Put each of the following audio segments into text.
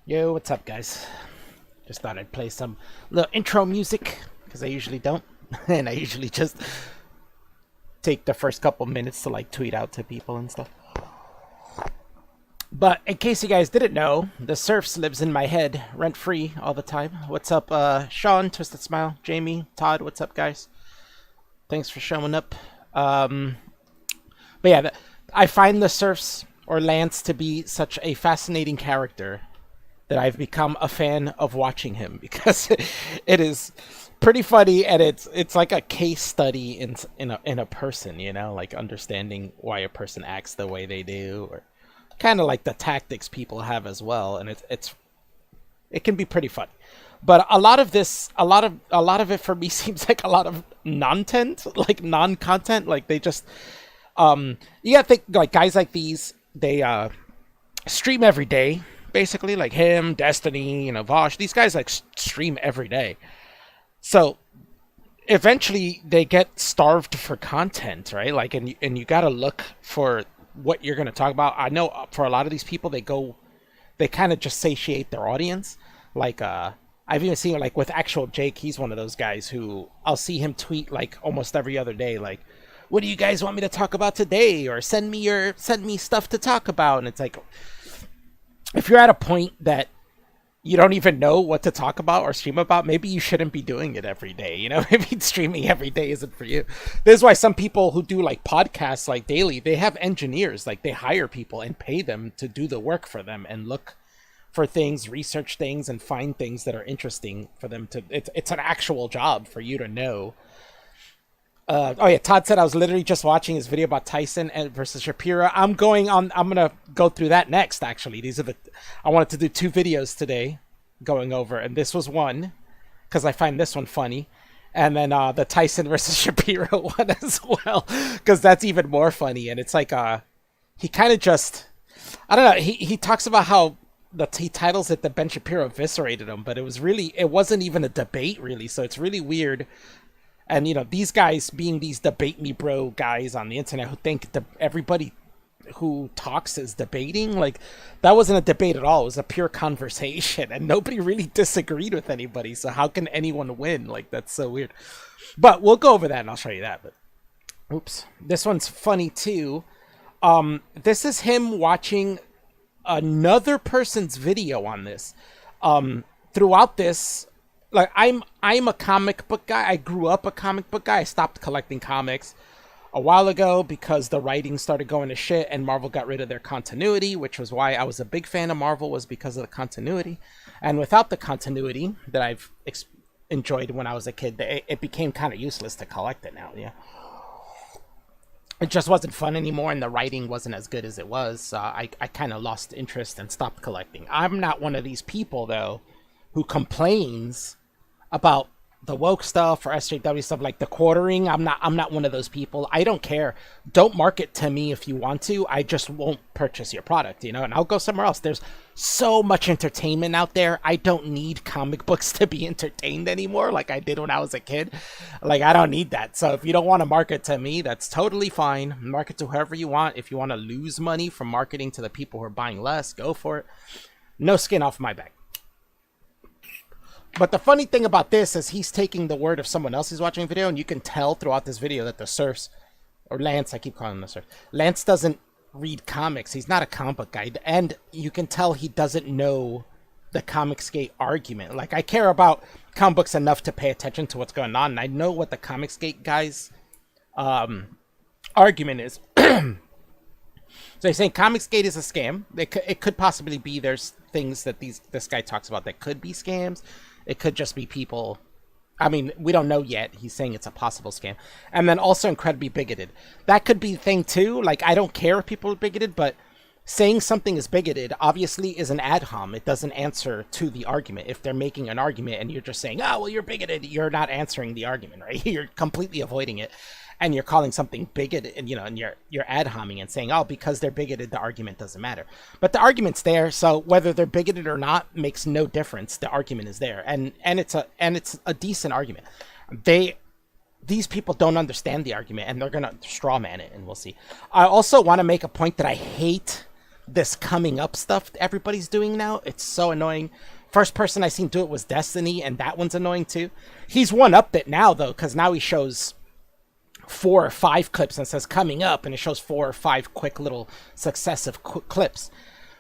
Yo, what's up, guys? Just thought I'd play some little intro music, because I usually don't. And I usually just take the first couple minutes to like tweet out to people and stuff. But in case you guys didn't know, the Serfs lives in my head rent-free all the time. What's up, Sean, Twisted Smile, Jamie, Todd, what's up, guys? Thanks for showing up. But yeah, I find the Serfs, or Lance, to be such a fascinating character that I've become a fan of watching him, because it is pretty funny, and it's like a case study in a person, you know, like understanding why a person acts the way they do, or kind of like the tactics people have as well, and it can be pretty funny. But a lot of it for me seems like a lot of non-content, like non-content, like they just you gotta think, like, guys like these, they stream every day. Basically, like him, Destiny, you know, Vosh, these guys like stream every day. So eventually they get starved for content, right? Like, and you got to look for what you're going to talk about. I know for a lot of these people, they kind of just satiate their audience. Like, I've even seen, like, with actual Jake, he's one of those guys who I'll see him tweet like almost every other day, like, what do you guys want me to talk about today? Or send me stuff to talk about. And it's like, if you're at a point that you don't even know what to talk about or stream about, maybe you shouldn't be doing it every day. You know, maybe streaming every day isn't for you. This is why some people who do like podcasts like daily, they have engineers, like they hire people and pay them to do the work for them and look for things, research things, and find things that are interesting for them to, it's an actual job for you to know. Oh yeah, Todd said I was literally just watching his video about Tyson versus Shapiro. I'm gonna go through that next, actually. I wanted to do 2 videos today going over, and this was one, because I find this one funny. And then the Tyson versus Shapiro one as well, because that's even more funny. And it's like, he kind of just, I don't know, he talks about how, he titles it that Ben Shapiro eviscerated him, but it wasn't even a debate, really, so it's really weird. And, you know, these guys being these debate me bro guys on the internet who think everybody who talks is debating, like, that wasn't a debate at all. It was a pure conversation, and nobody really disagreed with anybody. So how can anyone win? Like, that's so weird. But we'll go over that, and I'll show you that. But oops, this one's funny too. This is him watching another person's video on this. Throughout this, like, I'm a comic book guy. I grew up a comic book guy. I stopped collecting comics a while ago because the writing started going to shit and Marvel got rid of their continuity, which was why I was a big fan of Marvel, was because of the continuity. And without the continuity that I've enjoyed when I was a kid, it became kind of useless to collect it now. Yeah, it just wasn't fun anymore, and the writing wasn't as good as it was. So I kind of lost interest and stopped collecting. I'm not one of these people, though, who complains about the woke stuff or SJW stuff, like the quartering. I'm not one of those people. I don't care. Don't market to me if you want to. I just won't purchase your product, you know, and I'll go somewhere else. There's so much entertainment out there. I don't need comic books to be entertained anymore like I did when I was a kid. Like, I don't need that. So if you don't want to market to me, that's totally fine. Market to whoever you want. If you want to lose money from marketing to the people who are buying less, go for it. No skin off my back. But the funny thing about this is he's taking the word of someone else who's watching a video, and you can tell throughout this video that the Serfs, or Lance, I keep calling him the Serfs, Lance doesn't read comics. He's not a comic book guy, and you can tell he doesn't know the Comicsgate argument. Like, I care about comic books enough to pay attention to what's going on, and I know what the Comicsgate guy's argument is. So he's saying Comicsgate is a scam. It could possibly be, there's things that this guy talks about that could be scams. It could just be people, I mean, we don't know yet. He's saying it's a possible scam. And then also incredibly bigoted. That could be the thing too. Like, I don't care if people are bigoted, but saying something is bigoted obviously is an ad hom. It doesn't answer to the argument. If they're making an argument and you're just saying, oh, well, you're bigoted, you're not answering the argument, right? You're completely avoiding it. And you're calling something bigoted, and, you know, and you're ad homing and saying, oh, because they're bigoted, the argument doesn't matter. But the argument's there, so whether they're bigoted or not makes no difference. The argument is there, and it's a decent argument. These people don't understand the argument, and they're gonna straw man it, and we'll see. I also want to make a point that I hate this coming up stuff everybody's doing now. It's so annoying. First person I seen do it was Destiny, and that one's annoying too. He's one-upped it now though, because now he shows 4 or 5 clips and says coming up, and it shows 4 or 5 quick little successive clips.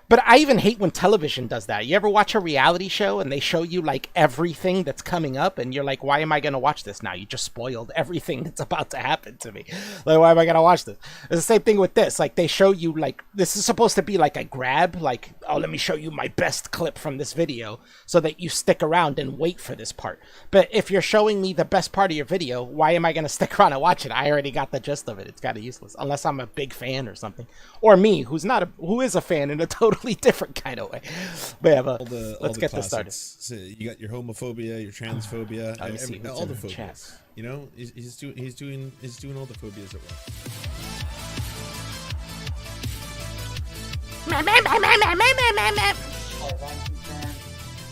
But I even hate when television does that. You ever watch a reality show and they show you like everything that's coming up, and you're like, why am I going to watch this now? You just spoiled everything that's about to happen to me. Like, why am I going to watch this? It's the same thing with this. Like, they show you like, this is supposed to be like a grab, like, oh, let me show you my best clip from this video so that you stick around and wait for this part. But if you're showing me the best part of your video, why am I going to stick around and watch it? I already got the gist of it. It's kind of useless unless I'm a big fan or something, or me, who is a fan in a totally different kind of way. But yeah, let's get this started. So you got your homophobia, your transphobia, all the phobias. You know, he's doing all the phobias at once.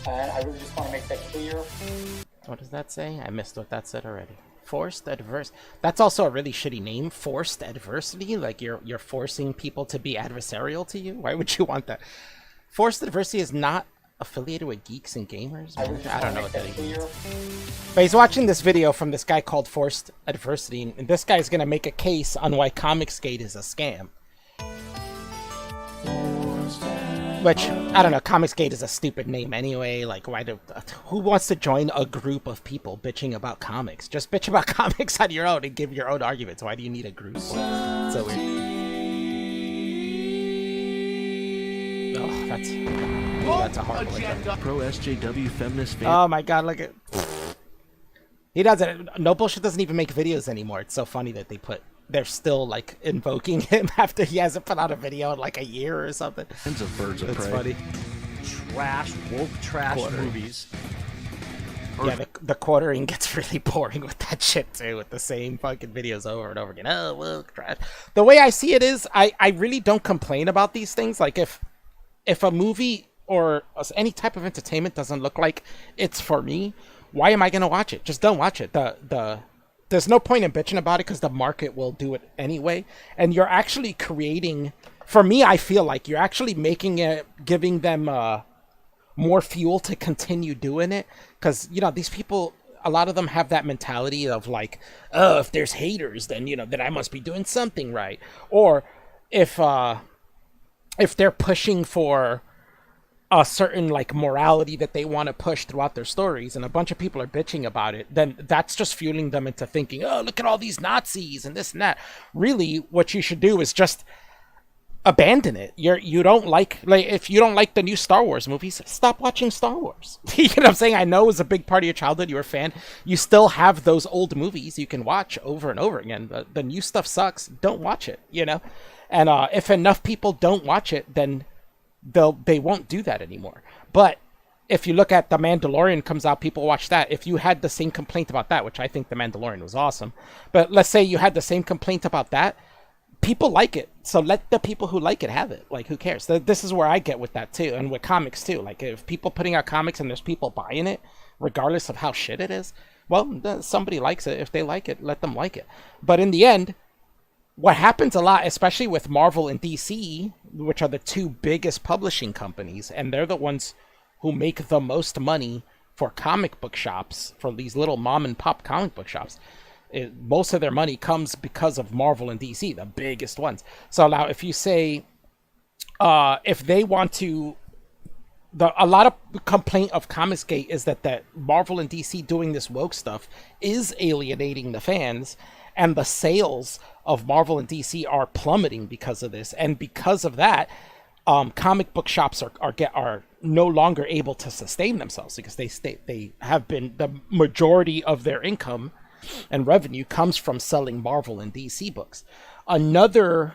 And I really just want to make that clear. What does that say? I missed what that said already. Forced adverse. That's also a really shitty name. Forced adversity. Like you're forcing people to be adversarial to you. Why would you want that? Forced adversity is not affiliated with Geeks and Gamers. I don't know what that is. But he's watching this video from this guy called Forced Adversity, and this guy's gonna make a case on why Comicsgate is a scam. Which, I don't know, Comicsgate is a stupid name anyway. Like, who wants to join a group of people bitching about comics? Just bitch about comics on your own and give your own arguments. Why do you need a group? So weird. Oh, that's a hard one. Pro SJW feminist fan. Oh my god, look at... He doesn't... No Bullshit doesn't even make videos anymore. It's so funny that they're still like invoking him after he hasn't put out a video in like a year or something. Tons of birds of prey. Funny. Trash, woke trash movies. Yeah, the quartering gets really boring with that shit too, with the same fucking videos over and over again. Oh, woke trash. The way I see it is, I really don't complain about these things. Like if a movie or any type of entertainment doesn't look like it's for me, why am I gonna watch it? Just don't watch it. There's no point in bitching about it because the market will do it anyway. And you're actually creating, for me, I feel like you're actually making it, giving them more fuel to continue doing it. Because, you know, these people, a lot of them have that mentality of like, oh, if there's haters, then, you know, then I must be doing something right. Or if they're pushing for a certain like morality that they want to push throughout their stories, and a bunch of people are bitching about it, then that's just fueling them into thinking, oh, look at all these Nazis and this and that. Really, what you should do is just abandon it. You don't like if you don't like the new Star Wars movies, stop watching Star Wars. You know what I'm saying? I know it was a big part of your childhood, you were a fan. You still have those old movies you can watch over and over again. The new stuff sucks. Don't watch it, you know? And if enough people don't watch it, then they won't do that anymore. But if you look at The Mandalorian comes out, people watch that. If you had the same complaint about that, which I think The Mandalorian was awesome, but let's say you had the same complaint about that, people like it. So let the people who like it have it. Like, who cares? This is where I get with that too, and with comics too. Like, if people putting out comics and there's people buying it, regardless of how shit it is, well, somebody likes it. If they like it, let them like it. But in the end, what happens a lot, especially with Marvel and DC, which are the two biggest publishing companies, and they're the ones who make the most money for comic book shops, for these little mom and pop comic book shops. Most of their money comes because of Marvel and DC, the biggest ones. So now if you say, if they want to, a lot of complaint of Comicsgate is that Marvel and DC doing this woke stuff is alienating the fans, and the sales of Marvel and DC are plummeting because of this. And because of that, comic book shops are no longer able to sustain themselves, because they have been, the majority of their income and revenue comes from selling Marvel and DC books. Another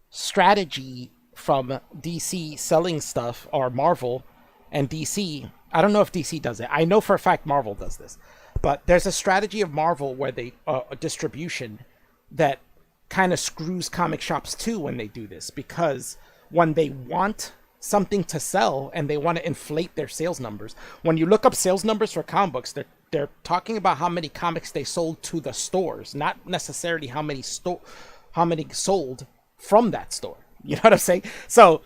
strategy from DC selling stuff, or Marvel and DC, I don't know if DC does it. I know for a fact Marvel does this. But there's a strategy of Marvel where they a distribution that kind of screws comic shops too when they do this, because when they want something to sell and they want to inflate their sales numbers, when you look up sales numbers for comic books, they're talking about how many comics they sold to the stores, not necessarily how many sold from that store. You know what I'm saying? So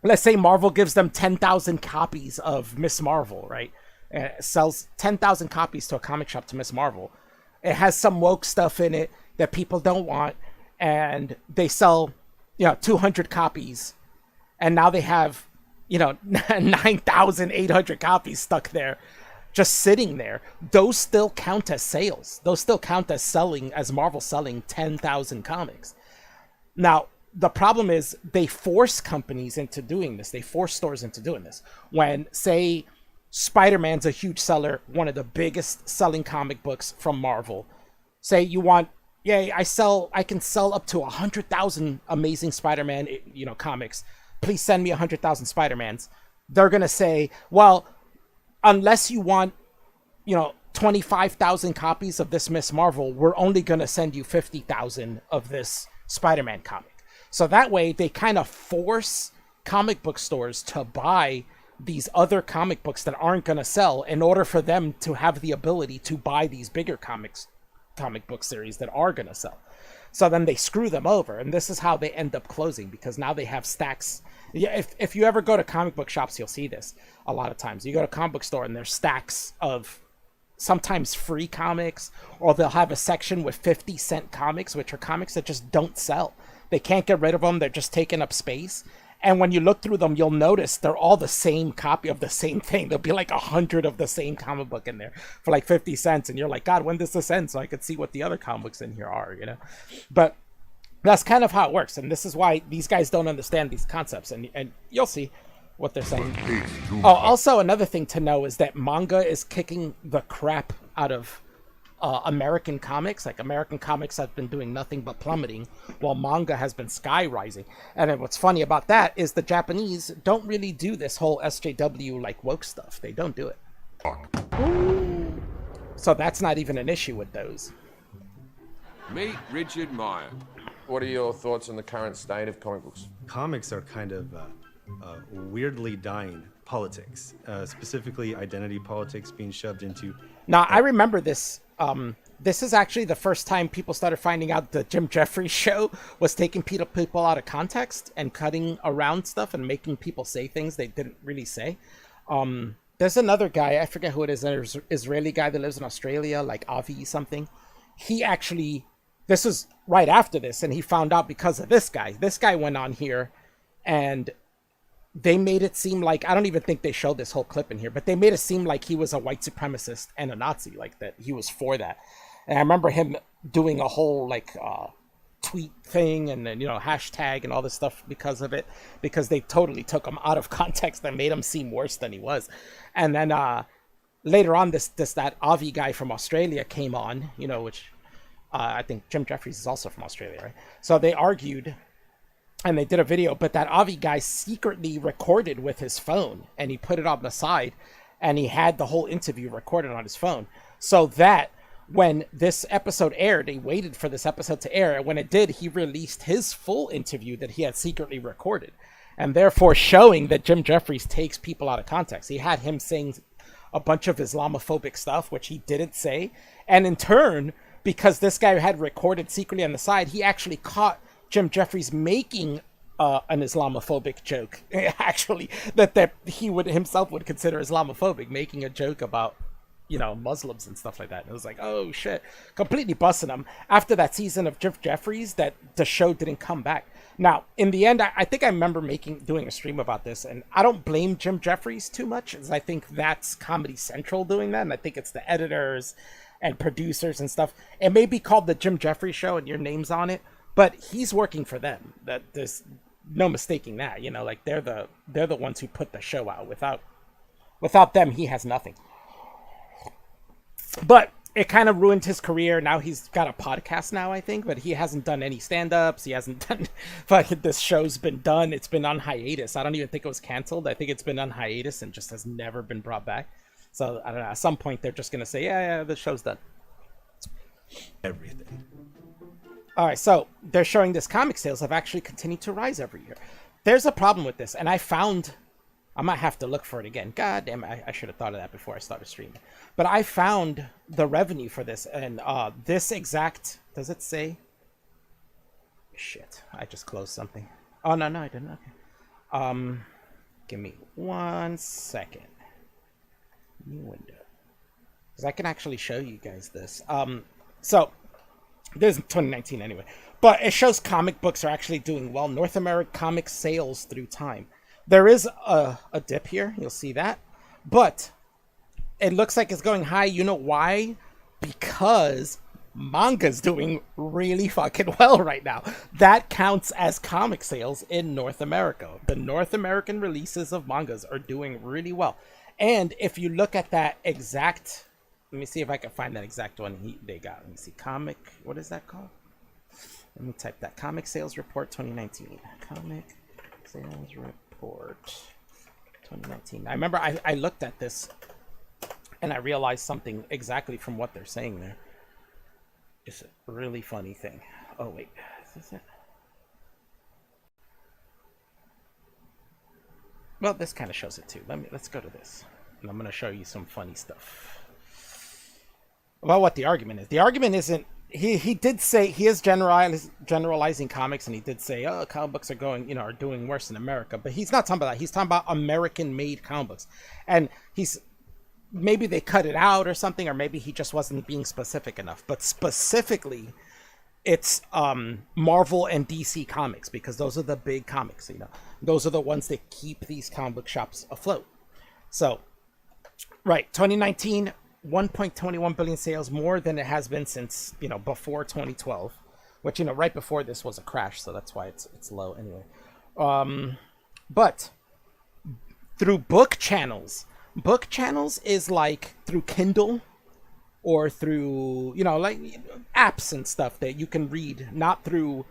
let's say Marvel gives them 10,000 copies of Miss Marvel, right? Sells 10,000 copies to a comic shop to Miss Marvel. It has some woke stuff in it that people don't want, and they sell, 200 copies, and now they have, 9,800 copies stuck there, just sitting there. Those still count as sales. Those still count as selling, as Marvel selling 10,000 comics. Now, the problem is they force companies into doing this. They force stores into doing this. When, say, Spider-Man's a huge seller, one of the biggest selling comic books from Marvel. Say you want, I can sell up to 100,000 Amazing Spider-Man, comics. Please send me 100,000 Spider-Mans. They're going to say, well, unless you want, 25,000 copies of this Miss Marvel, we're only going to send you 50,000 of this Spider-Man comic. So that way they kind of force comic book stores to buy these other comic books that aren't going to sell in order for them to have the ability to buy these bigger comic book series that are going to sell. So then they screw them over, and this is how they end up closing, because now they have stacks. Yeah, if you ever go to comic book shops, you'll see this a lot of times. You go to a comic book store and there's stacks of sometimes free comics, or they'll have a section with 50-cent comics, which are comics that just don't sell. They can't get rid of them. They're just taking up space. And when you look through them, you'll notice they're all the same copy of the same thing. There'll be like 100 of the same comic book in there for like 50 cents. And you're like, God, when does this end? So I could see what the other comic books in here are, But that's kind of how it works. And this is why these guys don't understand these concepts. And you'll see what they're saying. Oh, also another thing to know is that manga is kicking the crap out of American comics. Like, American comics have been doing nothing but plummeting, while manga has been sky-rising. And then what's funny about that is the Japanese don't really do this whole SJW like woke stuff. They don't do it. So that's not even an issue with those. Meet Richard Meyer. What are your thoughts on the current state of comic books? Comics are kind of weirdly dying politics, specifically identity politics being shoved into. Now, I remember this. This is actually the first time people started finding out the Jim Jeffries show was taking people out of context and cutting around stuff and making people say things they didn't really say. There's another guy, I forget who it is, an Israeli guy that lives in Australia, like Avi something. He actually, this was right after this, and he found out because of this guy. This guy went on here, and they made it seem like, I don't even think they showed this whole clip in here, but they made it seem like he was a white supremacist and a Nazi, like that he was for that. And I remember him doing a whole like tweet thing and then, hashtag and all this stuff because of it, because they totally took him out of context and made him seem worse than he was. And then later on, that Avi guy from Australia came on, which I think Jim Jeffries is also from Australia, right? So they argued and they did a video, but that Avi guy secretly recorded with his phone and he put it on the side and he had the whole interview recorded on his phone, so that when this episode aired, he waited for this episode to air, and when it did, he released his full interview that he had secretly recorded, and therefore showing that Jim Jeffries takes people out of context. He had him saying a bunch of Islamophobic stuff, which he didn't say, and in turn, because this guy had recorded secretly on the side, he actually caught Jim Jeffries making an Islamophobic joke, actually, that he himself would consider Islamophobic, making a joke about, Muslims and stuff like that. And it was like, oh shit, completely busting him. After that season of Jim Jeffries, that the show didn't come back. Now, in the end, I think I remember doing a stream about this, and I don't blame Jim Jeffries too much, as I think that's Comedy Central doing that, and I think it's the editors and producers and stuff. It may be called the Jim Jeffries Show and your name's on it, but he's working for them. That there's no mistaking that, like they're the ones who put the show out. Without them, he has nothing. But it kind of ruined his career. Now he's got a podcast now, I think, but he hasn't done any stand-ups. He hasn't done, this show's been done. It's been on hiatus. I don't even think it was canceled. I think it's been on hiatus and just has never been brought back. So I don't know. At some point, they're just gonna say, yeah, the show's done. Everything. All right, so they're showing this comic sales have actually continued to rise every year. There's a problem with this, and I might have to look for it again. God damn it, I should have thought of that before I started streaming. But I found the revenue for this, and this exact, does it say? Shit, I just closed something. Oh, no, I didn't. Okay. Give me 1 second. New window. Because I can actually show you guys this. So, this is 2019 anyway. But it shows comic books are actually doing well. North American comic sales through time. There is a dip here. You'll see that. But it looks like it's going high. You know why? Because manga's doing really fucking well right now. That counts as comic sales in North America. The North American releases of mangas are doing really well. And if you look at that exact, let me see if I can find that exact one they got. Let me see, comic, what is that called? Let me type that. Comic sales report 2019. Comic sales report 2019. I remember I looked at this and I realized something exactly from what they're saying there. It's a really funny thing. Oh wait, is this it? Well, this kind of shows it too. Let's go to this, and I'm going to show you some funny stuff about what the argument is. The argument isn't. He did say he is generalizing comics, and he did say, oh, comic books are doing worse in America. But he's not talking about that. He's talking about American-made comic books, and maybe they cut it out or something, or maybe he just wasn't being specific enough. But specifically, it's Marvel and DC comics, because those are the big comics, those are the ones that keep these comic book shops afloat. So, right, 2019, 1.21 billion sales, more than it has been since, before 2012, which, right before this was a crash, so that's why it's low anyway. But through book channels is like through Kindle or through, like apps and stuff that you can read, not through,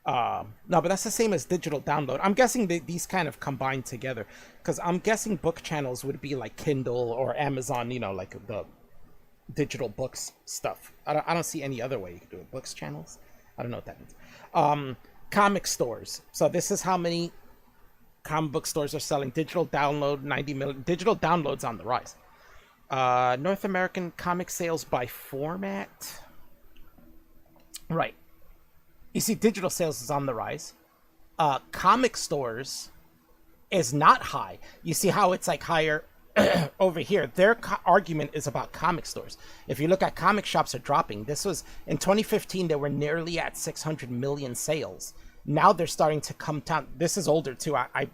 no, but that's the same as digital download. I'm guessing these kind of combine together, because I'm guessing book channels would be like Kindle or Amazon, like the digital books stuff. I don't see any other way you can do it. Books channels? I don't know what that means. Comic stores. So this is how many comic book stores are selling. Digital download, 90 million. Digital downloads on the rise. North American comic sales by format. Right. You see, digital sales is on the rise. Comic stores is not high. You see how it's like higher over here. Their argument is about comic stores. If you look at comic shops are dropping. This was in 2015. They were nearly at 600 million sales. Now they're starting to come down. This is older too. I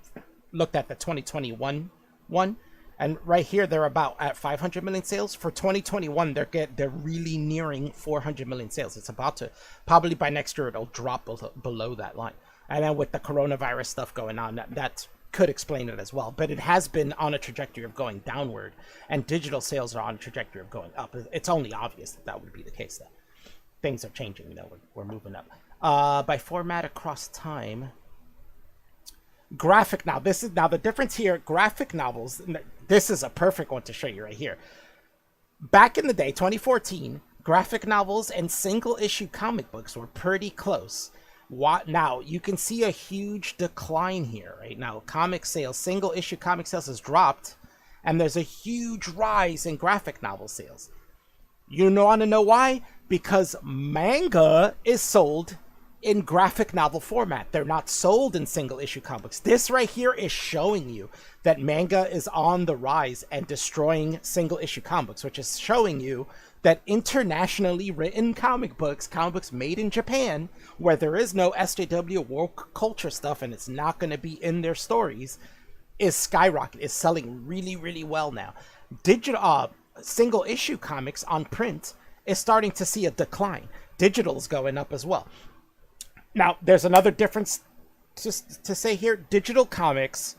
looked at the 2021 one, and right here they're about at 500 million sales. For 2021, they're really nearing 400 million sales. It's about to, probably by next year it'll drop below that line. And then with the coronavirus stuff going on, that could explain it as well. But it has been on a trajectory of going downward, and digital sales are on a trajectory of going up. It's only obvious that would be the case. That things are changing. We're moving up. By format across time. Graphic now. This is now the difference here. Graphic novels. This is a perfect one to show you right here. Back in the day, 2014, graphic novels and single issue comic books were pretty close. Now you can see a huge decline here right now. Comic sales, single issue comic sales has dropped, and there's a huge rise in graphic novel sales. You want to know why? Because manga is sold in graphic novel format. They're not sold in single issue comics. This right here is showing you that manga is on the rise and destroying single issue comics, which is showing you that internationally written comic books made in Japan, where there is no SJW woke culture stuff and it's not going to be in their stories, is skyrocketing, is selling really, really well now. Digital single issue comics on print is starting to see a decline. Digital is going up as well. Now, there's another difference to say here. Digital comics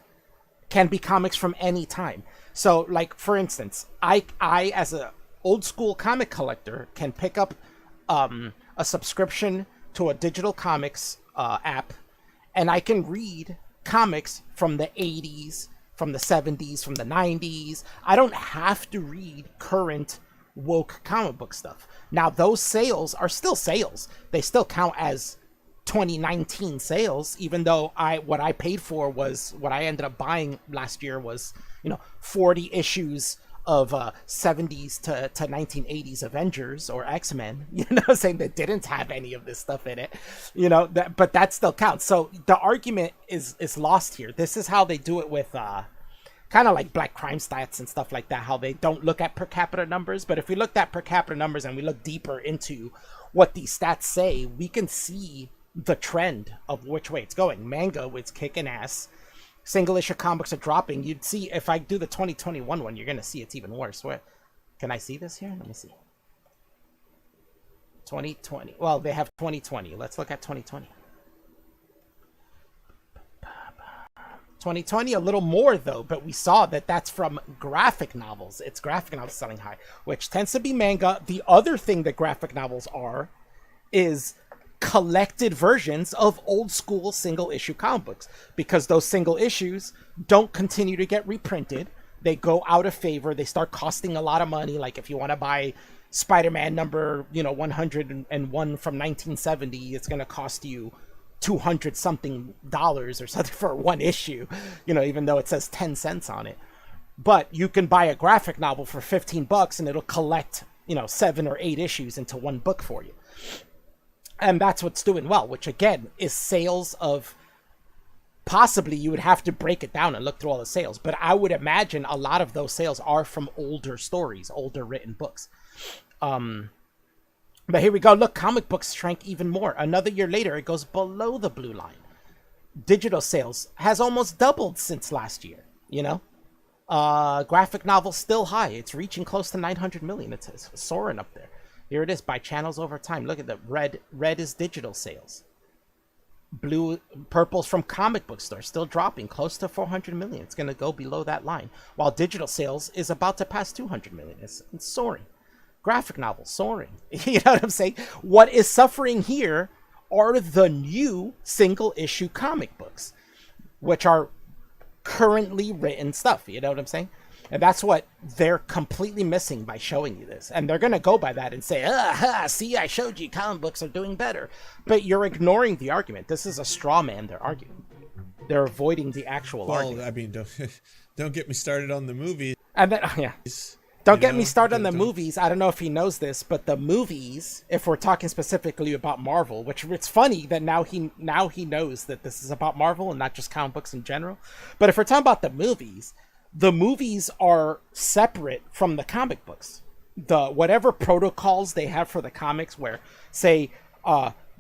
can be comics from any time. So, like, for instance, I as a old school comic collector can pick up a subscription to a digital comics app, and I can read comics from the 80s, from the 70s, from the 90s. I don't have to read current woke comic book stuff. Now, those sales are still sales. They still count as 2019 sales, even though what I paid for was, what I ended up buying last year was 40 issues of 70s to 1980s Avengers or X-Men, you know, saying that didn't have any of this stuff in it, you know, but that still counts. So the argument is lost here. This is how they do it with kind of like black crime stats and stuff like that, how they don't look at per capita numbers. But if we looked at per capita numbers and we look deeper into what these stats say, we can see the trend of which way it's going. Manga, it's kicking ass. Single issue comics are dropping. You'd see, if I do the 2021 one, you're going to see it's even worse. Where, can I see this here? Let me see. 2020. Well, they have 2020. Let's look at 2020. 2020, a little more though, but we saw that that's from graphic novels. It's graphic novels selling high, which tends to be manga. The other thing that graphic novels are is collected versions of old school single issue comic books, because those single issues don't continue to get reprinted. They go out of favor. They start costing a lot of money. Like if you want to buy Spider-Man number, 101 from 1970, it's going to cost you $200 something or something for one issue, even though it says 10 cents on it. But you can buy a graphic novel for $15 and it'll collect, 7 or 8 issues into one book for you. And that's what's doing well, which again is sales of, possibly you would have to break it down and look through all the sales, but I would imagine a lot of those sales are from older stories, older written books. But here we go. Look, comic books shrank even more. Another year later, it goes below the blue line. Digital sales has almost doubled since last year, graphic novels still high. It's reaching close to 900 million. It's soaring up there. Here it is by channels over time. Look at that. Red is digital sales. Purple's from comic book stores still dropping close to 400 million. It's going to go below that line, while digital sales is about to pass 200 million. It's soaring. Graphic novels soaring. You know what I'm saying? What is suffering here are the new single issue comic books, which are currently written stuff. You know what I'm saying? And that's what they're completely missing by showing you this. And they're going to go by that and say, see, I showed you comic books are doing better. But you're ignoring the argument. This is a straw man they're arguing. They're avoiding the actual argument. Well, I mean, don't get me started on the movie. And then, yeah. Don't get me started on the movies. I don't know if he knows this, but the movies, if we're talking specifically about Marvel, which it's funny that now he knows that this is about Marvel and not just comic books in general. But if we're talking about the movies are separate from the comic books. Whatever protocols they have for the comics, where say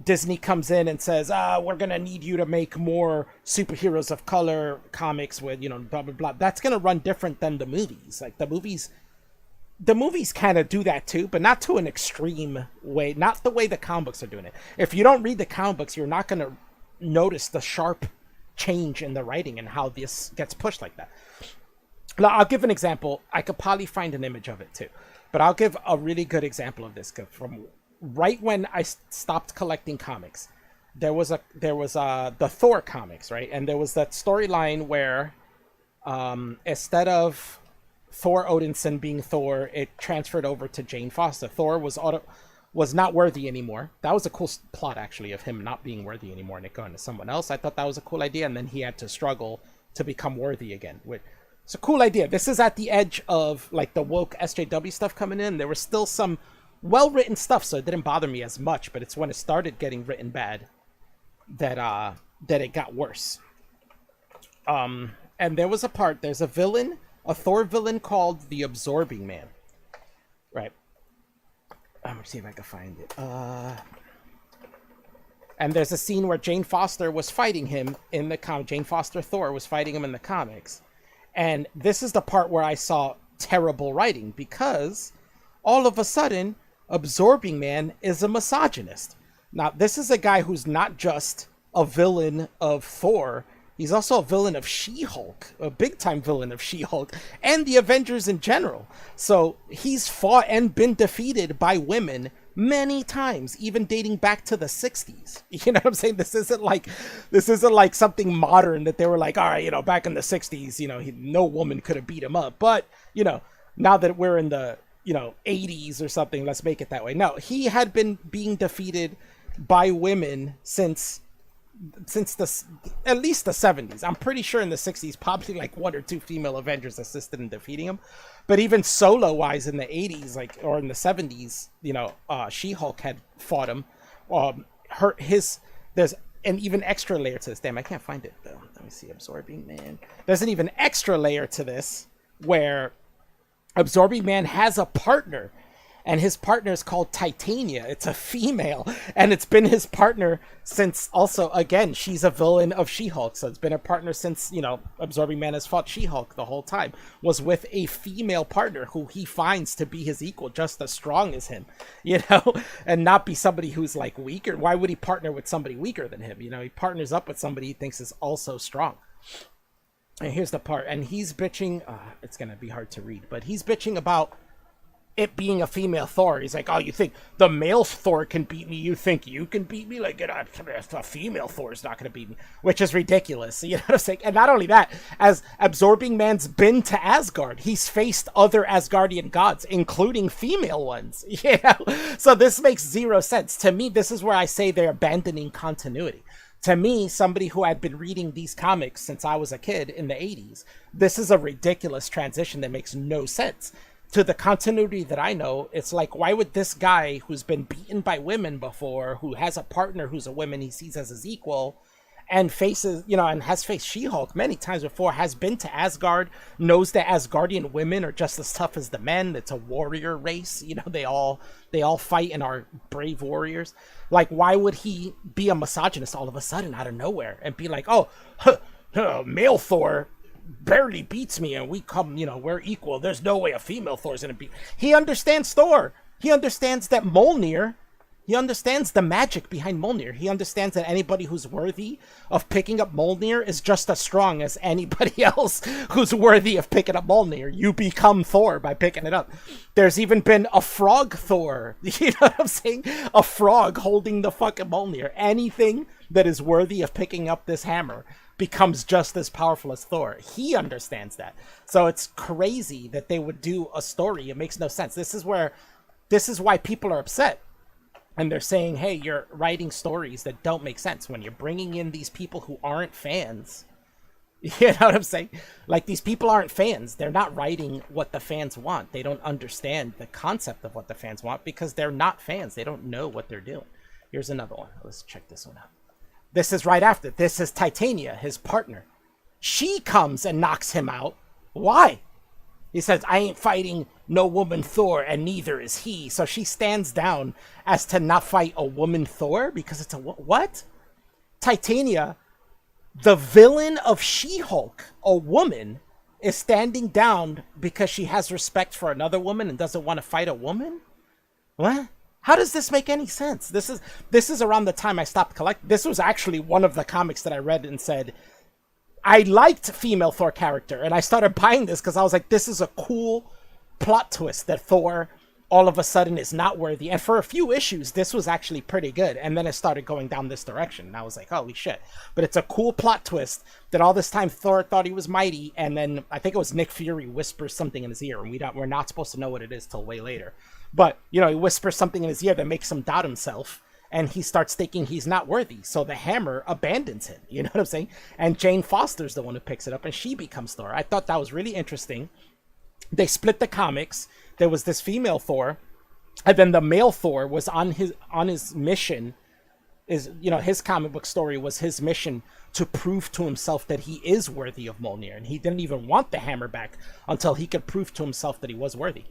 Disney comes in and says, we're gonna need you to make more superheroes of color comics with blah blah blah. That's gonna run different than the movies. Like the movies kind of do that too, but not to an extreme way, not the way the comic books are doing it. If you don't read the comic books, you're not gonna notice the sharp change in the writing and how this gets pushed like that. I'll give an example. I could probably find an image of it too, but I'll give a really good example of this. From right when I stopped collecting comics, there was the Thor comics, right? And there was that storyline where instead of Thor Odinson being Thor, it transferred over to Jane Foster. Thor was not worthy anymore. That was a cool plot, actually, of him not being worthy anymore and it going to someone else. I thought that was a cool idea, and then he had to struggle to become worthy again. It's a cool idea. This is at the edge of like the woke SJW stuff coming in. There was still some well-written stuff, so it didn't bother me as much, but it's when it started getting written bad that it got worse. And there's a villain, a Thor villain called the Absorbing Man. Right. I'm gonna see if I can find it. And there's a scene where Jane Foster was fighting him in the comic. Jane Foster Thor was fighting him in the comics. And this is the part where I saw terrible writing, because all of a sudden, Absorbing Man is a misogynist. Now, this is a guy who's not just a villain of Thor, he's also a villain of She-Hulk, a big-time villain of She-Hulk, and the Avengers in general. So he's fought and been defeated by women many times, even dating back to the 60s. You know what I'm saying? This isn't like something modern that they were like, all right, back in the 60s, no woman could have beat him up. But, now that we're in the, 80s or something, let's make it that way. No, he had been being defeated by women since at least the 70s. I'm pretty sure in the 60s, probably like 1 or 2 female Avengers assisted in defeating him. But even solo wise in the 80s, like, or in the 70s, you know, She-Hulk had fought him. There's an even extra layer to this. Damn, I can't find it though. Let me see. Absorbing Man. There's an even extra layer to this where Absorbing Man has a partner, and his partner is called Titania. It's a female, and it's been his partner since. Also, again, she's a villain of She-Hulk, so it's been a partner since, you know, Absorbing Man has fought She-Hulk the whole time. Was with a female partner who he finds to be his equal, just as strong as him, you know, and not be somebody who's like weaker. Why would he partner with somebody weaker than him? You know, he partners up with somebody he thinks is also strong. And here's the part, and he's bitching. It's gonna be hard to read, but he's bitching about it being a female Thor. He's like, oh, you think the male Thor can beat me? You think you can beat me? Like, a female Thor is not going to beat me, which is ridiculous. You know what I'm saying? And not only that, as Absorbing Man's been to Asgard, he's faced other Asgardian gods, including female ones. You know? So this makes zero sense. To me, this is where I say they're abandoning continuity. To me, somebody who had been reading these comics since I was a kid in the 80s, this is a ridiculous transition that makes no sense. To the continuity that I know, it's like, why would this guy who's been beaten by women before, who has a partner who's a woman he sees as his equal, and faces, you know, and has faced She-Hulk many times before, has been to Asgard, knows that Asgardian women are just as tough as the men. It's a warrior race, you know, they all fight and are brave warriors. Like, why would he be a misogynist all of a sudden out of nowhere and be like, oh, male Thor barely beats me and we come, you know, we're equal. There's no way a female Thor's gonna beat. He understands Thor. He understands that Mjolnir. He understands the magic behind Mjolnir. He understands that anybody who's worthy of picking up Mjolnir is just as strong as anybody else who's worthy of picking up Mjolnir. You become Thor by picking it up. There's even been a frog Thor. You know what I'm saying? A frog holding the fucking Mjolnir. Anything that is worthy of picking up this hammer becomes just as powerful as Thor. He understands that. So it's crazy that they would do a story. It makes no sense. This is why people are upset. And they're saying, hey, you're writing stories that don't make sense when you're bringing in these people who aren't fans. You know what I'm saying? Like, these people aren't fans. They're not writing what the fans want. They don't understand the concept of what the fans want because they're not fans. They don't know what they're doing. Here's another one. Let's check this one out. This is right after. This is Titania, his partner. She comes and knocks him out. Why? He says, I ain't fighting no woman Thor, and neither is he. So she stands down as to not fight a woman Thor because it's a what? Titania, the villain of She-Hulk, a woman, is standing down because she has respect for another woman and doesn't want to fight a woman? What? How does this make any sense? This is around the time I stopped collecting. This was actually one of the comics that I read and said, I liked female Thor character, and I started buying this because I was like, this is a cool plot twist that Thor all of a sudden is not worthy. And for a few issues, this was actually pretty good. And then it started going down this direction. And I was like, holy shit. But it's a cool plot twist that all this time Thor thought he was mighty. And then I think it was Nick Fury whispers something in his ear. And we're not supposed to know what it is till way later. But, you know, he whispers something in his ear that makes him doubt himself. And he starts thinking he's not worthy. So the hammer abandons him. You know what I'm saying? And Jane Foster's the one who picks it up. And she becomes Thor. I thought that was really interesting. They split the comics. There was this female Thor, and then the male Thor was on his mission. Is, you know, his comic book story was his mission to prove to himself that he is worthy of Mjolnir, and he didn't even want the hammer back until he could prove to himself that he was worthy.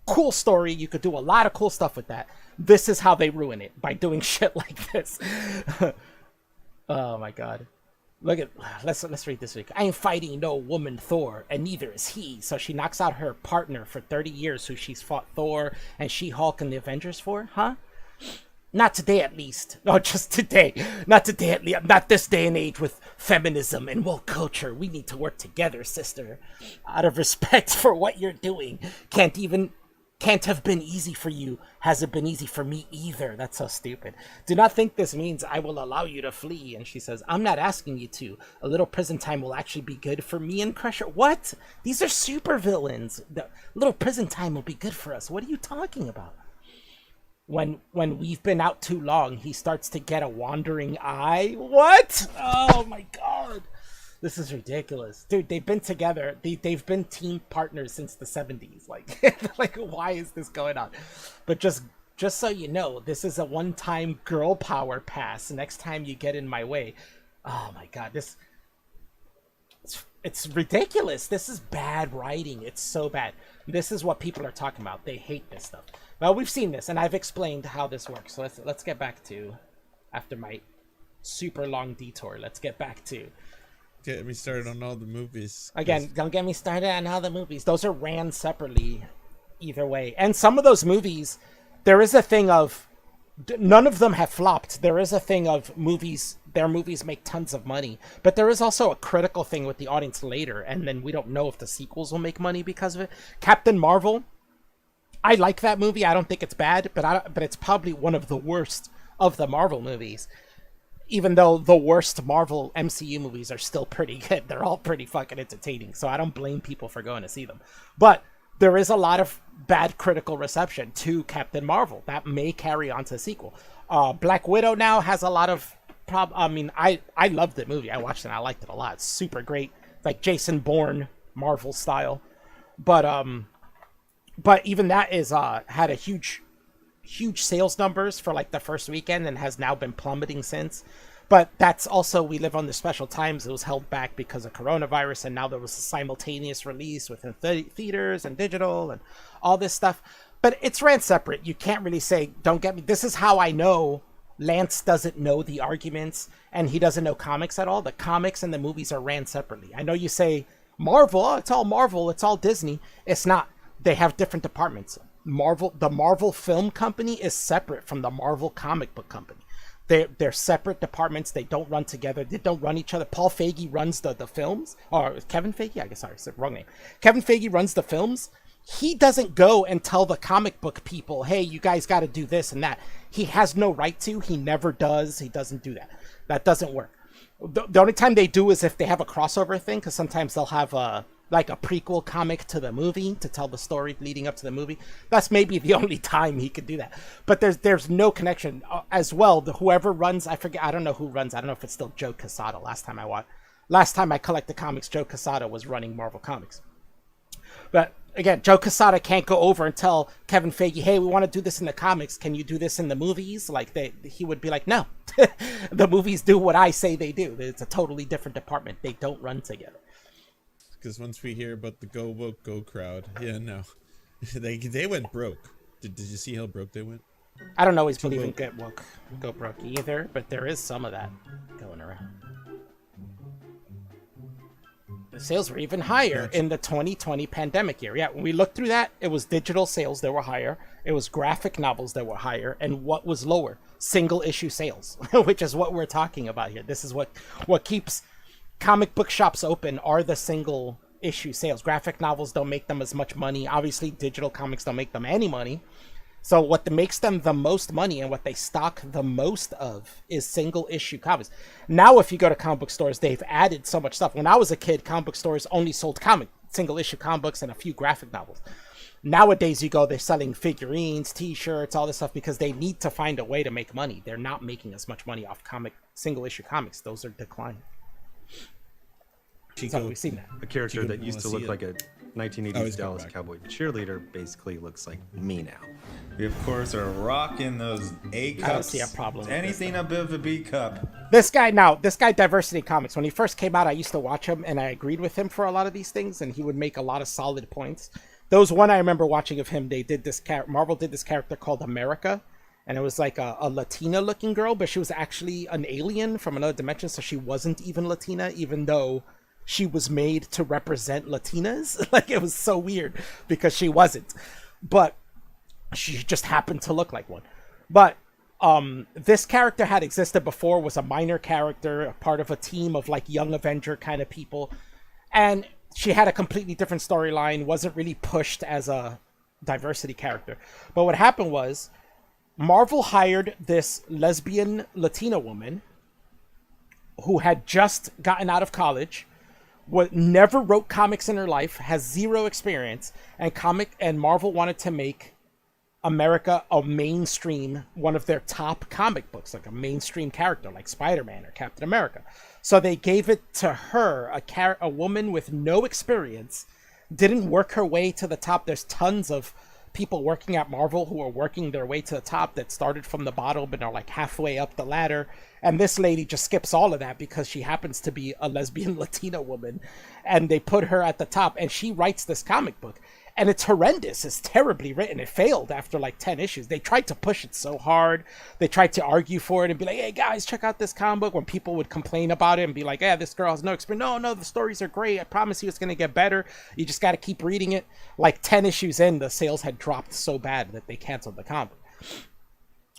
Cool story. You could do a lot of cool stuff with that. This is how they ruin it, by doing shit like this. Oh my god. Look at, let's read this week. I ain't fighting no woman Thor, and neither is he. So she knocks out her partner for 30 years who she's fought Thor and She-Hulk and the Avengers for, huh? Not today, at least. No, just today. Not today, at least. Not this day and age with feminism and woke culture. We need to work together, sister. Out of respect for what you're doing. Can't have been easy for you. Hasn't been easy for me either. That's so stupid. Do not think this means I will allow you to flee. And she says, I'm not asking you to. A little prison time will actually be good for me and Crusher. What? These are super villains. The little prison time will be good for us. What are you talking about? When we've been out too long, he starts to get a wandering eye. What? Oh my god. This is ridiculous, dude. They've been together. They've been team partners since the 70s. Like, why is this going on? But just so you know, this is a one-time girl power pass. Next time you get in my way, oh my god, it's ridiculous. This is bad writing. It's so bad. This is what people are talking about. They hate this stuff. Well, we've seen this, and I've explained how this works. So let's get back to, after my super long detour, let's get back to. Get me started on all the movies. Again, don't get me started on all the movies. Those are ran separately either way. And some of those movies, there is a thing of, none of them have flopped. There is a thing of movies, their movies make tons of money. But there is also a critical thing with the audience later, and then we don't know if the sequels will make money because of it. Captain Marvel, I like that movie. I don't think it's bad, but it's probably one of the worst of the Marvel movies. Even though the worst Marvel MCU movies are still pretty good. They're all pretty fucking entertaining, so I don't blame people for going to see them. But there is a lot of bad critical reception to Captain Marvel. That may carry on to a sequel. Black Widow now has a lot of I loved the movie. I watched it and I liked it a lot. It's super great. Like Jason Bourne, Marvel style. But even that is had a huge sales numbers for like the first weekend and has now been plummeting since. But that's also, we live under special times. It was held back because of coronavirus, and now there was a simultaneous release within theaters and digital and all this stuff. But it's ran separate. You can't really say, don't get me. This is how I know Lance doesn't know the arguments and he doesn't know comics at all. The comics and the movies are ran separately. I know you say Marvel, oh, it's all Marvel, it's all Disney. It's not. They have different departments. The Marvel Film Company is separate from the Marvel Comic Book Company. They're separate departments. They don't run together. They don't run each other. Paul Feige runs the films. Or Kevin Feige? I guess, sorry, I said wrong name. Kevin Feige runs the films. He doesn't go and tell the comic book people, hey, you guys got to do this and that. He has no right to. He never does. He doesn't do that. That doesn't work. The only time they do is if they have a crossover thing, because sometimes they'll have a prequel comic to the movie to tell the story leading up to the movie. That's maybe the only time he could do that. But there's no connection as well. Whoever runs, I forget, I don't know who runs. I don't know if it's still Joe Quesada. Last time I collected comics, Joe Quesada was running Marvel Comics. But again, Joe Quesada can't go over and tell Kevin Feige, hey, we want to do this in the comics. Can you do this in the movies? Like he would be like, no, the movies do what I say they do. It's a totally different department. They don't run together. Because once we hear about the Go Woke Go crowd, yeah, no, they went broke. Did you see how broke they went? I don't always believe in get woke, go broke either, but there is some of that going around. The sales were even higher in the 2020 pandemic year. Yeah, when we looked through that, it was digital sales that were higher. It was graphic novels that were higher. And what was lower? Single issue sales, which is what we're talking about here. This is what keeps comic book shops open, are the single issue sales. Graphic novels don't make them as much money. Obviously, digital comics don't make them any money. So what makes them the most money and what they stock the most of is single issue comics. Now, if you go to comic book stores, they've added so much stuff. When I was a kid, comic book stores only sold single issue comic books and a few graphic novels. Nowadays, you go, they're selling figurines, t-shirts, all this stuff because they need to find a way to make money. They're not making as much money off single issue comics. Those are declining. Chico, so we've seen that. A character that used to look like a 1980s Dallas Cowboy cheerleader basically looks like me now. We, of course, are rocking those A cups. I don't see a problem with anything above a B cup. This guy, Diversity Comics, when he first came out, I used to watch him, and I agreed with him for a lot of these things, and he would make a lot of solid points. There was one I remember watching of him. They did this Marvel did this character called America, and it was like a Latina-looking girl, but she was actually an alien from another dimension, so she wasn't even Latina, even though she was made to represent Latinas. Like, it was so weird because she wasn't, but she just happened to look like one. But this character had existed before, was a minor character, a part of a team of like young Avenger kind of people, and she had a completely different storyline, wasn't really pushed as a diversity character. But what happened was Marvel hired this lesbian Latina woman who had just gotten out of college, never wrote comics in her life, has zero experience, and Marvel wanted to make America a mainstream, one of their top comic books, like a mainstream character like Spider-Man or Captain America. So they gave it to her, a woman with no experience, didn't work her way to the top. There's tons of people working at Marvel who are working their way to the top that started from the bottom and are like halfway up the ladder. And this lady just skips all of that because she happens to be a lesbian Latina woman, and they put her at the top, and she writes this comic book. And it's horrendous. It's terribly written. It failed after like 10 issues. They tried to push it so hard. They tried to argue for it and be like, hey guys, check out this comic book, when people would complain about it and be like, yeah, this girl has no experience. No, the stories are great. I promise you it's going to get better. You just got to keep reading it. Like 10 issues in, the sales had dropped so bad that they canceled the comic.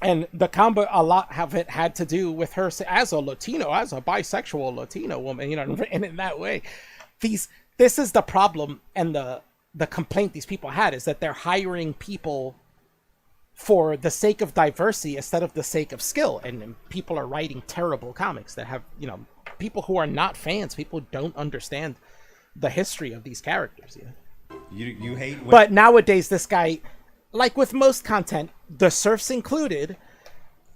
And the comic, a lot of it had to do with her as a Latino, as a bisexual Latino woman, you know, written in that way. This is the problem, and the complaint these people had is that they're hiring people for the sake of diversity instead of the sake of skill. And people are writing terrible comics that have, you know, people who are not fans, people who don't understand the history of these characters. You know? You hate when But nowadays, this guy, like with most content, the Serfs included,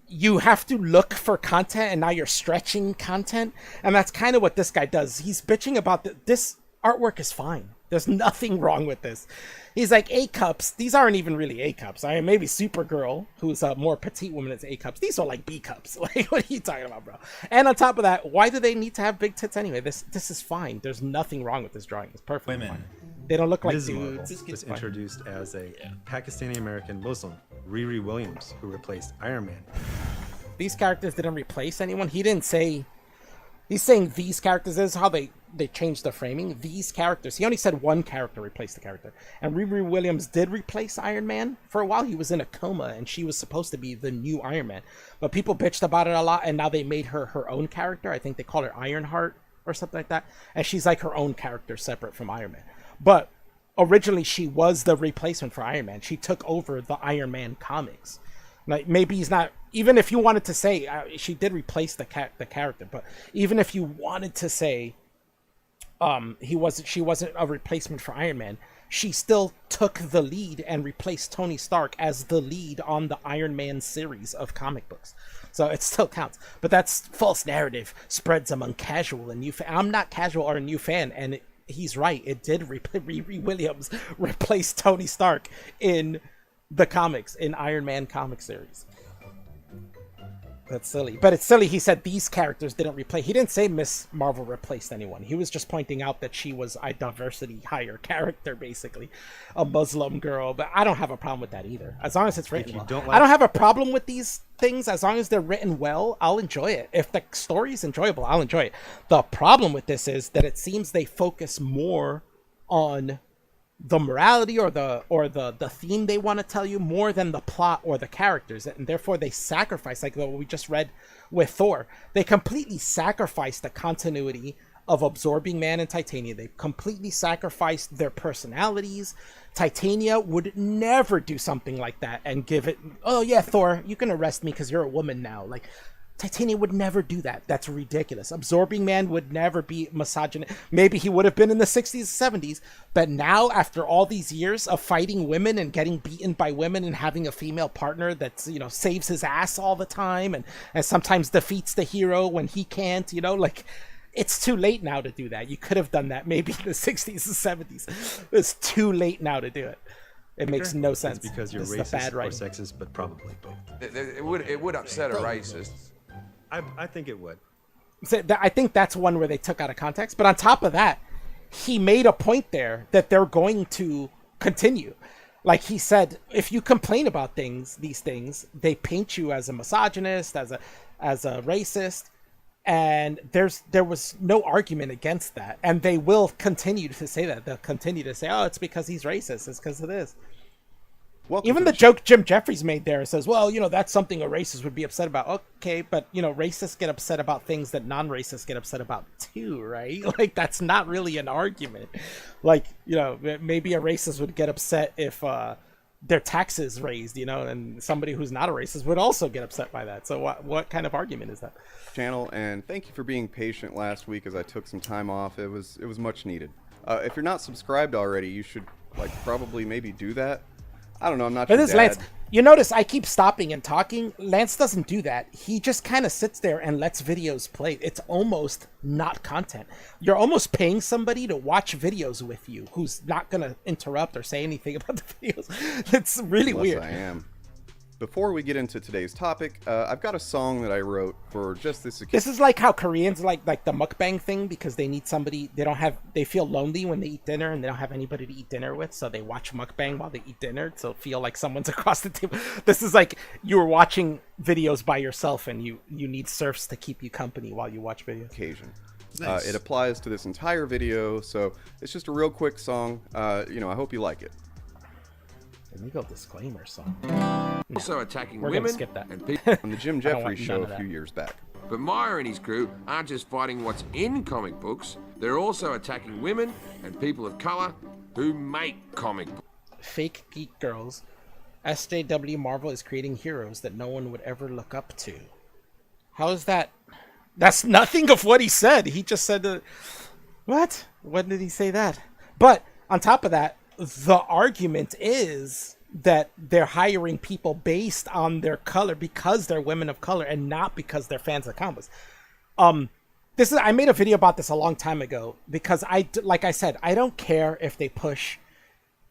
you have to look for content, and now you're stretching content. And that's kind of what this guy does. He's bitching about this artwork is fine. There's nothing wrong with this. He's like, A-cups. These aren't even really A-cups. I mean, maybe Supergirl, who's a more petite woman, is A-cups. These are like B-cups. Like, what are you talking about, bro? And on top of that, why do they need to have big tits anyway? This is fine. There's nothing wrong with this drawing. It's perfectly women. fine. They don't look like Ms. Marvel dudes. was introduced as a Pakistani-American Muslim, Riri Williams, who replaced Iron Man. These characters didn't replace anyone. He didn't say... He's saying these characters. This is how they changed the framing. These characters. He only said one character replaced the character. And Riri Williams did replace Iron Man. For a while, he was in a coma, and she was supposed to be the new Iron Man. But people bitched about it a lot, and now they made her own character. I think they call her Ironheart or something like that. And she's like her own character separate from Iron Man. But originally, she was the replacement for Iron Man. She took over the Iron Man comics. Like, maybe he's not... Even if you wanted to say... she did replace the character, but even if you wanted to say... she wasn't a replacement for Iron Man, she still took the lead and replaced Tony Stark as the lead on the Iron Man series of comic books. So it still counts. But that's false narrative spreads among casual and new fans. I'm not casual or a new fan, and he's right. It did Riri Williams replace Tony Stark in the comics, in Iron Man comic series. That's silly. But it's silly. He said these characters didn't replace. He didn't say Miss Marvel replaced anyone. He was just pointing out that she was a diversity higher character, basically. A Muslim girl. But I don't have a problem with that either. As long as it's written well. I don't have a problem with these things. As long as they're written well, I'll enjoy it. If the story is enjoyable, I'll enjoy it. The problem with this is that it seems they focus more on the morality or the theme they want to tell you more than the plot or the characters, and therefore they sacrifice, like what we just read with Thor. They completely sacrificed the continuity of Absorbing Man and Titania. They completely sacrificed their personalities. Titania would never do something like that and give it, oh yeah, Thor, you can arrest me because you're a woman now. Like, Titania would never do that. That's ridiculous. Absorbing Man would never be misogynist. Maybe he would have been in the 60s, 70s, but now, after all these years of fighting women and getting beaten by women and having a female partner that's, you know, saves his ass all the time and sometimes defeats the hero when he can't, you know, like, it's too late now to do that. You could have done that maybe in the 60s and 70s. It's too late now to do it. It makes no sense. It's because you're this racist or sexist, but probably both. It would upset a racist. I think it would. So I think that's one where they took out of context. But on top of that, he made a point there that they're going to continue. Like he said, if you complain about these things, they paint you as a misogynist, as a racist. And there was no argument against that. And they will continue to say that. They'll continue to say, oh, it's because he's racist. It's because of this. Even the joke Jim Jeffries made there says, well, you know, that's something a racist would be upset about. Okay, but, you know, racists get upset about things that non-racists get upset about too, right? Like, that's not really an argument. Like, you know, maybe a racist would get upset if their taxes raised, you know, and somebody who's not a racist would also get upset by that. So what kind of argument is that? Channel, and thank you for being patient last week as I took some time off. It was much needed. If you're not subscribed already, you should, like, probably maybe do that. I don't know, I'm not But your this dad. You notice I keep stopping and talking. Lance doesn't do that. He just kind of sits there and lets videos play. It's almost not content. You're almost paying somebody to watch videos with you who's not going to interrupt or say anything about the videos. It's really weird. I am. Before we get into today's topic, I've got a song that I wrote for just this occasion. This is like how Koreans like the mukbang thing because they need somebody. They feel lonely when they eat dinner and they don't have anybody to eat dinner with, so they watch mukbang while they eat dinner, so feel like someone's across the table. This is like you were watching videos by yourself and you need serfs to keep you company while you watch videos. Occasion. Nice. It applies to this entire video, so it's just a real quick song. I hope you like it. Legal disclaimer song. Also attacking We're gonna women skip that. and people. On the Jim I don't Jeffries want show none of a few that. years back. But Meyer and his crew aren't just fighting what's in comic books, they're also attacking women and people of color who make comic books. Fake geek girls. SJW Marvel is creating heroes that no one would ever look up to. How is that? That's nothing of what he said. He just said, what? When did he say that? But on top of that, the argument is that they're hiring people based on their color because they're women of color and not because they're fans of comics. I made a video about this a long time ago because like I said, I don't care if they push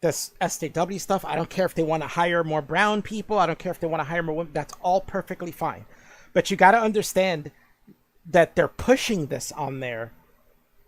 this SJW stuff. I don't care if they want to hire more brown people. I don't care if they want to hire more women. That's all perfectly fine. But you got to understand that they're pushing this on there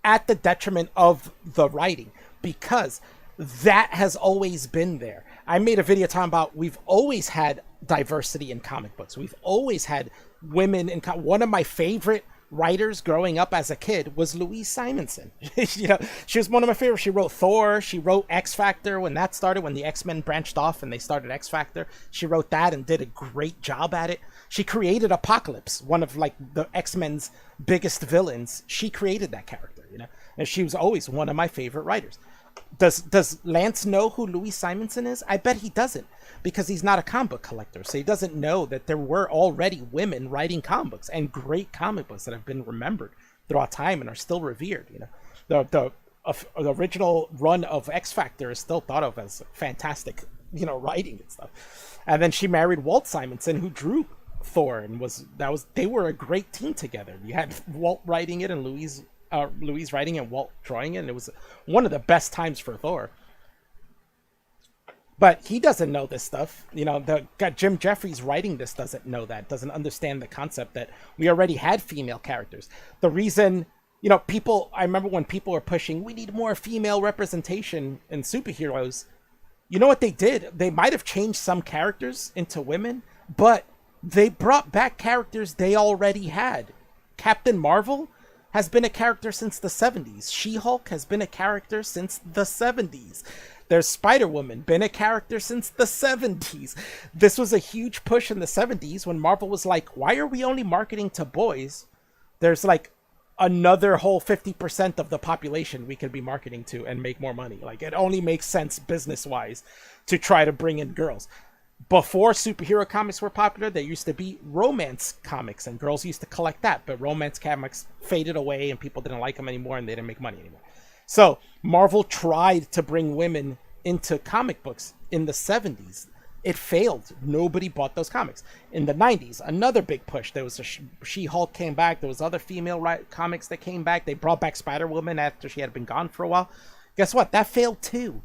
at the detriment of the writing because that has always been there. I made a video talking about we've always had diversity in comic books. We've always had women in one of my favorite writers growing up as a kid was Louise Simonson. She was one of my favorites. She wrote Thor. She wrote X Factor when that started, when the X-Men branched off and they started X Factor. She wrote that and did a great job at it. She created Apocalypse, one of like the X-Men's biggest villains. She created that character, and she was always one of my favorite writers. Does Lance know who Louise Simonson is? I bet he doesn't, because he's not a comic book collector, so he doesn't know that there were already women writing comic books, and great comic books that have been remembered throughout time and are still revered. The original run of X Factor is still thought of as fantastic, writing and stuff. And then she married Walt Simonson, who drew Thor, and they were a great team together. You had Walt writing it and Louise writing and Walt drawing it, and it was one of the best times for Thor. But he doesn't know this stuff. Jim Jeffries writing this doesn't know that, doesn't understand the concept that we already had female characters. The reason, I remember when people were pushing, we need more female representation in superheroes. You know what they did? They might have changed some characters into women, but they brought back characters they already had. Captain Marvel has been a character since the 70s. She-Hulk has been a character since the 70s. There's Spider-Woman, been a character since the 70s. This was a huge push in the 70s when Marvel was like, why are we only marketing to boys? There's like another whole 50% of the population we could be marketing to and make more money. Like, it only makes sense business-wise to try to bring in girls. Before superhero comics were popular, there used to be romance comics, and girls used to collect that. But romance comics faded away, and people didn't like them anymore, and they didn't make money anymore. So Marvel tried to bring women into comic books in the 70s. It failed. Nobody bought those comics. In the 90s, another big push. There was She-Hulk came back. There was other female comics that came back. They brought back Spider-Woman after she had been gone for a while. Guess what? That failed too,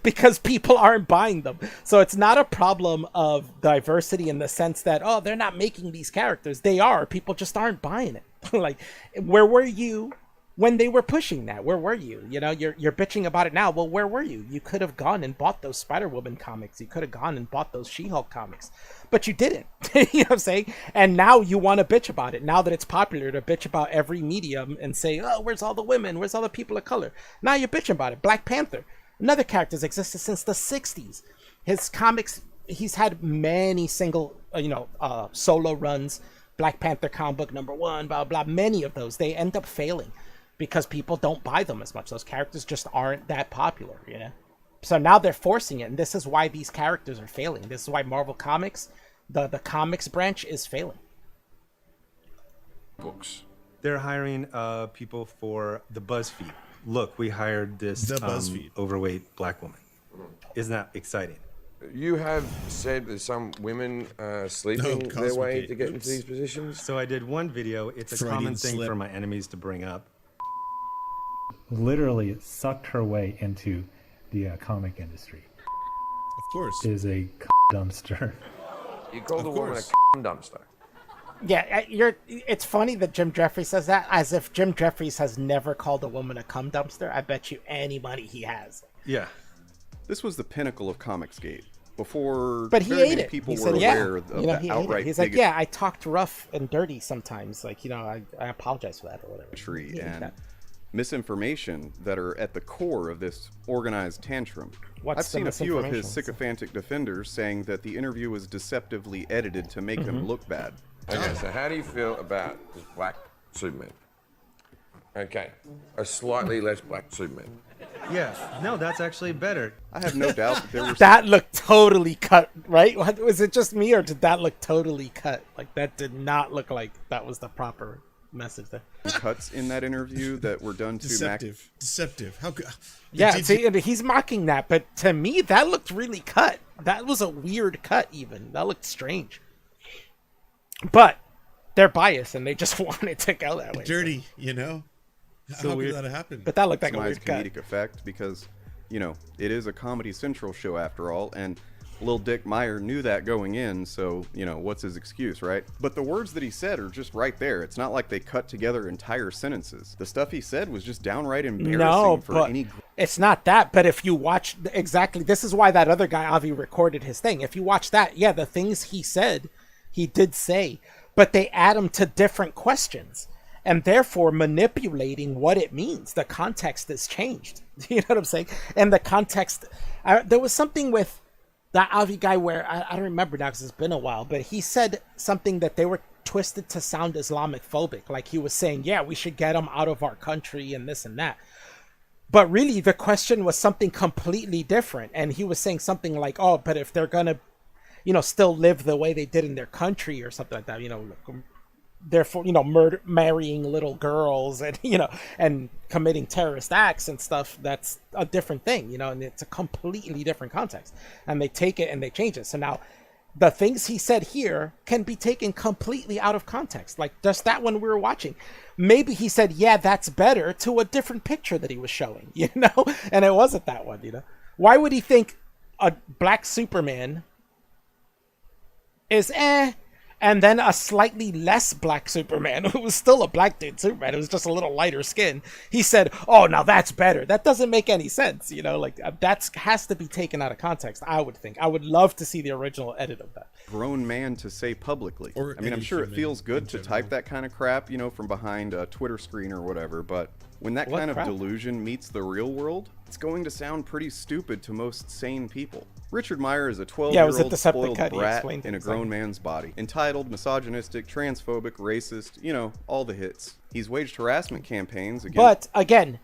because people aren't buying them. So it's not a problem of diversity in the sense that, oh, they're not making these characters. They are. People just aren't buying it. Like, where were you when they were pushing that? Where were you? You're bitching about it now. Well, where were you? You could have gone and bought those Spider-Woman comics. You could have gone and bought those She-Hulk comics, but you didn't. You know what I'm saying? And now you want to bitch about it. Now that it's popular to bitch about every medium and say, oh, where's all the women? Where's all the people of color? Now you're bitching about it. Black Panther, another character, has existed since the 60s. His comics, he's had many single, solo runs. Black Panther comic book #1, blah, blah, many of those. They end up failing because people don't buy them as much. Those characters just aren't that popular, So now they're forcing it, and this is why these characters are failing. This is why Marvel Comics, the comics branch, is failing. Books. They're hiring people for the BuzzFeed. Look, we hired this The BuzzFeed. overweight black woman. Isn't that exciting? You have said that some women sleeping their way Cosmicate. to get into Oops. these positions. So I did one video. It's a Freudian common thing slip. for my enemies to bring up. Literally sucked her way into the comic industry. Of course. Is a dumpster. You called Of a woman course. a dumpster. Yeah, it's funny that Jim Jeffries says that, as if Jim Jeffries has never called a woman a cum dumpster. I bet you any money he has. Yeah. This was the pinnacle of Comicsgate. Before But he very ate many it. people He were said, yeah. aware of He the ate outright it. He's like, bigotry yeah, I talked rough and dirty sometimes. Like, I apologize for that or whatever. He ate and that. misinformation that are at the core of this organized tantrum. What's I've seen the a few of his misinformation? sycophantic defenders saying that the interview was deceptively edited to make him look bad. Okay, so how do you feel about this black Superman? Okay, a slightly less black Superman. Yeah. No, that's actually better. I have no doubt that there were That looked totally cut, right? Was it just me, or did that look totally cut? Like, that did not look like that was the proper message there. some cuts in that interview that were done to Deceptive. How good? Yeah, see, and he's mocking that, but to me, that looked really cut. That was a weird cut, even. That looked strange. But they're biased, and they just wanted to go that way. Dirty, How weird. could that happen? But that looked like a maximize weird cut. comedic effect because, it is a Comedy Central show after all, and Lil Dick Meyer knew that going in, so, what's his excuse, right? But the words that he said are just right there. It's not like they cut together entire sentences. The stuff he said was just downright embarrassing No, for but any... it's not that. But if you watch exactly, this is why that other guy Avi recorded his thing. If you watch that, yeah, the things he said, he did say, but they add them to different questions, and therefore manipulating what it means. The context is changed. You know what I'm saying? And the context, there was something with that Avi guy where I don't remember now because it's been a while, but he said something that they were twisted to sound Islamic phobic. Like he was saying, yeah, we should get them out of our country and this and that. But really the question was something completely different. And he was saying something like, oh, but if they're going to, still live the way they did in their country or something like that, therefore, marrying little girls and, and committing terrorist acts and stuff, that's a different thing, and it's a completely different context. And they take it and they change it. So now the things he said here can be taken completely out of context. Like just that one we were watching. Maybe he said, yeah, that's better to a different picture that he was showing, and it wasn't that one, Why would he think a black Superman is and then a slightly less black Superman, who was still a black dude Superman, it was just a little lighter skin, he said, oh, now that's better. That doesn't make any sense, that has to be taken out of context, I would think. I would love to see the original edit of that. grown man to say publicly. Or I'm any sure it human feels good in to general. type that kind of crap, from behind a Twitter screen or whatever, but when that What kind of crap? delusion meets the real world, it's going to sound pretty stupid to most sane people. Richard Meyer is a Yeah, it was a 12-year-old deceptive spoiled cut. He brat explained in a things grown like- man's body. Entitled, misogynistic, transphobic, racist, all the hits. He's waged harassment campaigns against... But again,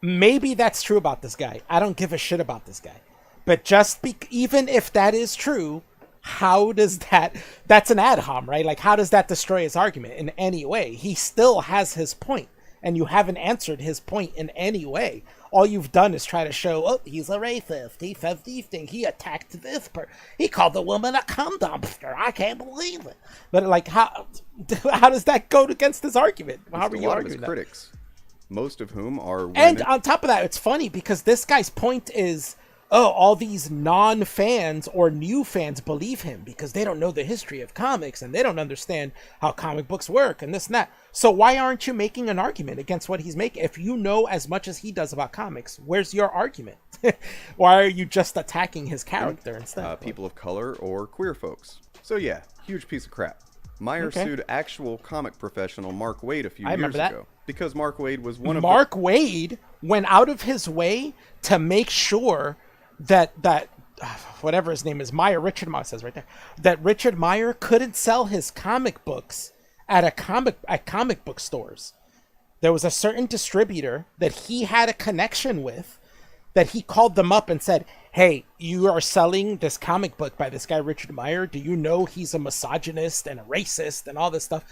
maybe that's true about this guy. I don't give a shit about this guy. But even if that is true, how does that's an ad hom, right? Like, how does that destroy his argument in any way? He still has his point, and you haven't answered his point in any way. All you've done is try to show, oh, he's a racist. He says these things. He attacked this person. He called the woman a cum dumpster. I can't believe it. But like, how does that go against his argument? How are a you lot of his arguing that? critics, most of whom are And women. on top of that, it's funny because this guy's point is, oh, all these non-fans or new fans believe him because they don't know the history of comics and they don't understand how comic books work and this and that. So why aren't you making an argument against what he's making? If you know as much as he does about comics, where's your argument? Why are you just attacking his character instead? People of color or queer folks. So yeah, huge piece of crap. Meyer sued actual comic professional Mark Waid a few years remember that. ago because Mark Waid was one of Mark Waid went out of his way to make sure that whatever his name is, Richard Meyer says right there, that Richard Meyer couldn't sell his comic books at comic book stores. There was a certain distributor that he had a connection with that he called them up and said, hey, you are selling this comic book by this guy Richard Meyer. Do you know he's a misogynist and a racist and all this stuff?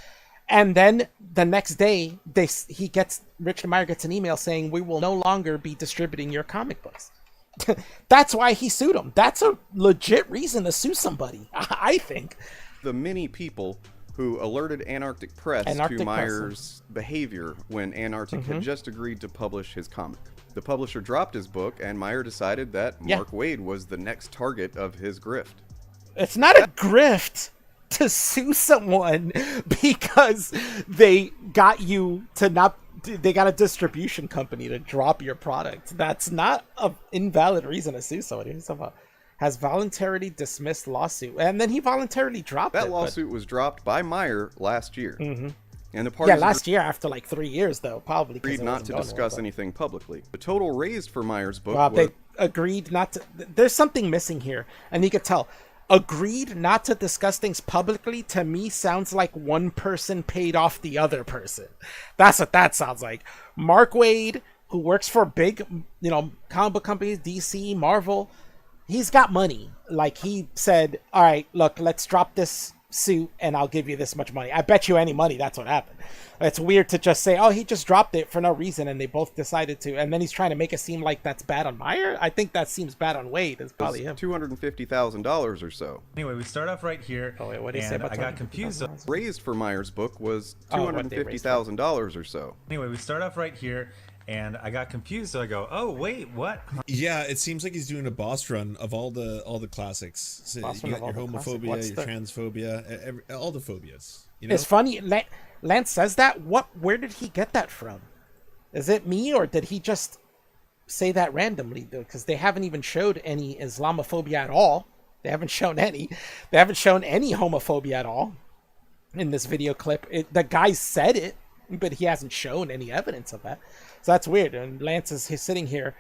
And then the next day, Richard Meyer gets an email saying, we will no longer be distributing your comic books. That's why he sued him. That's a legit reason to sue somebody, I think. The many people who alerted Antarctic Press to Meyer's behavior when Antarctic had just agreed to publish his comic. The publisher dropped his book, and Meyer decided that Mark Waid was the next target of his grift. It's not a grift to sue someone because they got you to not... They got a distribution company to drop your product. That's not an invalid reason to sue somebody. Has voluntarily dismissed lawsuit, and then he voluntarily dropped that it. That lawsuit was dropped by Meyer last year. And the parties last year after like 3 years, though, probably agreed not to discuss anything publicly. The total raised for Meyer's book was... They agreed not to... There's something missing here, and you could tell. Agreed not to discuss things publicly, to me, sounds like one person paid off the other person. That's what that sounds like. Mark Waid, who works for big, comic book companies, DC, Marvel, he's got money. Like, he said, all right, look, let's drop this suit and I'll give you this much money. I bet you any money that's what happened. It's weird to just say, oh, he just dropped it for no reason and they both decided to, and then he's trying to make it seem like that's bad on Meyer. I think that seems bad on Waid. It's probably him. $250,000 or so. Anyway, we start off right here. Oh, wait, what did he say about I got confused. Raised for Meyer's book was $250,000 or so. Anyway, we start off right here. And I got confused, so I go, "Oh wait, what?" Yeah, it seems like he's doing a boss run of all the classics. So you got your homophobia, your transphobia, all the phobias. It's funny. Lance says that. Where did he get that from? Is it me, or did he just say that randomly? Because they haven't even showed any Islamophobia at all. They haven't shown any. They haven't shown any homophobia at all in this video clip. The guy said it, but he hasn't shown any evidence of that. So that's weird. And Lance is sitting here.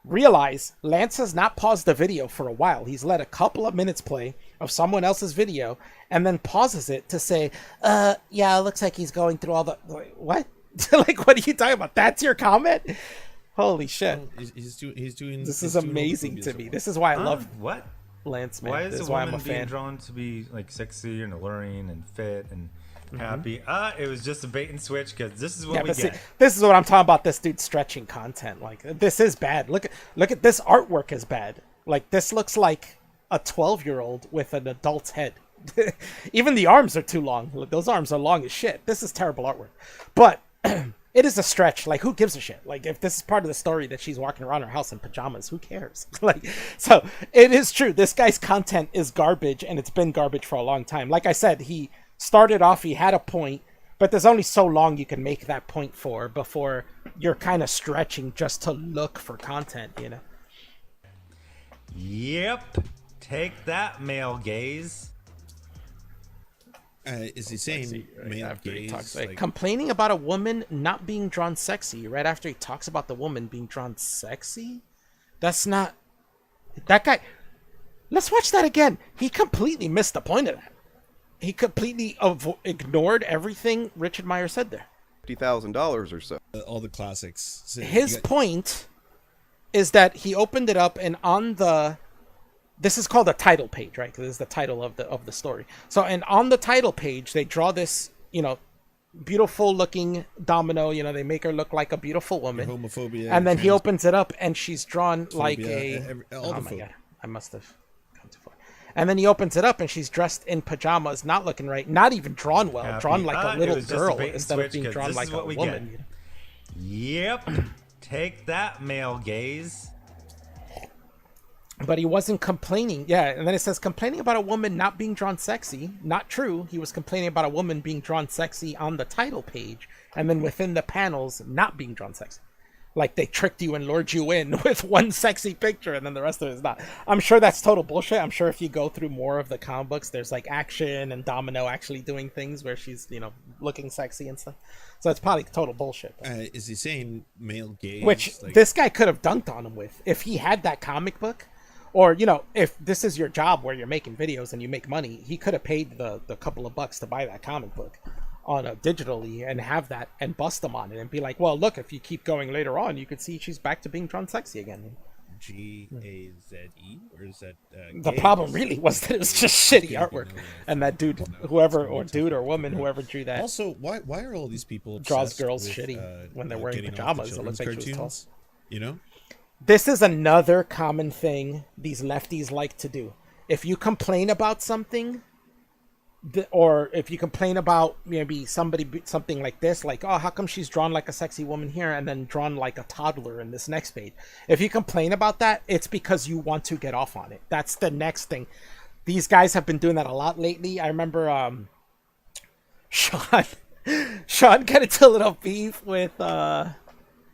Realize Lance has not paused the video for a while. He's let a couple of minutes play of someone else's video and then pauses it to say, yeah, it looks like he's going through all the... What? Like, what are you talking about? That's your comment? Holy shit. He's doing... This is amazing to me. This is why I love what? Lance, man. Why is this a woman I'm a being fan. drawn to be like sexy and alluring and fit and happy? It was just a bait and switch because this is what we get. This is what I'm talking about. This dude stretching content. Like, this is bad. Look at this artwork is bad. Like, this looks like a 12-year-old with an adult's head. Even the arms are too long. Those arms are long as shit. This is terrible artwork. But it is a stretch. Like, who gives a shit? Like, if this is part of the story that she's walking around her house in pajamas, who cares? Like, so it is true. This guy's content is garbage, and it's been garbage for a long time. Like I said, he started off, he had a point, but there's only so long you can make that point for before you're kind of stretching just to look for content, Yep. Take that, male gaze. Is he saying male gaze? Like, complaining about a woman not being drawn sexy right after he talks about the woman being drawn sexy? That's not... That guy... Let's watch that again. He completely missed the point of that. He completely ignored everything Richard Meyer said there. $50,000 or so. All the classics. So his point is that he opened it up, and on the... This is called a title page, right? Because this is the title of the story. So, and on the title page, they draw this, beautiful looking domino. They make her look like a beautiful woman. Homophobia. And then he opens it up, and she's drawn phobia, like a... all oh the my phobia. God. I must have gone too far. And then he opens it up, and she's dressed in pajamas, not looking right, not even drawn well, drawn like a little girl instead of being drawn like a woman. Yep. Take that, male gaze. But he wasn't complaining. Yeah, and then it says complaining about a woman not being drawn sexy. Not true. He was complaining about a woman being drawn sexy on the title page, and then within the panels not being drawn sexy. Like, they tricked you and lured you in with one sexy picture and then the rest of it is not. I'm sure that's total bullshit. I'm sure if you go through more of the comic books, there's like action and Domino actually doing things where she's, looking sexy and stuff. So it's probably total bullshit. Is he saying male gaze? Which this guy could have dunked on him with. If he had that comic book, or, if this is your job where you're making videos and you make money, he could have paid the couple of bucks to buy that comic book on digitally and have that and bust them on it and be like, well, look, if you keep going later on, you could see she's back to being drawn sexy again. G-A-Z-E? Or is that... the problem really was that it was just shitty artwork. And that dude, whoever drew that... Also, why are all these people draws girls with, shitty when they're wearing pajamas? It looks like she was tall. This is another common thing these lefties like to do. If you complain about something, or if you complain about maybe something like this, like, oh, how come she's drawn like a sexy woman here and then drawn like a toddler in this next page? If you complain about that, it's because you want to get off on it. That's the next thing. These guys have been doing that a lot lately. I remember Sean got into a little beef with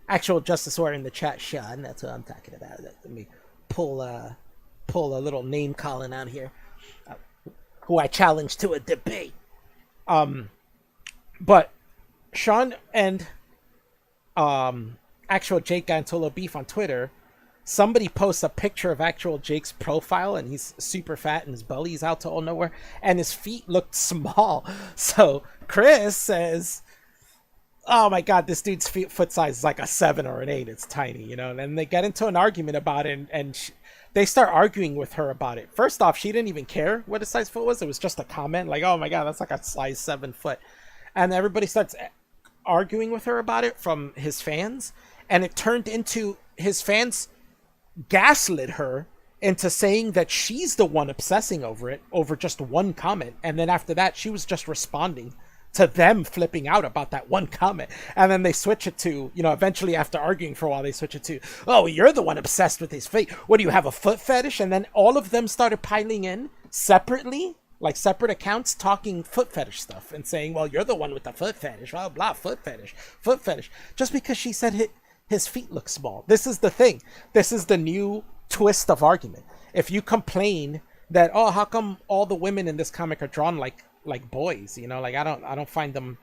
actual Justice Warrior in the chat. Sean, that's what I'm talking about. Let me pull a little name calling out here. Who I challenged to a debate. But Sean and actual Jake got into a little beef on Twitter. Somebody posts a picture of actual Jake's profile, and he's super fat and his belly's out to all nowhere, and his feet looked small. So Chris says, oh my god, this dude's foot size is like a 7 or an 8. It's tiny, you know. And then they get into an argument about it, and they start arguing with her about it. First off, she didn't even care what his size foot was. It was just a comment like, oh my god, that's like a size 7 foot. And everybody starts arguing with her about it from his fans. And it turned into his fans gaslit her into saying that she's the one obsessing over it, over just one comment. And then after that, she was just responding to them flipping out about that one comment. And then they switch it to, you know, eventually after arguing for a while, they switch it to, oh, you're the one obsessed with his feet. What do you have, a foot fetish? And then all of them started piling in separately, like separate accounts, talking foot fetish stuff and saying, well, you're the one with the foot fetish, blah, blah, foot fetish. Just because she said his feet look small. This is the thing. This is the new twist of argument. If you complain that, oh, how come all the women in this comic are drawn like boys, you know, like I don't find them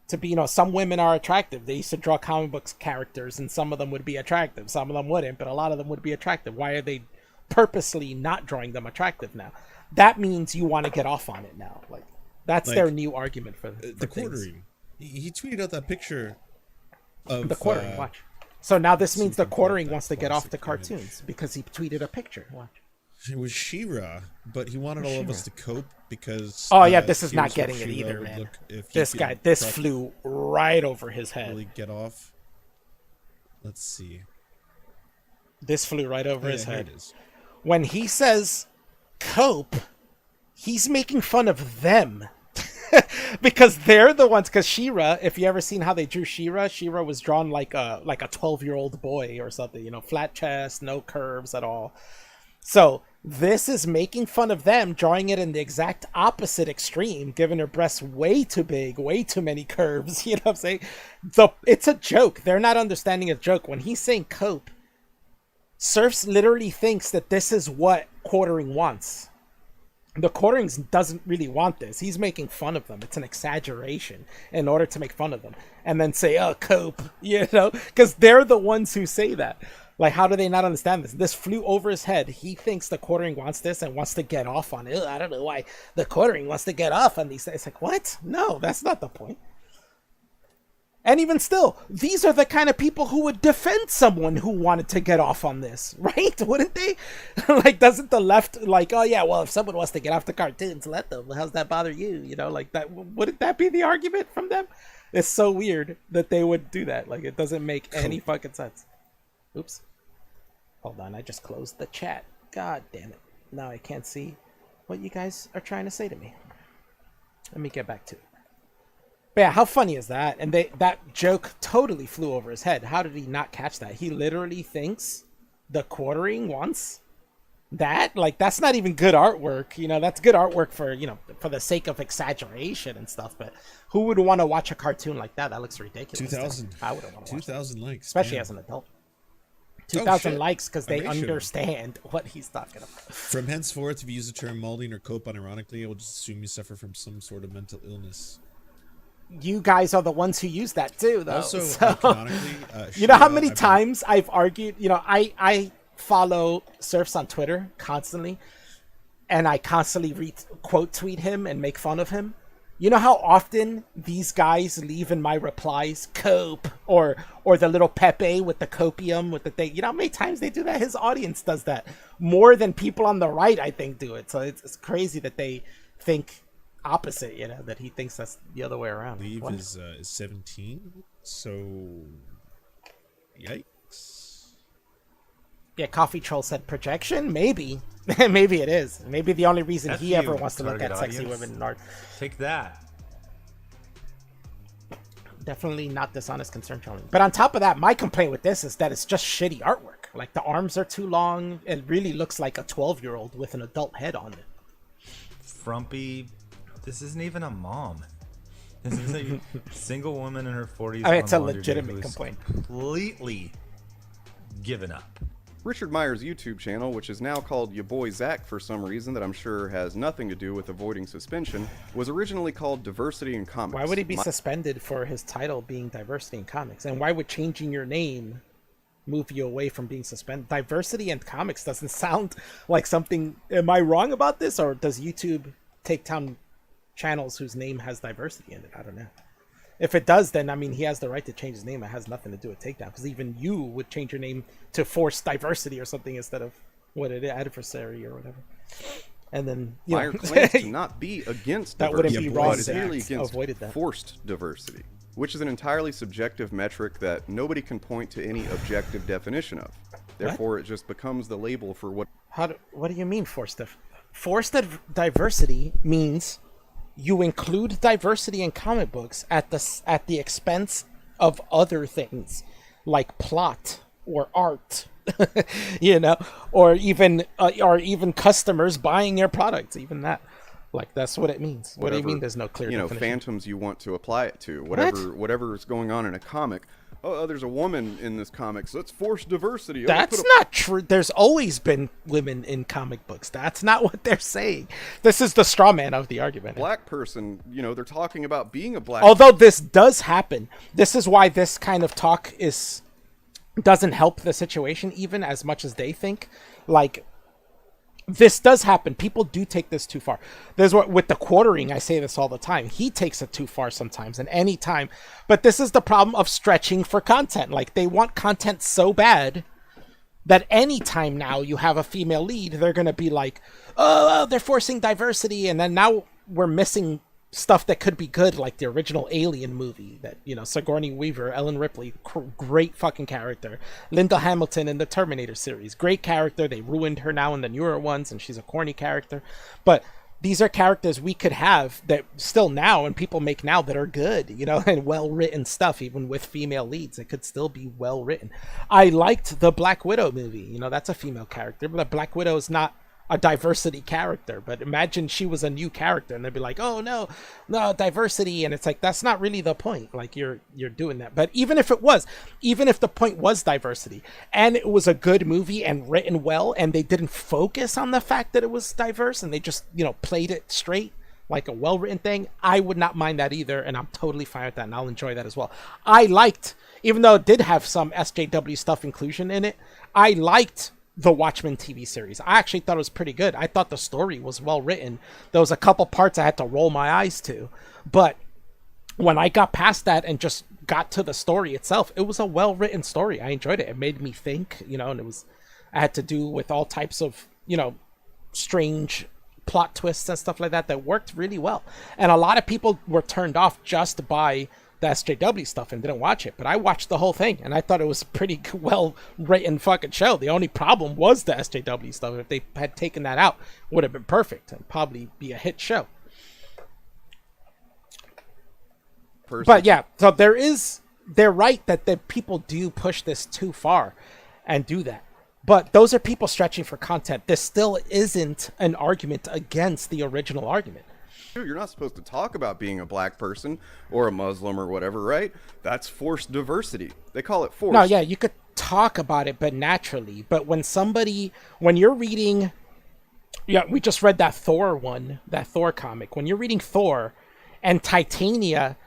to be, you know, some women are attractive. They used to draw comic books characters and some of them would be attractive, some of them wouldn't, but a lot of them would be attractive. Why are they purposely not drawing them attractive now? That means you want to get off on it now. Like that's their new argument for the quartering. He tweeted out that picture of the quartering. Watch. So now this means the quartering wants to get off the cartoons because he tweeted a picture. Watch. It was She-Ra, but he wanted all of us to cope because... Oh, yeah, this is not getting it either, man. This flew right over his head. Really get off. Let's see. This flew right over his head. When he says cope, he's making fun of them. Because they're the ones, because She-Ra, if you ever seen how they drew She-Ra was drawn like a 12-year-old boy or something, you know, flat chest, no curves at all. So this is making fun of them, drawing it in the exact opposite extreme, giving her breasts way too big, way too many curves. You know what I'm saying? So it's a joke. They're not understanding a joke. When he's saying cope, Serfs literally thinks that this is what quartering wants. The quartering doesn't really want this. He's making fun of them. It's an exaggeration in order to make fun of them. And then say, oh, cope, you know, because they're the ones who say that. Like, how do they not understand this? This flew over his head. He thinks the quartering wants this and wants to get off on it. I don't know why the quartering wants to get off on these things. It's like, what? No, that's not the point. And even still, these are the kind of people who would defend someone who wanted to get off on this, right? Wouldn't they? Like, doesn't the left, like, oh yeah, well, if someone wants to get off the cartoons, let them. How's that bother you? You know, like, that, wouldn't that be the argument from them? It's so weird that they would do that. Like, it doesn't make any fucking sense. Oops. Hold on, I just closed the chat. God damn it. Now I can't see what you guys are trying to say to me. Let me get back to it. But yeah, how funny is that? And that joke totally flew over his head. How did he not catch that? He literally thinks the quartering wants that? Like, that's not even good artwork. You know, that's good artwork for, you know, for the sake of exaggeration and stuff. But who would want to watch a cartoon like that? That looks ridiculous. 2,000. I wouldn't want to watch 2,000 likes. Especially man. as an adult. 2,000 likes because they understand what he's talking about. From henceforth, if you use the term molding or cope unironically, I will just assume you suffer from some sort of mental illness. You guys are the ones who use that too, though. Also, so, you know how many times I've argued, you know, I follow Serfs on Twitter constantly, and I constantly quote tweet him and make fun of him. You know how often these guys leave in my replies cope or the little Pepe with the copium with the thing. You know how many times they do that? His audience does that more than people on the right, I think, do it. So it's crazy that they think opposite, you know, that he thinks that's the other way around. I believe is 17, so yikes. Yeah, Coffee Troll said projection? Maybe. Maybe it is. Maybe the only reason F he you, ever wants to look target at sexy audience. women in art. Take that. Definitely not dishonest concern trolling. But on top of that, my complaint with this is that it's just shitty artwork. Like, the arms are too long. It really looks like a 12-year-old with an adult head on it. Frumpy. This isn't even a mom. This is a single woman in her 40s. I mean, it's a on laundry day legitimate who's complaint. Completely given up. Richard Meyer's YouTube channel, which is now called Ya Boy Zach for some reason that I'm sure has nothing to do with avoiding suspension, was originally called Diversity in Comics. Why would he be suspended for his title being Diversity in Comics? And why would changing your name move you away from being suspended? Diversity in Comics doesn't sound like something... Am I wrong about this? Or does YouTube take down channels whose name has diversity in it? I don't know. If it does, then, I mean, he has the right to change his name. It has nothing to do with takedown. Because even you would change your name to force diversity or something instead of what it is, adversary or whatever. And then, you Meyer know, claims to not be against that diversity, wouldn't be wrong. but is merely against Avoided that. forced diversity, which is an entirely subjective metric that nobody can point to any objective definition of. Therefore, it just becomes the label for what... What do you mean forced diversity means... You include diversity in comic books at the expense of other things, like plot or art, you know, or even customers buying your products. Even that, like, that's what it means. What do you mean? There's no clear, definition? Phantoms you want to apply it to, whatever is going on in a comic. Oh, there's a woman in this comic, so let's force diversity. That's not true. There's always been women in comic books. That's not what they're saying. This is the straw man of the argument. Black person, they're talking about being a black. Although this does happen, this is why this kind of talk doesn't help the situation even as much as they think. Like, this does happen. People do take this too far. There's what with the quartering, I say this all the time. He takes it too far sometimes and any time. But this is the problem of stretching for content. Like, they want content so bad that any time now you have a female lead, they're going to be like, oh, they're forcing diversity. And then now we're missing stuff that could be good, like the original Alien movie that, Sigourney Weaver, Ellen Ripley, great fucking character. Linda Hamilton in the Terminator series, great character. They ruined her now in the newer ones, and she's a corny character. But these are characters we could have that still now, and people make now, that are good, and well-written stuff, even with female leads. It could still be well-written. I liked the Black Widow movie. That's a female character, but Black Widow is not a diversity character. But imagine she was a new character and they'd be like, oh no diversity, and it's like, that's not really the point. Like, you're doing that. But even if the point was diversity and it was a good movie and written well, and they didn't focus on the fact that it was diverse and they just played it straight like a well-written thing, I would not mind that either, and I'm totally fine with that, and I'll enjoy that as well. I liked, even though it did have some SJW stuff inclusion in it, I liked the Watchmen TV series. I actually thought it was pretty good. I thought the story was well written. There was a couple parts I had to roll my eyes to, but when I got past that and just got to the story itself, it was a well written story. I enjoyed it. It made me think, and I had to do with all types of, strange plot twists and stuff like that worked really well. And a lot of people were turned off just by the SJW stuff and didn't watch it, but I watched the whole thing and I thought it was a pretty well written fucking show. The only problem was the SJW stuff. If they had taken that out, it would have been perfect and probably be a hit show. But yeah, so they're right that the people do push this too far and do that. But those are people stretching for content. This still isn't an argument against the original argument. You're not supposed to talk about being a black person or a Muslim or whatever, right? That's forced diversity. They call it forced. No, yeah, you could talk about it, but naturally. But when you're reading, we just read that Thor comic. When you're reading Thor and Titania,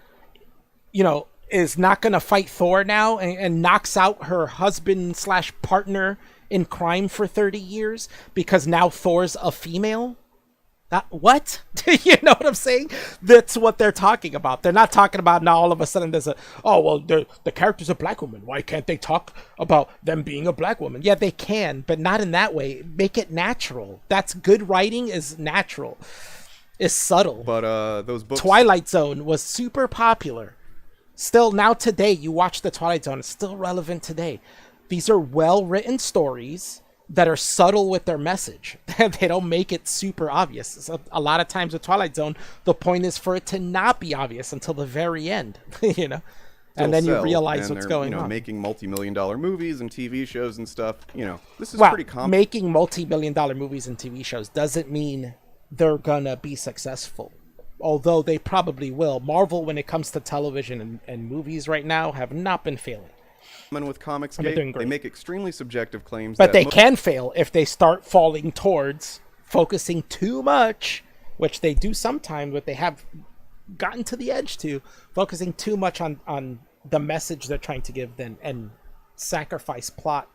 is not going to fight Thor now and knocks out her husband/partner in crime for 30 years because now Thor's a female. What? You know what I'm saying? That's what they're talking about. They're not talking about now all of a sudden there's the character's a black woman. Why can't they talk about them being a black woman? Yeah, they can, but not in that way. Make it natural. That's good writing, is natural. Is subtle. But those books... Twilight Zone was super popular. Still, now today, you watch the Twilight Zone, it's still relevant today. These are well-written stories that are subtle with their message. They don't make it super obvious. So a lot of times with Twilight Zone, the point is for it to not be obvious until the very end, you know? And then you realize what's going on. Making multi-million-dollar movies and TV shows and stuff. You know, this is well, pretty common. Making multi-million-dollar movies and TV shows doesn't mean they're gonna be successful. Although they probably will. Marvel, when it comes to television and movies right now, have not been failing. With Comicsgate, they make extremely subjective claims. But they can fail if they start falling towards focusing too much, which they do sometimes, but they have gotten to the edge to, focusing too much on the message they're trying to give then and sacrifice plot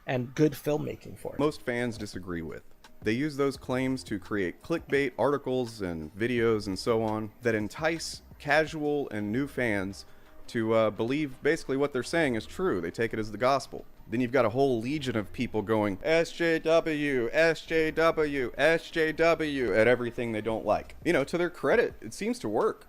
and good filmmaking for it. Most fans disagree with. They use those claims to create clickbait articles and videos and so on that entice casual and new fans to believe basically what they're saying is true. They take it as the gospel. Then you've got a whole legion of people going SJW, SJW, SJW at everything they don't like. You know, to their credit, it seems to work.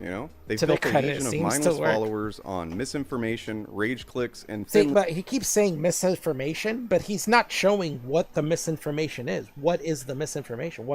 You know, they've built a legion of mindless followers on misinformation, rage clicks, and but he keeps saying misinformation, but he's not showing what the misinformation is. What is the misinformation?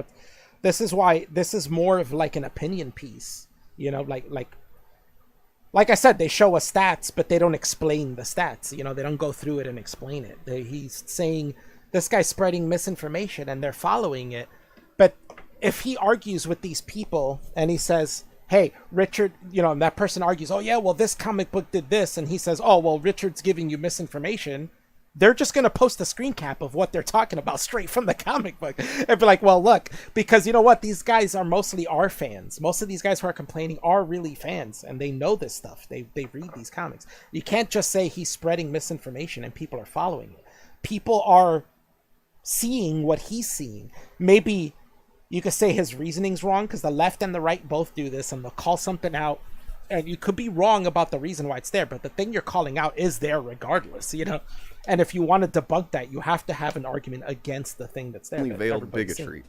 This is why this is more of like an opinion piece. You know, like I said, they show us stats, but they don't explain the stats. You know, they don't go through it and explain it. He's saying this guy's spreading misinformation and they're following it. But if he argues with these people and he says, hey, Richard, you know, and that person argues, oh yeah, well, this comic book did this. And he says, oh, well, Richard's giving you misinformation. They're just going to post a screen cap of what they're talking about straight from the comic book and be like, well, look, because you know what? These guys are mostly our fans. Most of these guys who are complaining are really fans and they know this stuff. They read these comics. You can't just say he's spreading misinformation and people are following it. People are seeing what he's seeing. Maybe you could say his reasoning's wrong because the left and the right both do this and they'll call something out. And you could be wrong about the reason why it's there, but the thing you're calling out is there regardless, you know? And if you want to debunk that, you have to have an argument against the thing that's there. Only veiled bigotry.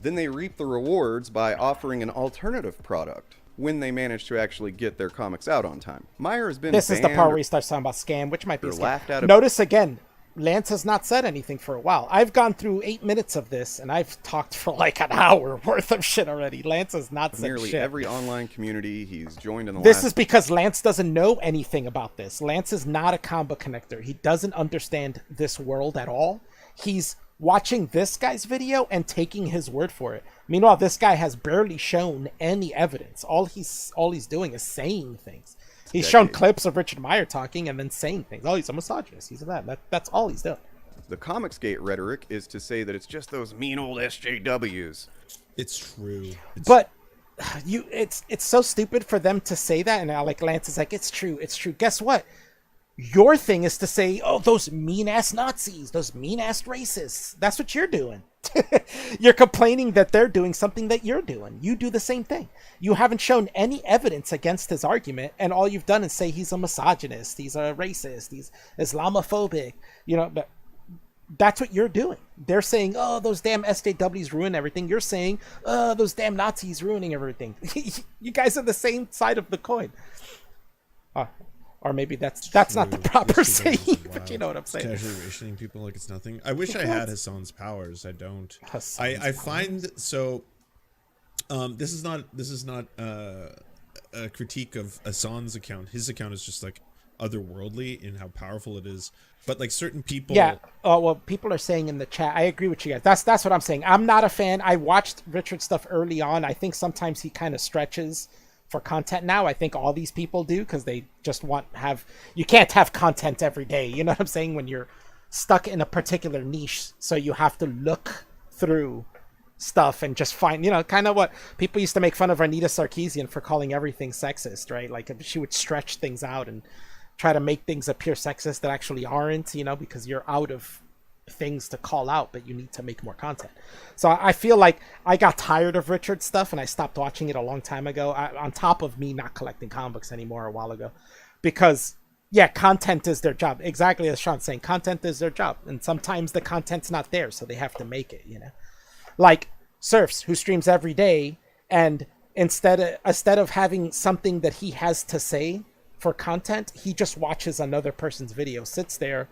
Then they reap the rewards by offering an alternative product when they manage to actually get their comics out on time. Meyer has been This is the part where he starts talking about scam, which might be a scam. Laughed out of Notice again, Lance has not said anything for a while. I've gone through 8 minutes of this, and I've talked for like an hour worth of shit already. Lance has not said nearly shit. Every online community he's joined in the This is because Lance doesn't know anything about this. Lance is not a comic book connector. He doesn't understand this world at all. He's watching this guy's video and taking his word for it. Meanwhile, this guy has barely shown any evidence. All he's doing is saying things. He's shown clips of Richard Meyer talking and then saying things. Oh, he's a misogynist. He's a that. That's all he's doing. The Comicsgate rhetoric is to say that it's just those mean old SJWs. It's true. But it's so stupid for them to say that. And like Lance is like, it's true. It's true. Guess what? Your thing is to say, oh, those mean-ass Nazis, those mean-ass racists. That's what you're doing. You're complaining that they're doing something that you're doing. You do the same thing. You haven't shown any evidence against his argument, and all you've done is say he's a misogynist, he's a racist, he's Islamophobic. You know, but that's what you're doing. They're saying, oh, those damn SJWs ruin everything. You're saying, oh, those damn Nazis ruining everything. You guys are the same side of the coin. Or maybe that's not the proper saying, but you know what I'm saying. Casually rationing people like it's nothing. I wish I had Hassan's powers. I don't. I find so. This is not a critique of Hassan's account. His account is just like otherworldly in how powerful it is. But like certain people. Yeah. Oh well, people are saying in the chat. I agree with you guys. That's what I'm saying. I'm not a fan. I watched Richard's stuff early on. I think sometimes he kind of stretches for content now. I think all these people do because they just you can't have content every day. You know what I'm saying? When you're stuck in a particular niche, so you have to look through stuff and just find, you know, kind of what people used to make fun of Anita Sarkeesian for calling everything sexist, right? Like if she would stretch things out and try to make things appear sexist that actually aren't, you know, because you're out of things to call out, but you need to make more content. So I feel like I got tired of Richard's stuff and I stopped watching it a long time ago, on top of me not collecting comic books anymore a while ago, because yeah, content is their job. Exactly as Sean's saying, content is their job, and sometimes the content's not there, so they have to make it, you know. Like Serfs, who streams every day, and instead of having something that he has to say for content, he just watches another person's video, sits there,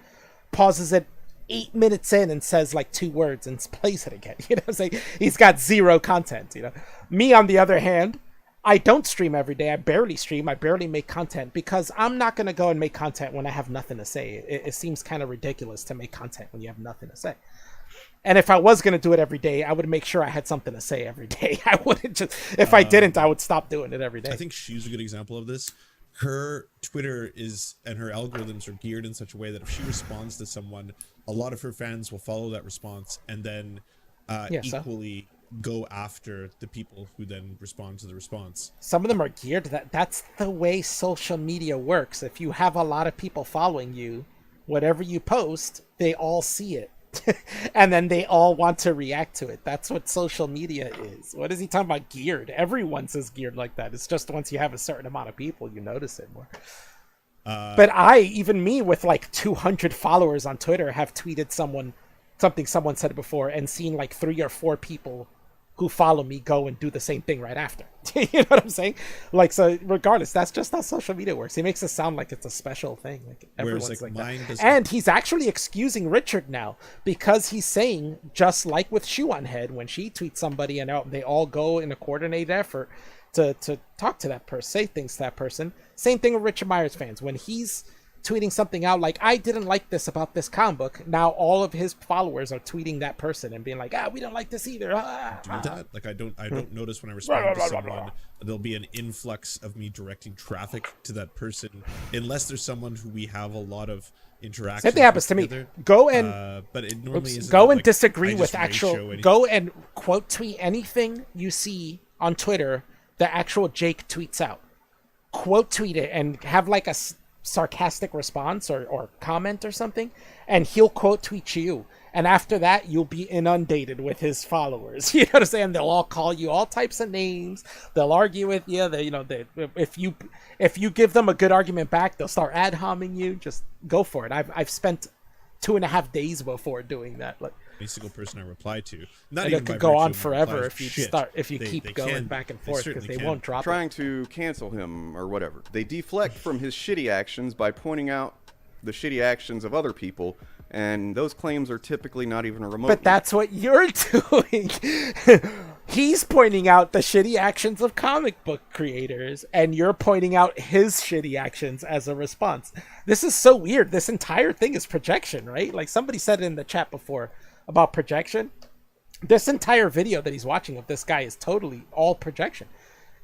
pauses it 8 minutes in and says like 2 words and plays it again. You know what I'm saying? He's got zero content, you know. Me, on the other hand, I don't stream every day. I barely stream. I barely make content because I'm not going to go and make content when I have nothing to say. It seems kind of ridiculous to make content when you have nothing to say. And if I was going to do it every day, I would make sure I had something to say every day. I wouldn't just, if I didn't, I would stop doing it every day. I think she's a good example of this. Her Twitter and her algorithms are geared in such a way that if she responds to someone, a lot of her fans will follow that response and then equally go after the people who then respond to the response. Some of them are geared to that. That's the way social media works. If you have a lot of people following you, whatever you post, they all see it. And then they all want to react to it. That's what social media is. What is he talking about geared? Everyone's is geared like that. It's just once you have a certain amount of people, you notice it more. But even me with like 200 followers on Twitter have tweeted something someone said before and seen like 3 or 4 people who follow me go and do the same thing right after. You know what I'm saying? Like, so regardless, that's just how social media works. He makes it sound like it's a special thing. Like everyone's like that. And he's actually excusing Richard now because he's saying, just like with Shoe on Head, when she tweets somebody and they all go in a coordinated effort to talk to that person, say things to that person. Same thing with Richard Myers fans. When he's tweeting something out like, I didn't like this about this comic book, now all of his followers are tweeting that person and being like, we don't like this either. Do that? Like I don't notice when I respond to someone, there'll be an influx of me directing traffic to that person unless there's someone who we have a lot of interaction. Same thing happens to me. Go and but it normally go and like, disagree with actual. Go and quote tweet anything you see on Twitter that actual Jake tweets out. Quote tweet it and have like a sarcastic response or comment or something, and he'll quote tweet you, and after that you'll be inundated with his followers. You know what I'm saying? They'll all call you all types of names, they'll argue with you, if you give them a good argument back, they'll start ad homing you. Just go for it. I've spent 2.5 days before doing that. Like, every single person I reply to, not and even it could go on forever if you keep going can. back and forth, because they won't drop trying to cancel him or whatever. They deflect from his shitty actions by pointing out the shitty actions of other people, and those claims are typically not even remote. But that's what you're doing. He's pointing out the shitty actions of comic book creators, and you're pointing out his shitty actions as a response. This is so weird. This entire thing is projection, right? Like somebody said it in the chat before about projection. This entire video that he's watching of this guy is totally all projection.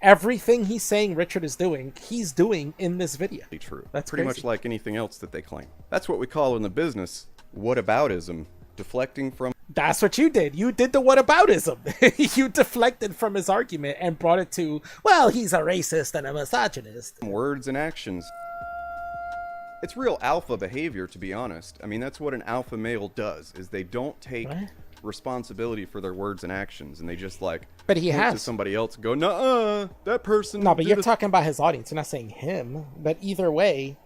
Everything he's saying Richard is doing, he's doing in this video. True. That's pretty crazy. much like anything else that they claim. That's what we call in the business whataboutism, deflecting from. That's what you did. You did the whataboutism. You deflected from his argument and brought it to, well, he's a racist and a misogynist. Words and actions. It's real alpha behavior, to be honest. I mean, that's what an alpha male does, is they don't take responsibility for their words and actions, and they just like but he has to somebody else go, nuh-uh, that person. No, but you're talking about his audience. You're not saying him. But either way,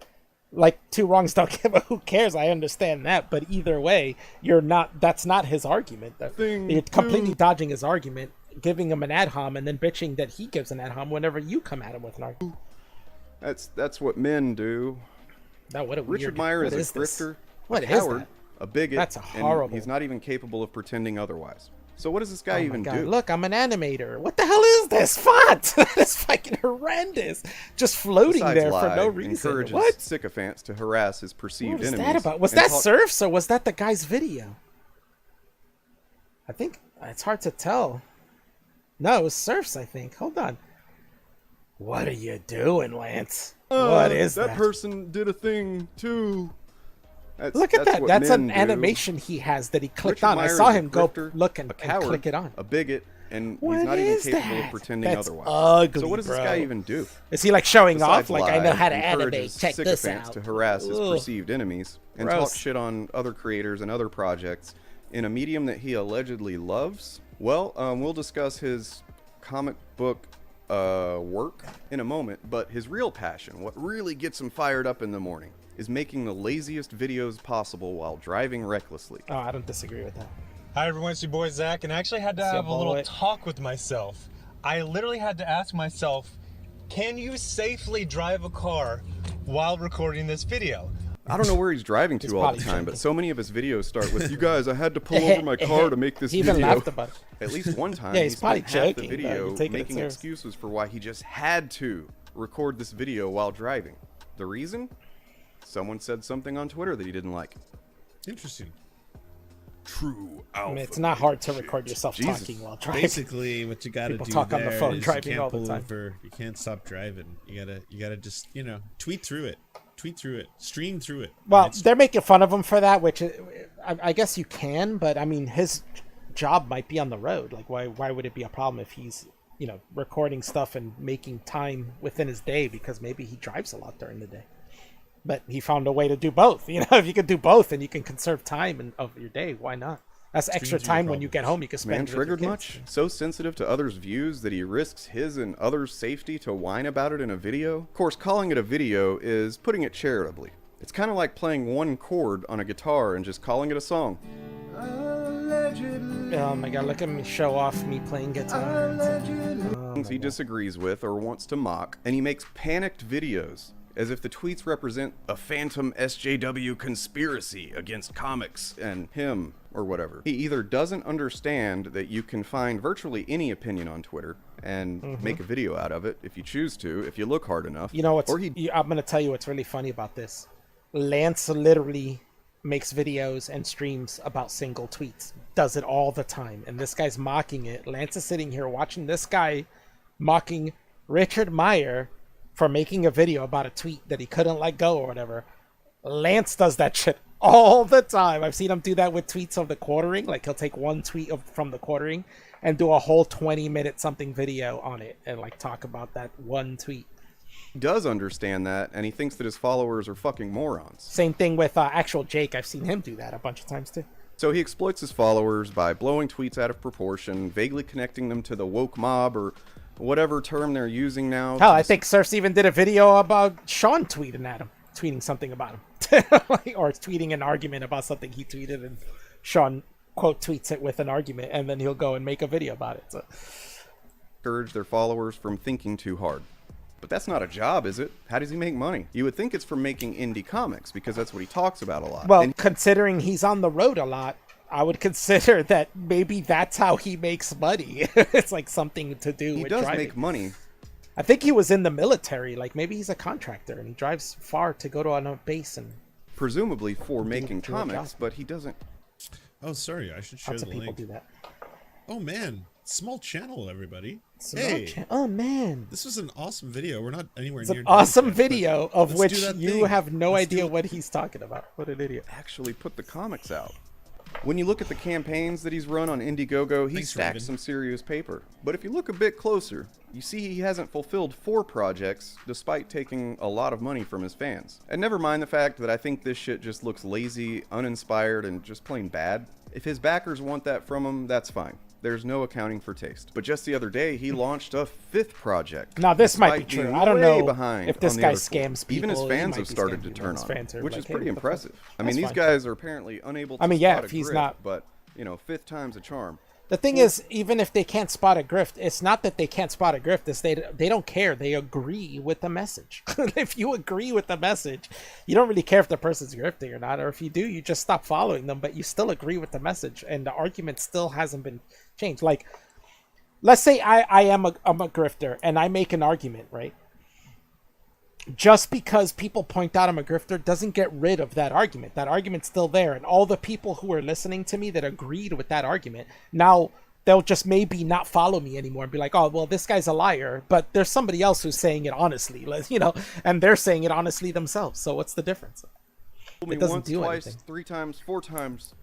like, 2 wrongs don't give a who cares. I understand that, but either way, you're not. That's not his argument. You're completely dodging his argument, giving him an ad hom, and then bitching that he gives an ad hom whenever you come at him with an argument. That's what men do. Richard Meyer is a grifter, a coward, a bigot. That's horrible. He's not even capable of pretending otherwise. So what does this guy even do? Look, I'm an animator. What the hell is this font? That's fucking horrendous. Just floating there for no reason. Encourages sycophants to harass his perceived enemies. What was that about? Was that Serfs or was that the guy's video? I think it's hard to tell. No, it was Serfs, I think. Hold on. What are you doing, Lance? What is that? That person did a thing too. Look at that. That's an animation he has that he clicked on. I saw him go look and click it on. A bigot, and he's not even capable of pretending otherwise. Ugly, so what does this guy even do? Is he like showing Besides off? Like, I know how to animate. Check this out. To harass his perceived enemies and talk shit on other creators and other projects in a medium that he allegedly loves. Well, we'll discuss his comic book work in a moment, but his real passion, what really gets him fired up in the morning, is making the laziest videos possible while driving recklessly. Oh, I don't disagree with that. Hi everyone, it's your boy Zach, and I actually had to have a little talk with myself. I literally had to ask myself, Can you safely drive a car while recording this video? I don't know where he's driving to all the time, but so many of his videos start with, "You guys, I had to pull over my car to make this he video." even laughed about it. At least one time, Yeah, he he's probably spent half the joking, video but taking it making serious. excuses for why he just had to record this video while driving. The reason? Someone said something on Twitter that he didn't like. Interesting. True I alpha. mean, it's not hard to record yourself Jesus. talking while driving. Basically, what you got to People do talk on the there phone is driving you can't all the pull time. over. You can't stop driving. You gotta just tweet through it. Tweet through it. Stream through it. Well, they're making fun of him for that, which I guess you can, but I mean, his job might be on the road. Like, why would it be a problem if he's recording stuff and making time within his day, because maybe he drives a lot during the day. But he found a way to do both. If you can do both and you can conserve time of your day, why not? That's extra time when you get home you can spend. Man with your triggered kids. much? So sensitive to others' views that he risks his and others' safety to whine about it in a video? Of course, calling it a video is putting it charitably. It's kind of like playing one chord on a guitar and just calling it a song. Oh my god, look at me show off me playing guitar. Things he disagrees with or wants to mock, and he makes panicked videos as if the tweets represent a phantom SJW conspiracy against comics and him or whatever. He either doesn't understand that you can find virtually any opinion on Twitter and make a video out of it if you choose to, if you look hard enough. You know what's? Or I'm gonna tell you what's really funny about this. Lance literally makes videos and streams about single tweets. Does it all the time, and this guy's mocking it. Lance is sitting here watching this guy mocking Richard Meyer for making a video about a tweet that he couldn't let go or whatever. Lance does that shit all the time. I've seen him do that with tweets of the quartering. Like, he'll take one tweet from the quartering and do a whole 20-minute something video on it and like talk about that one tweet. he does understand that, and he thinks that his followers are fucking morons. Same thing with actual Jake. I've seen him do that a bunch of times too. So he exploits his followers by blowing tweets out of proportion, vaguely connecting them to the woke mob or whatever term they're using now. Hell, I think Serfs even did a video about Sean tweeting at him, tweeting something about him, or tweeting an argument about something he tweeted, and Sean quote tweets it with an argument, and then he'll go and make a video about it. So, Discourage their followers from thinking too hard. But that's not a job, is it? How does he make money? You would think it's from making indie comics, because that's what he talks about a lot. well, And considering he's on the road a lot, I would consider that maybe that's how he makes money. It's like something to do he with does driving. make money. I think he was in the military. Like, maybe he's a contractor and he drives far to go to a base and Presumably for making do a comics, job. but he doesn't. Oh, sorry. I should share lots the of people link. do that. Oh man, small channel, everybody. Small Hey, oh man, this was an awesome video. We're not anywhere it's near. an done awesome yet, but video of let's which do that you thing. have no Let's idea do- what he's talking about. What an idiot! Actually put the comics out. When you look at the campaigns that he's run on Indiegogo, he Thanks, stacks Raven. some serious paper. But if you look a bit closer, you see he hasn't fulfilled 4 projects despite taking a lot of money from his fans. And never mind the fact that I think this shit just looks lazy, uninspired, and just plain bad. If his backers want that from him, that's fine. There's no accounting for taste. But just the other day, he launched a 5th project. Now this might be despite being true. I don't way know behind if this on the guy other 4. scams people. Even his He fans might have be started scamming to people. turn His on fans him, are which like, is hey, pretty what the fuck? impressive. I mean, That's these fine. guys are apparently unable to I mean, yeah, spot a if he's grift, not- but, 5th time's a charm. The thing is, even if they can't spot a grift, it's not that they can't spot a grift. It's they don't care. They agree with the message. If you agree with the message, you don't really care if the person's grifting or not. Or if you do, you just stop following them. But you still agree with the message, and the argument still hasn't been changed. Like, let's say I'm a grifter, and I make an argument, right? Just because people point out I'm a grifter doesn't get rid of that argument. That argument's still there. And all the people who are listening to me that agreed with that argument, now they'll just maybe not follow me anymore and be like, oh, well, this guy's a liar. But there's somebody else who's saying it honestly, and they're saying it honestly themselves. So what's the difference? Fool me It doesn't once, do twice, anything. 3 times, 4 times,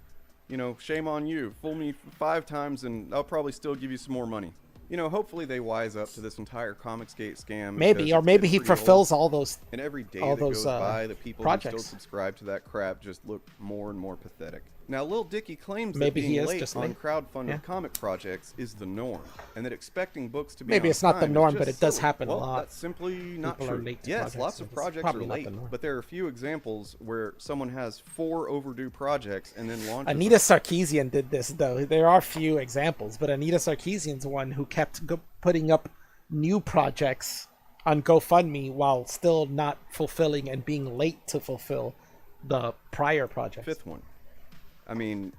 shame on you. Fool me 5 times and I'll probably still give you some more money. Hopefully they wise up to this entire Comicsgate scam. Maybe, because or it's maybe getting he pretty old. fulfills all those. And every day all that those, goes by, the people who projects. still subscribe to that crap just look more and more pathetic. Now, Lil Dicky claims Maybe that he being is late just on late. crowdfunded Yeah. comic projects is the norm, and that expecting books to be Maybe on it's not the time is norm, just but it does silly. happen a Well, lot. That's simply not People are true. late to Yes, projects, lots so of it's projects are probably not late, the norm. but there are a few examples where someone has 4 overdue projects and then launches Anita Sarkeesian did this, though. There are few examples, but Anita Sarkeesian's one who kept putting up new projects on GoFundMe while still not fulfilling and being late to fulfill the prior project. Fifth one. I mean,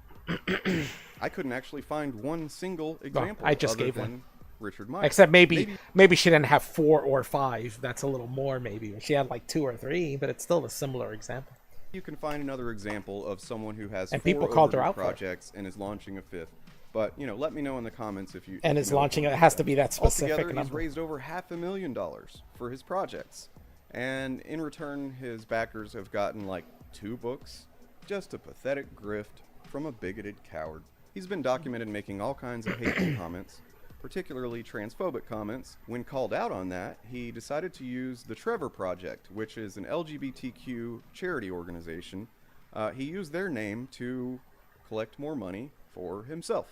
I couldn't actually find one single example. I just other gave than one. Richard Meyer. Except maybe she didn't have 4 or 5. That's a little more maybe. She had like 2 or 3, but it's still a similar example. You can find another example of someone who has And 4 people called her overdue out for it. projects and is launching a 5th. But, you know, let me know in the comments if you... And if is you know launching about it has to be that specific Altogether, he's number. raised over $500,000 for his projects. And in return, his backers have gotten like 2 books. Just a pathetic grift from a bigoted coward. He's been documented making all kinds of hateful comments, particularly transphobic comments. When called out on that, he decided to use the Trevor Project, which is an LGBTQ charity organization. He used their name to collect more money for himself.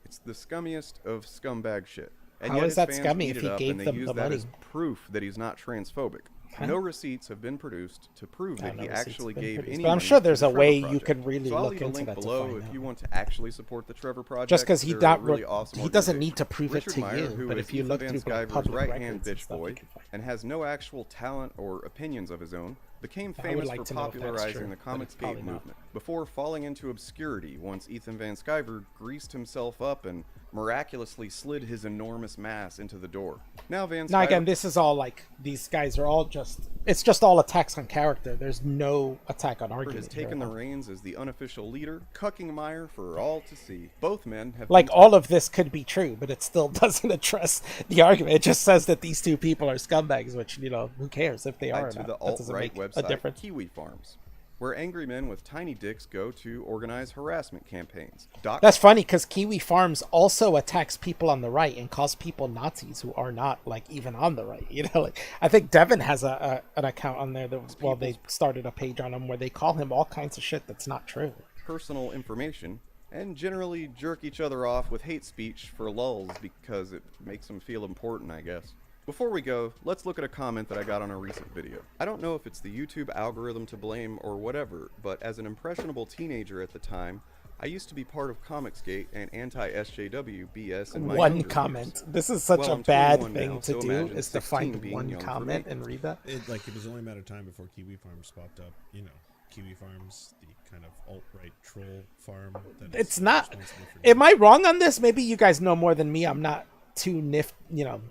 It's the scummiest of scumbag shit. And How yet is his that fans scummy eat if it he up, gave and they them use the that money? as proof that he's not transphobic. No receipts have been produced to prove that No he receipts actually have been gave produced. any But I'm money sure to there's the a Trevor way you Project. could really so I'll look leave a into link that to below find if out. you want to actually support the Trevor Project. Just because They're a really awesome he doesn't need to organization. prove Richard it to Meyer, you, who but is if you Ethan look Van through the Sciver's public right-hand records and bitch stuff, boy you can find and has no actual talent or opinions of his own, became I would famous like for to know if that's popularizing true, the but it's Comicsgate probably not. movement before falling into obscurity once Ethan Van Sciver greased himself up and miraculously slid his enormous mass into the door. Now Van Now Sciver... again, this is all like these guys are all just—it's just all attacks on character. There's no attack on argument. has taken the reins as the unofficial leader, cucking Meyer for all to see. Both men have Like been all of this could be true, but it still doesn't address the argument. It just says that these 2 people are scumbags, which who cares if they are or to not? the That doesn't alt-right make a website difference. Kiwi Farms, where angry men with tiny dicks go to organize harassment campaigns. That's funny because Kiwi Farms also attacks people on the right and calls people Nazis who are not like even on the right. You know, like I think Devin has an account on there that they started a page on him where they call him all kinds of shit that's not true. Personal information and generally jerk each other off with hate speech for lulls because it makes them feel important, I guess. Before we go, let's look at a comment that I got on a recent video. I don't know if it's the YouTube algorithm to blame or whatever, but as an impressionable teenager at the time, I used to be part of Comicsgate and anti-SJW BS in my One younger comment. years. This is such Well, a I'm bad 21 thing now, to so do, imagine is to 16 find being one young for comment me. and read that. It was only a matter of time before Kiwi Farms popped up. You know, Kiwi Farms, the kind of alt-right troll farm. It's not. Am I wrong on this? Maybe you guys know more than me. I'm not too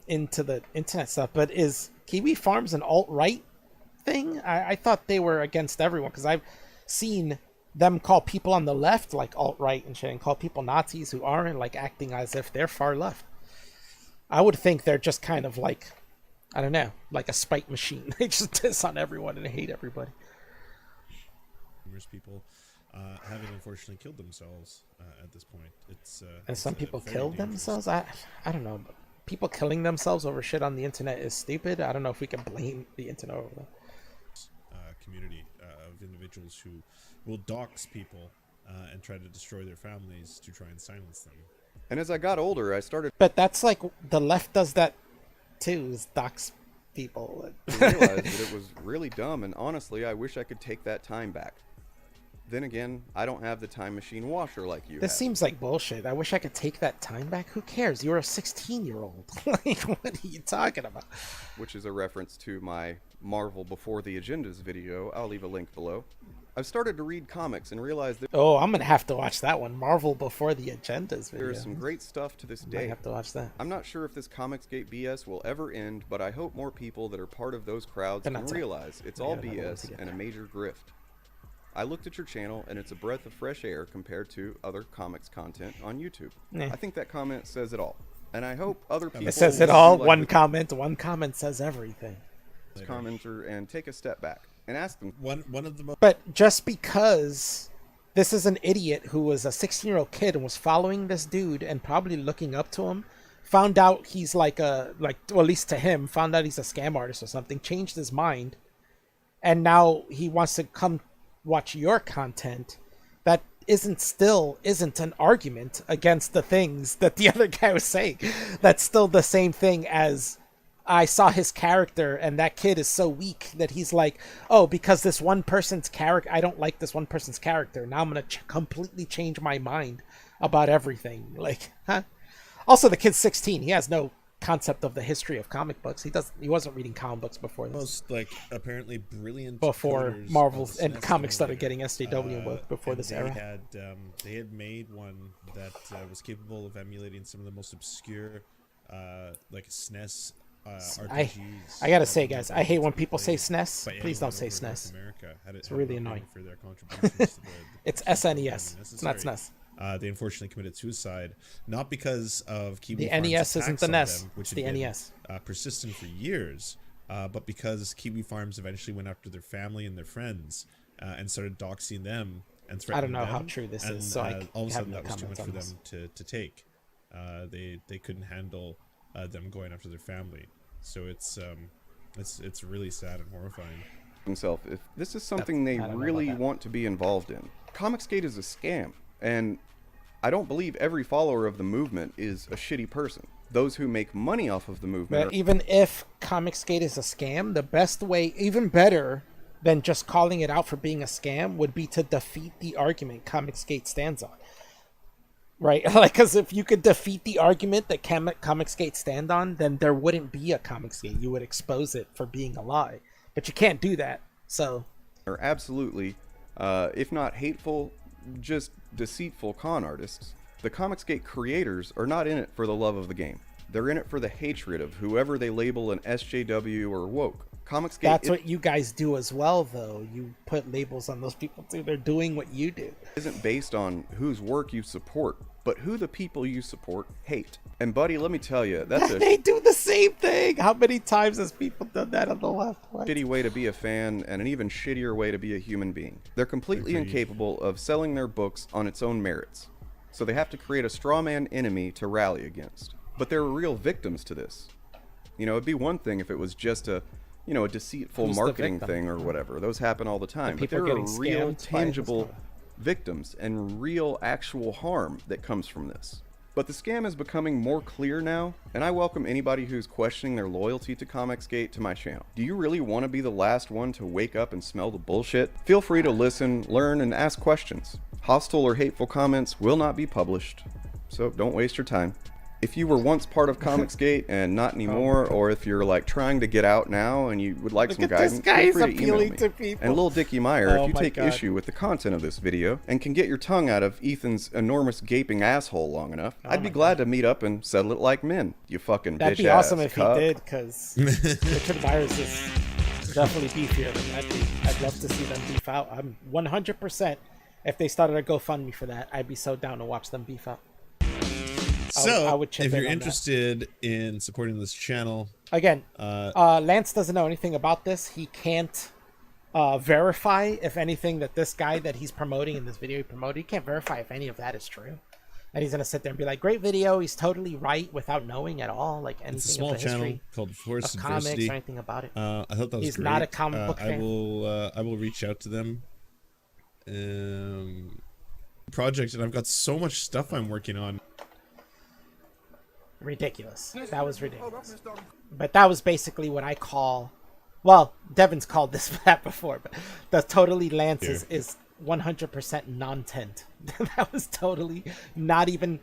into the internet stuff. But is Kiwi Farms an alt-right thing? I thought they were against everyone because I've seen them call people on the left like alt-right and shit, and call people Nazis who aren't, like acting as if they're far left. I would think they're just kind of like, I don't know, like a spite machine. They just diss on everyone and hate everybody. Numerous people having unfortunately killed themselves at this point. And some people very killed dangerous. themselves. I don't know. People killing themselves over shit on the internet is stupid. I don't know if we can blame the internet over that. Community of individuals who will dox people and try to destroy their families to try and silence them. And as I got older, I started But that's like the left does that too, is dox people. to realize that it was really dumb, and honestly, I wish I could take that time back. Then again, I don't have the time machine washer like you This have. seems like bullshit. I wish I could take that time back. Who cares? You're a 16-year-old. Like, what are you talking about? Which is a reference to my Marvel Before the Agendas video. I'll leave a link below. I've started to read comics and realized that Oh, I'm gonna have to watch that one. Marvel Before the Agendas video. there is some great stuff to this Might day. have to watch that. I'm not sure if this Comicsgate BS will ever end, but I hope more people that are part of those crowds They're can not realize it's They all gotta have a way BS to get and a there. major grift. I looked at your channel and it's a breath of fresh air compared to other comics content on YouTube. Yeah. I think that comment says it all. And I hope other people It says will it all. see like One the comment says everything. commenter and take a step back and ask them. One of the most But just because this is an idiot who was a 16-year-old kid and was following this dude and probably looking up to him, found out he's well, at least to him, found out he's a scam artist or something, changed his mind, and now he wants to come watch your content, that isn't an argument against the things that the other guy was saying. That's still the same thing as, I saw his character and that kid is so weak that he's like, oh, because this one person's character, I don't like this one person's character, now I'm gonna completely change my mind about everything. Like, huh? Also, the kid's 16. He has no concept of the history of comic books. He wasn't reading comic books before this. Most like apparently brilliant Before coders Marvel's of and SNES comics started emulator. getting SJW involved before And this era. they had made one that was capable of emulating some of the most obscure like SNES RPGs. I gotta say, guys, I hate when people say SNES. by Please don't anyone say over North SNES. America. It's really annoying. For their contributions to the It's process of SNES. becoming It's not necessary. SNES. They unfortunately committed suicide, not because of Kiwi The Farms' NES isn't attacks the on NES. them, which It's had the been, NES. Persistent for years, but because Kiwi Farms eventually went after their family and their friends and started doxing them and threatening them. I don't know how true this and, is, so I all of a have sudden no that was too much comments for on them to take. They couldn't handle them going after their family, so it's really sad and horrifying. Himself, if this is something they I don't know really about that. want to be involved in. Comicsgate is a scam, and I don't believe every follower of the movement is a shitty person. Those who make money off of the movement But even if Comicsgate is a scam, the best way, even better than just calling it out for being a scam, would be to defeat the argument Comicsgate stands on. Right? Like, because if you could defeat the argument that Comicsgate stand on, then there wouldn't be a Comicsgate. You would expose it for being a lie. But you can't do that. So are absolutely, if not hateful, just deceitful con artists. The Comicsgate creators are not in it for the love of the game. They're in it for the hatred of whoever they label an SJW or woke. Comicsgate. that's what you guys do as well, though. You put labels on those people too. They're doing what you do. Isn't based on whose work you support, but who the people you support hate. And buddy, let me tell you, that's a They do the same thing. How many times has people done that on the left? What? shitty way to be a fan and an even shittier way to be a human being. They're completely Agreed. incapable of selling their books on its own merits. So they have to create a straw man enemy to rally against. But there are real victims to this. You know, it'd be one thing if it was just a deceitful Who's the marketing victim? thing or whatever. Those happen all the time. But people there are getting real, scammed by this tangible stuff. victims and real actual harm that comes from this. But the scam is becoming more clear now, and I welcome anybody who's questioning their loyalty to Comicsgate to my channel. Do you really want to be the last one to wake up and smell the bullshit? Feel free to listen, learn, and ask questions. Hostile or hateful comments will not be published, so don't waste your time. If you were once part of Comicsgate and not anymore, or if you're like trying to get out now and you would like Look some at this guidance, guy, feel he's free to email appealing me. to people. And Lil Dicky Meyer, Oh if you my take God. issue with the content of this video and can get your tongue out of Ethan's enormous gaping asshole long enough, I'd be glad to meet up and settle it like men. You fucking That'd bitch be awesome ass if cuck. he did, because Richard Myers is definitely beefier than that. I'd love to see them beef out. I'm 100%. If they started a GoFundMe for that, I'd be so down to watch them beef out. So, I would chip if in you're on interested in supporting this channel, Again, Lance doesn't know anything about this. He can't verify if anything that this guy that he's promoting in this video he promoted, he can't verify if any of that is true. And he's gonna sit there and be like, "Great video, he's totally right," without knowing at all like anything it's a small of the channel history called Force of comics Adversity. or anything about it. I thought that was He's great. not a comic book fan. I will reach out to them. Project, and I've got so much stuff I'm working on. Ridiculous. That was ridiculous. But that was basically what I call, well, Devin's called this that before, but the totally Lance is 100% non-tent. That was totally not even,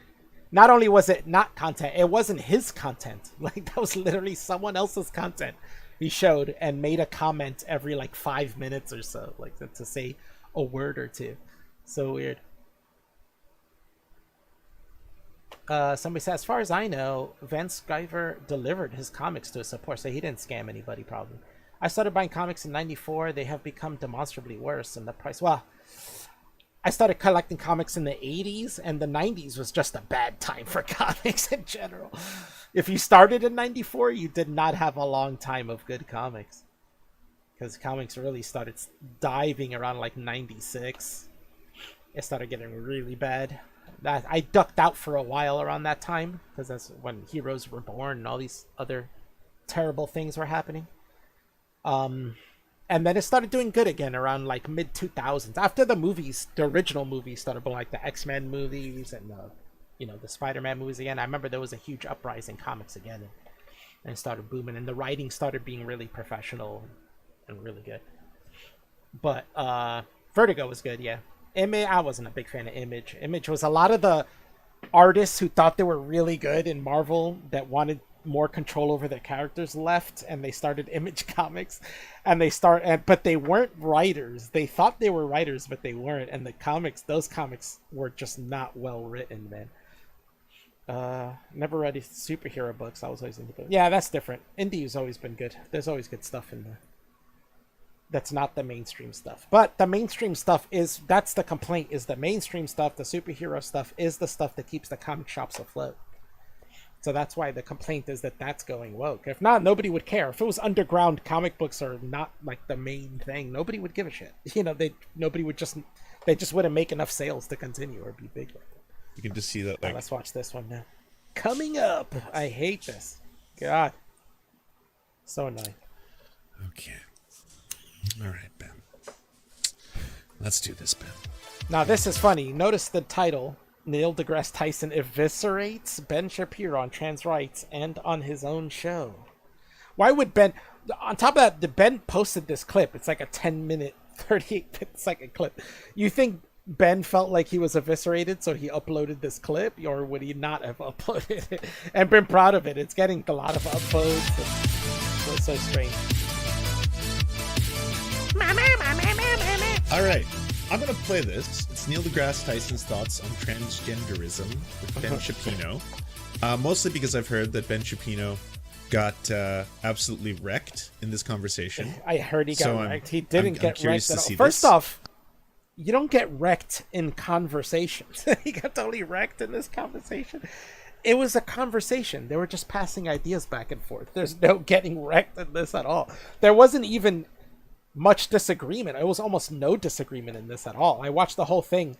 not only was it not content, it wasn't his content. Like, that was literally someone else's content he showed and made a comment every like 5 minutes or so, like to say a word or two. So weird. Somebody said, as far as I know, Vance Sciver delivered his comics to his support, so he didn't scam anybody, probably. I started buying comics in 94. They have become demonstrably worse, and the price, well, I started collecting comics in the 80s, and the 90s was just a bad time for comics in general. If you started in 94, you did not have a long time of good comics. Because comics really started diving around like 96. It started getting really bad. I ducked out for a while around that time, because that's when Heroes were born and all these other terrible things were happening. And then it started doing good again around like mid 2000s, after the movies, the original movies started being like the X-Men movies and the Spider-Man movies again. I remember there was a huge uprising in comics again, and it started booming, and the writing started being really professional and really good. But Vertigo was good, yeah. I wasn't a big fan of Image. Image was a lot of the artists who thought they were really good in Marvel that wanted more control over their characters left, and they started Image Comics, and but they weren't writers. They thought they were writers, but they weren't. And those comics were just not well written, man. Never read superhero books. I was always into books. Yeah, that's different. Indie's always been good. There's always good stuff in there. That's not the mainstream stuff. But the mainstream stuff that's the complaint, is the mainstream stuff, the superhero stuff is the stuff that keeps the comic shops afloat. So that's why the complaint is that that's going woke. If not, nobody would care. If it was underground, comic books are not like the main thing, nobody would give a shit. You know, they just wouldn't make enough sales to continue or be big like that. You can just see that. Like... let's watch this one now. Coming up. I hate this. God. So annoying. Okay. All right, Ben. Let's do this, Ben. Now this is funny. Notice the title. Neil deGrasse Tyson eviscerates Ben Shapiro on trans rights and on his own show. Why would Ben... On top of that, Ben posted this clip. It's like a 10-minute, 38-second clip. You think Ben felt like he was eviscerated, so he uploaded this clip? Or would he not have uploaded it and been proud of it? It's getting a lot of upvotes. It's so strange. All right. I'm going to play this. It's Neil deGrasse Tyson's thoughts on transgenderism with Ben Shapiro. Mostly because I've heard that Ben Shapiro got absolutely wrecked in this conversation. I heard he got wrecked. He didn't get wrecked at all. First off, you don't get wrecked in conversations. He got totally wrecked in this conversation. It was a conversation. They were just passing ideas back and forth. There's no getting wrecked in this at all. There wasn't even much disagreement. It was almost no disagreement in this at all. I watched the whole thing.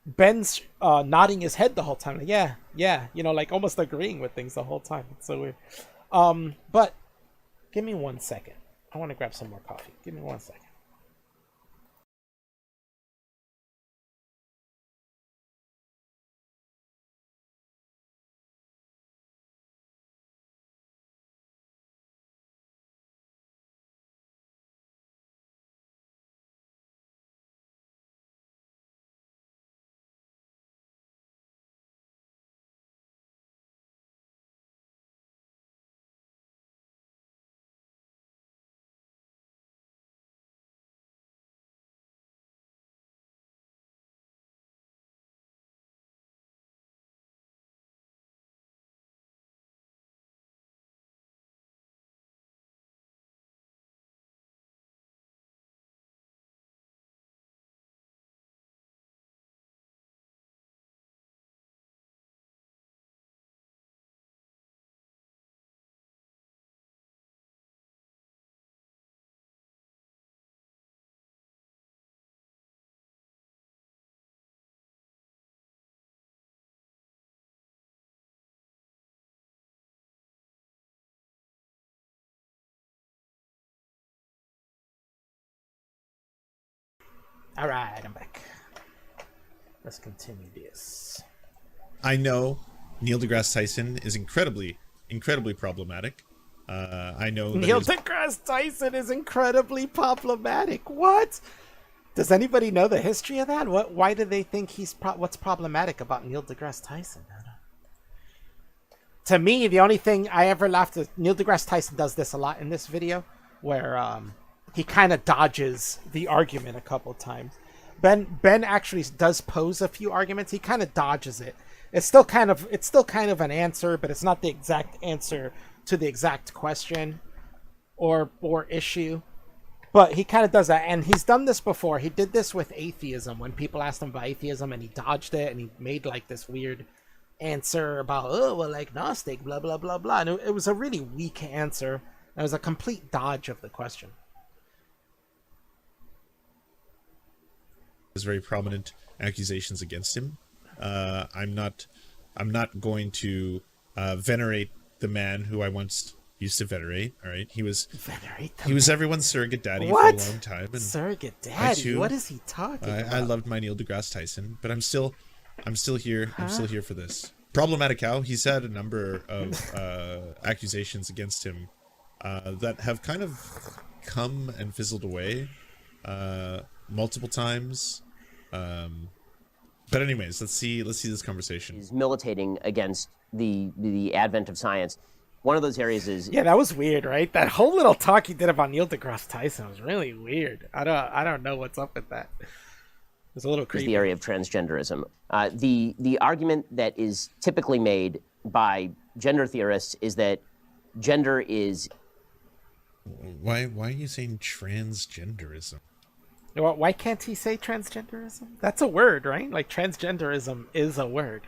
Ben's nodding his head the whole time. Yeah, you know, like almost agreeing with things the whole time. It's so weird. But give me 1 second. I want to grab some more coffee. Give me 1 second. All right, I'm back. Let's continue this. I know Neil deGrasse Tyson is incredibly problematic. I know that Neil deGrasse Tyson is incredibly problematic. What? Does anybody know the history of that? Why do they think he's what's problematic about Neil deGrasse Tyson? To me, the only thing I ever laughed at, Neil deGrasse Tyson does this a lot in this video, where he kind of dodges the argument a couple times. Ben actually does pose a few arguments. He kind of dodges it. It's still kind of an answer, but it's not the exact answer to the exact question or issue. But he kind of does that, and he's done this before. He did this with atheism when people asked him about atheism, and he dodged it, and he made like this weird answer about, like Gnostic, blah blah blah blah. And it was a really weak answer. It was a complete dodge of the question. There's very prominent accusations against him. I'm not going to venerate the man who I once used to venerate. All right, he was everyone's surrogate daddy for a long time. And surrogate daddy? What is he talking about? I loved my Neil deGrasse Tyson, but I'm still here. Huh? I'm still here for this. Problematic how he's had a number of accusations against him that have kind of come and fizzled away multiple times. But anyways, let's see this conversation. He's militating against the advent of science. One of those areas is Yeah, that was weird, right? That whole little talk he did about Neil deGrasse Tyson was really weird. I don't know what's up with that. It's a little creepy. the area of transgenderism. The argument that is typically made by gender theorists is that gender is. Why are you saying transgenderism? Why can't he say transgenderism? That's a word, right? Like, transgenderism is a word.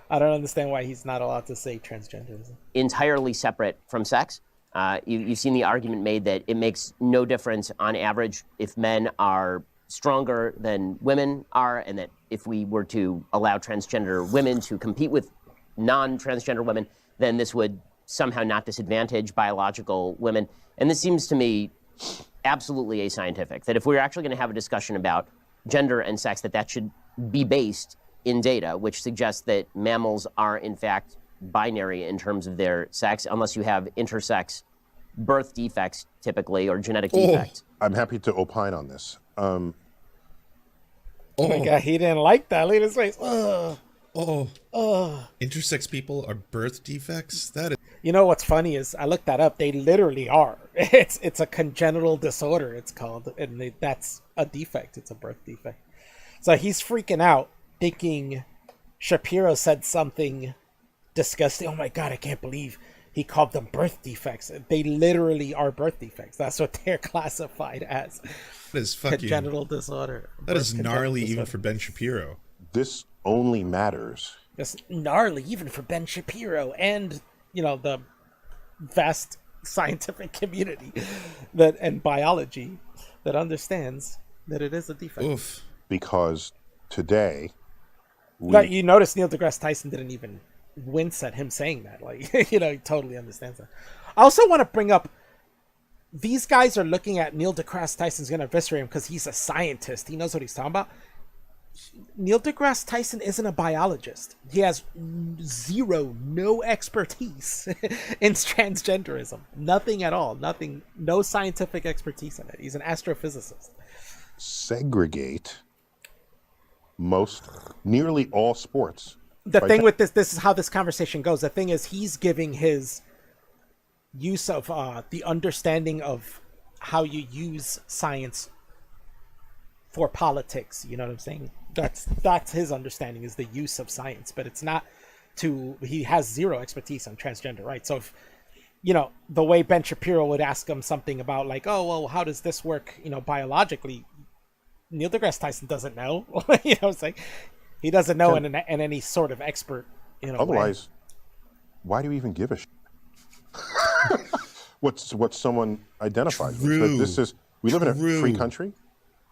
I don't understand why he's not allowed to say transgenderism. Entirely separate from sex. You've seen the argument made that it makes no difference on average if men are stronger than women are, and that if we were to allow transgender women to compete with non-transgender women, then this would somehow not disadvantage biological women. And this seems to me absolutely ascientific, that if we're actually going to have a discussion about gender and sex, that should be based in data, which suggests that mammals are in fact binary in terms of their sex, unless you have intersex birth defects typically, or genetic defects. I'm happy to opine on this. Oh my God, he didn't like that. Look at his face. Intersex people are birth defects? That is... You know what's funny is I looked that up. They literally are. It's a congenital disorder, it's called, and that's a defect. It's a birth defect. So he's freaking out, thinking Shapiro said something disgusting. Oh my God, I can't believe he called them birth defects. They literally are birth defects. That's what they're classified as. That is fucking congenital disorder. That is gnarly even for Ben Shapiro. This only matters. It's gnarly even for Ben Shapiro and, you know, the vast scientific community and biology that understands that it is a defect. Oof. Because today... But you notice Neil deGrasse Tyson didn't even wince at him saying that. Like, you know, he totally understands that. I also want to bring up, these guys are looking at Neil deGrasse Tyson's going to eviscerate him because he's a scientist. He knows what he's talking about. Neil deGrasse Tyson isn't a biologist. He has no expertise in transgenderism. Nothing at all. Nothing. No scientific expertise in it. He's an astrophysicist. Segregate nearly all sports. The thing with this is how this conversation goes. The thing is, he's giving his use of the understanding of how you use science for politics. You know what I'm saying? That's his understanding, is the use of science, but it's not he has zero expertise on transgender, right? So if, you know, the way Ben Shapiro would ask him something about like, oh, well, how does this work, you know, biologically? Neil deGrasse Tyson doesn't know. You know, it's like, he doesn't know in any sort of expert, you know. Otherwise, why do you even give a shit? what someone identifies with? But this is, we live in a free country,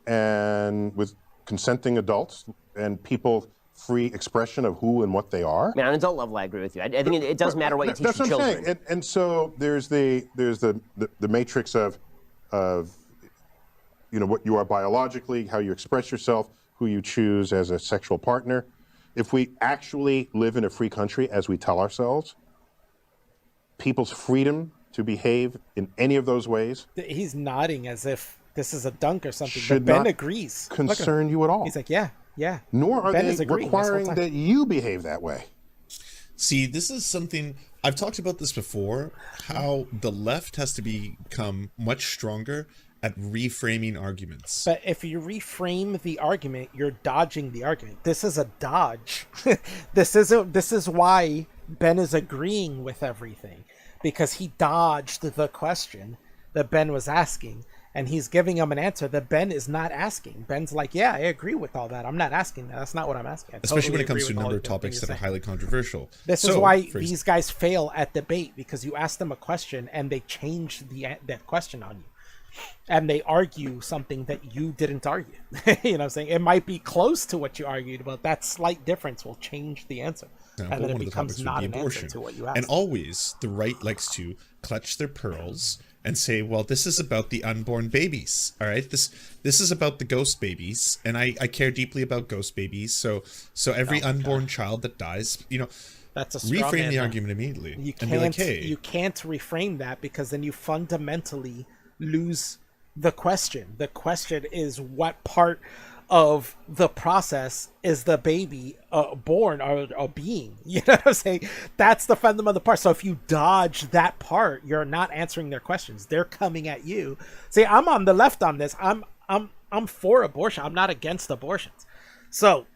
and with consenting adults and people free expression of who and what they are. Man, on adult level, I agree with you. I think it does matter what you teach your children. That's what I'm saying. And so there's the matrix of you know, what you are biologically, how you express yourself, who you choose as a sexual partner. If we actually live in a free country, as we tell ourselves, people's freedom to behave in any of those ways. He's nodding as if this is a dunk or something. Should but Ben not agrees. Concern you at all. He's like, yeah. Nor are they requiring that you behave that way. See, this is something, I've talked about this before, how the left has to become much stronger at reframing arguments. But if you reframe the argument, you're dodging the argument. This is a dodge. This is why Ben is agreeing with everything, because he dodged the question that Ben was asking, and he's giving him an answer that Ben is not asking. Ben's like, yeah, I agree with all that. I'm not asking that. That's not what I'm asking. Especially when it comes to a number of topics that are highly controversial. This is why these guys fail at debate, because you ask them a question and they change that question on you. And they argue something that you didn't argue. You know what I'm saying? It might be close to what you argued, but that slight difference will change the answer. Yeah, and then it becomes not an answer to what you asked. And always, the right likes to clutch their pearls and say, well, this is about the unborn babies, all right? This is about the ghost babies, and I care deeply about ghost babies, so every unborn child that dies, you know, that's a straw reframe man, the argument immediately. You and be like, hey. You can't reframe that, because then you fundamentally lose the question. The question is, what part of the process is the baby born or a being. You know what I'm saying? That's the fundamental part. So if you dodge that part, you're not answering their questions. They're coming at you. See, I'm on the left on this. I'm for abortion. I'm not against abortions. So,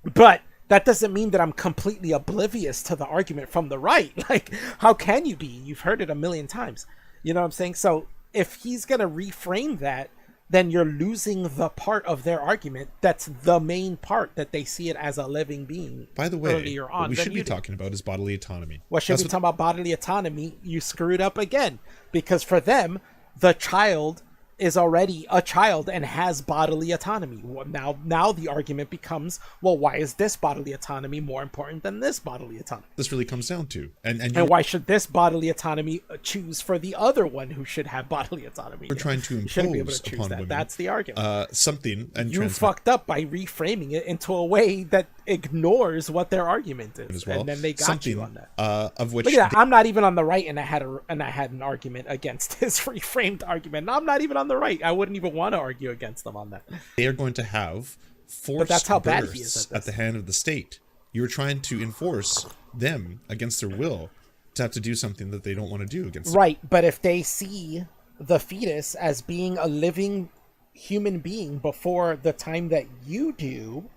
but that doesn't mean that I'm completely oblivious to the argument from the right. Like, how can you be? You've heard it a million times. You know what I'm saying? So if he's going to reframe that, then you're losing the part of their argument that's the main part, that they see it as a living being. By the way, earlier on, what we should be talking about is bodily autonomy. Well, should we talk about bodily autonomy? You screwed up again, because for them, the child is already a child and has bodily autonomy. Now the argument becomes, well, why is this bodily autonomy more important than this bodily autonomy? This really comes down to, and why should this bodily autonomy choose for the other one who should have bodily autonomy? We're trying to impose upon women. That's the argument. Something, and you fucked up by reframing it into a way that ignores what their argument is, as well. And then they got you on that. Of which look at that. I'm not even on the right, and I had an argument against his reframed argument. And I'm not even on the right. I wouldn't even want to argue against them on that. They are going to have forced births at the hand of the state. You're trying to enforce them against their will to have to do something that they don't want to do against them. Right, but if they see the fetus as being a living human being before the time that you do,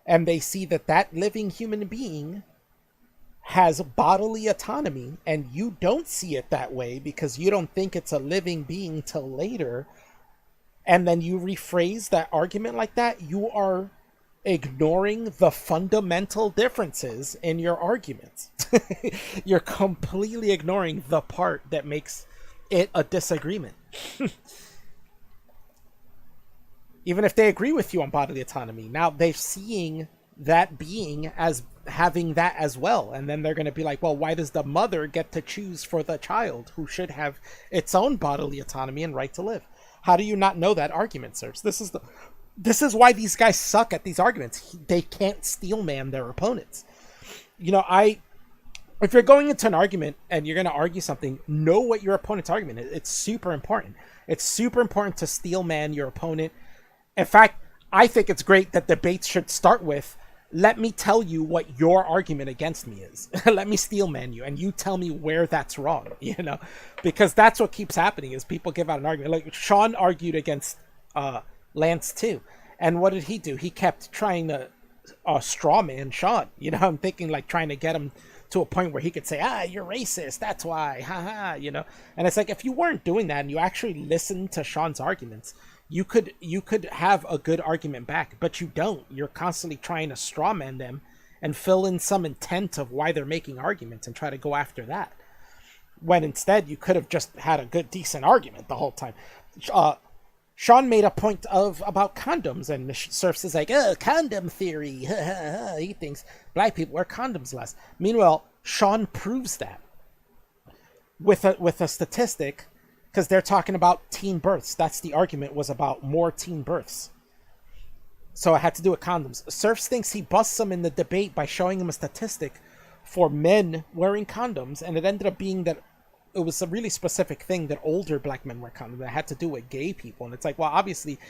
and they see that that living human being has bodily autonomy, and you don't see it that way because you don't think it's a living being till later, and then you rephrase that argument like that, you are ignoring the fundamental differences in your arguments. You're completely ignoring the part that makes it a disagreement. Even if they agree with you on bodily autonomy, now they're seeing that being as having that as well, and then they're going to be like, well, why does the mother get to choose for the child who should have its own bodily autonomy and right to live? How do you not know that argument, Serfs? This is why these guys suck at these arguments. They can't steelman their opponents. You know, if you're going into an argument and you're going to argue something, know what your opponent's argument is. It's super important. It's super important to steelman your opponent. In fact, I think it's great that debates should start with, let me tell you what your argument against me is. Let me steelman you, and you tell me where that's wrong, you know? Because that's what keeps happening, is people give out an argument. Like, Sean argued against Lance, too. And what did he do? He kept trying to strawman Sean. You know, I'm thinking, like, trying to get him to a point where he could say, you're racist, that's why, haha, you know? And it's like, if you weren't doing that and you actually listened to Sean's arguments, you could have a good argument back, but you don't. You're constantly trying to strawman them and fill in some intent of why they're making arguments and try to go after that. When instead you could have just had a good, decent argument the whole time. Sean made a point about condoms, and the Serfs is like, condom theory. He thinks black people wear condoms less. Meanwhile, Sean proves that with a statistic, because they're talking about teen births. That's the argument, was about more teen births. So I had to do with condoms. Serfs thinks he busts him in the debate by showing him a statistic for men wearing condoms, and it ended up being that it was a really specific thing that older black men wear condoms. That had to do with gay people, and it's like, well, obviously,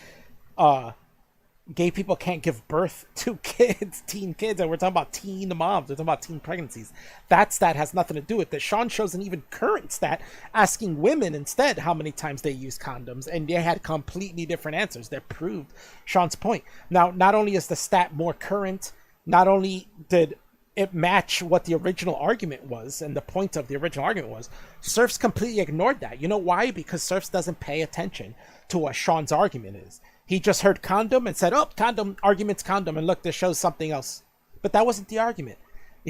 gay people can't give birth to kids, teen kids, and we're talking about teen moms, we're talking about teen pregnancies. That stat has nothing to do with it. Sean shows an even current stat asking women instead how many times they use condoms, and they had completely different answers that proved Sean's point. Now, not only is the stat more current, not only did it match what the original argument was, and the point of the original argument was, Serfs completely ignored that. You know why? Because Serfs doesn't pay attention to what Sean's argument is. He just heard condom and said, oh, condom, argument's condom, and look, this shows something else. But that wasn't the argument.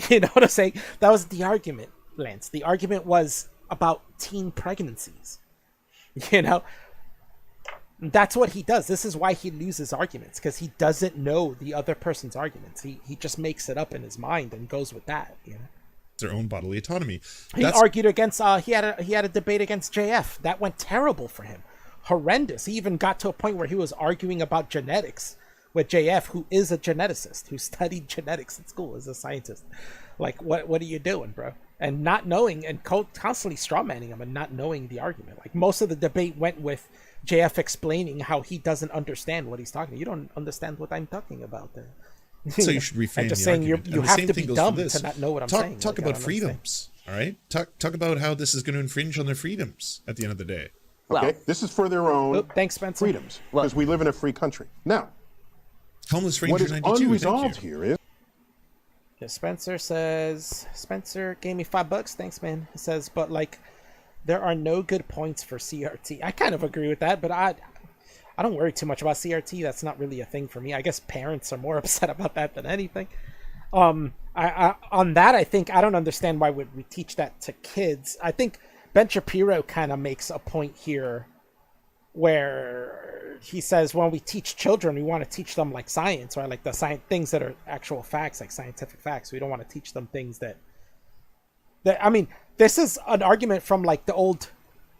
You know what I'm saying? That wasn't the argument, Lance. The argument was about teen pregnancies. You know? That's what he does. This is why he loses arguments, because he doesn't know the other person's arguments. He just makes it up in his mind and goes with that, you know? Their own bodily autonomy. He argued against, he had a debate against JF. That went terrible for him. Horrendous. He even got to a point where he was arguing about genetics with JF, who is a geneticist, who studied genetics at school as a scientist. Like, what are you doing, bro? and not knowing and constantly strawmanning him and not knowing the argument. Like most of the debate went with JF explaining how he doesn't understand what he's talking about. You don't understand what I'm talking about. So you should reframe just the saying argument. you And the have same to thing be goes dumb for this. to not know what I'm saying. Talk Like, I about don't understand. freedoms, all right? Talk about how this is going to infringe on their freedoms at the end of the day. Okay, this is for their own thanks, Spencer. freedoms, because we live in a free country. Now, Homeless what Ranger is 92, thank unresolved you. here is Yeah, Spencer says, Spencer gave me $5. Thanks, man. He says, but like, there are no good points for CRT. I kind of agree with that, but I don't worry too much about CRT. That's not really a thing for me. I guess parents are more upset about that than anything. On that, I think I don't understand why would we teach that to kids. I think Ben Shapiro kind of makes a point here where he says when we teach children, we want to teach them like science, right? Like the things that are actual facts, like scientific facts. We don't want to teach them things that I mean, this is an argument from like the old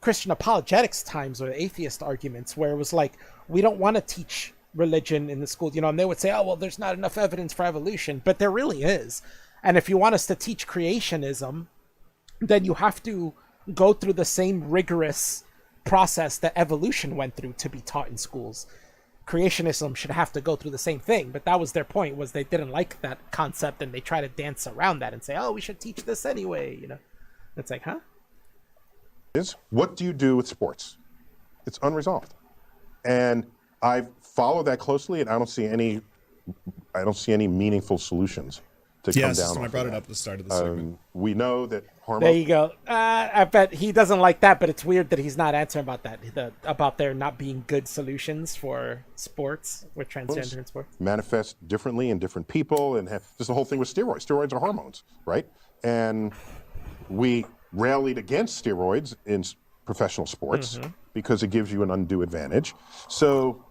Christian apologetics times or the atheist arguments where it was like, we don't want to teach religion in the school, you know, and they would say, oh, well, there's not enough evidence for evolution, but there really is. And if you want us to teach creationism, then you have to go through the same rigorous process that evolution went through to be taught in schools. Creationism should have to go through the same thing, but that was their point, was they didn't like that concept and they try to dance around that and say, oh, we should teach this anyway, you know. It's like, huh? is what do you do with sports? It's unresolved. And I've followed that closely, and I don't see any meaningful solutions to come down. Yes, I brought it up at the start of the segment. We know that hormones. There you go. I bet he doesn't like that, but it's weird that he's not answering about that. About there not being good solutions for sports with transgender in sports. Manifest differently in different people, and there's the whole thing with steroids. Steroids are hormones, right? And we rallied against steroids in professional sports because it gives you an undue advantage. So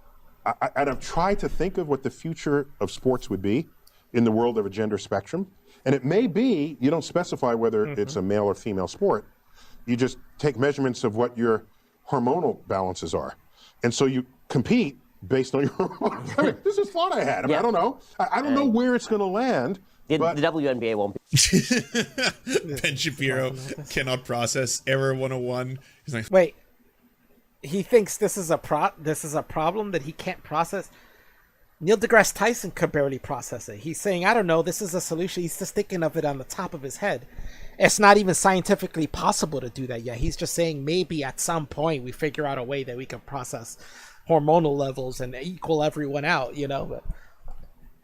I've tried to think of what the future of sports would be in the world of a gender spectrum. And it may be, you don't specify whether it's a male or female sport. You just take measurements of what your hormonal balances are. And so you compete based on your hormones. I mean, this is thought I had. I mean, I don't know. I don't know where it's going to land. The WNBA won't be. Ben Shapiro cannot process error 101. He's like, wait, he thinks this is a problem that he can't process. Neil deGrasse Tyson could barely process it. He's saying, I don't know, this is a solution. He's just thinking of it on the top of his head. It's not even scientifically possible to do that yet. He's just saying maybe at some point we figure out a way that we can process hormonal levels and equal everyone out, you know.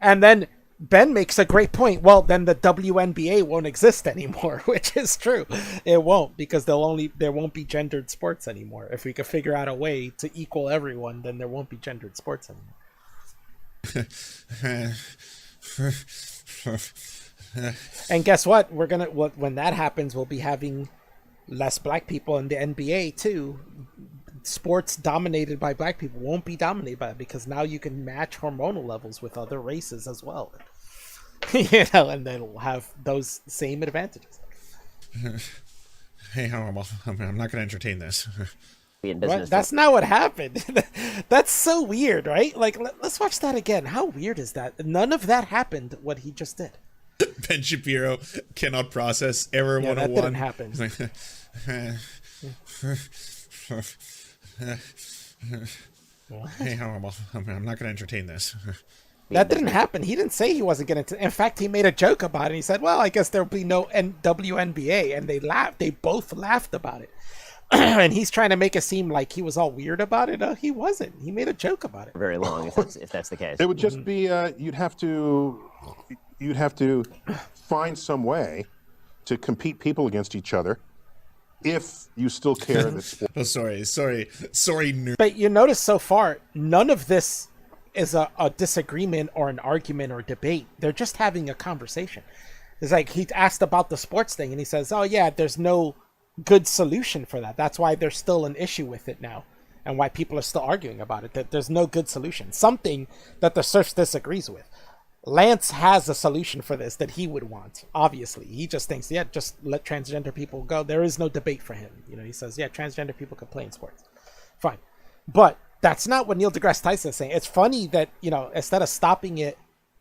And then Ben makes a great point. Well, then the WNBA won't exist anymore, which is true. It won't, because there won't be gendered sports anymore. If we could figure out a way to equal everyone, then there won't be gendered sports anymore. And guess what? When that happens, we'll be having less black people in the NBA too. Sports dominated by black people won't be dominated by it, because now you can match hormonal levels with other races as well. You know, and they'll have those same advantages. Hey, I'm not going to entertain this. That's not what happened. That's so weird, right? Like, let's watch that again. How weird is that? None of that happened, what he just did. Ben Shapiro cannot process error 101. That didn't happen. Hey, I'm not going to entertain this. That didn't happen. He didn't say he wasn't going to. In fact, he made a joke about it. He said, well, I guess there'll be no WNBA. And they laughed. They both laughed about it. And he's trying to make it seem like he was all weird about it. No, he wasn't. He made a joke about it. Very long, if that's the case. It would just be you'd have to find some way to compete people against each other if you still care that sport. Oh, sorry. Nerd. But you notice so far, none of this is a disagreement or an argument or debate. They're just having a conversation. It's like he asked about the sports thing, and he says, "Oh yeah, there's no good solution for that. That's why there's still an issue with it now, and why people are still arguing about it. That there's no good solution. Something that the Serfs disagrees with. Lance has a solution for this that he would want. Obviously, he just thinks, yeah, just let transgender people go. There is no debate for him. You know, he says, yeah, transgender people can play in sports. Fine, but that's not what Neil deGrasse Tyson is saying. It's funny that, you know, instead of stopping it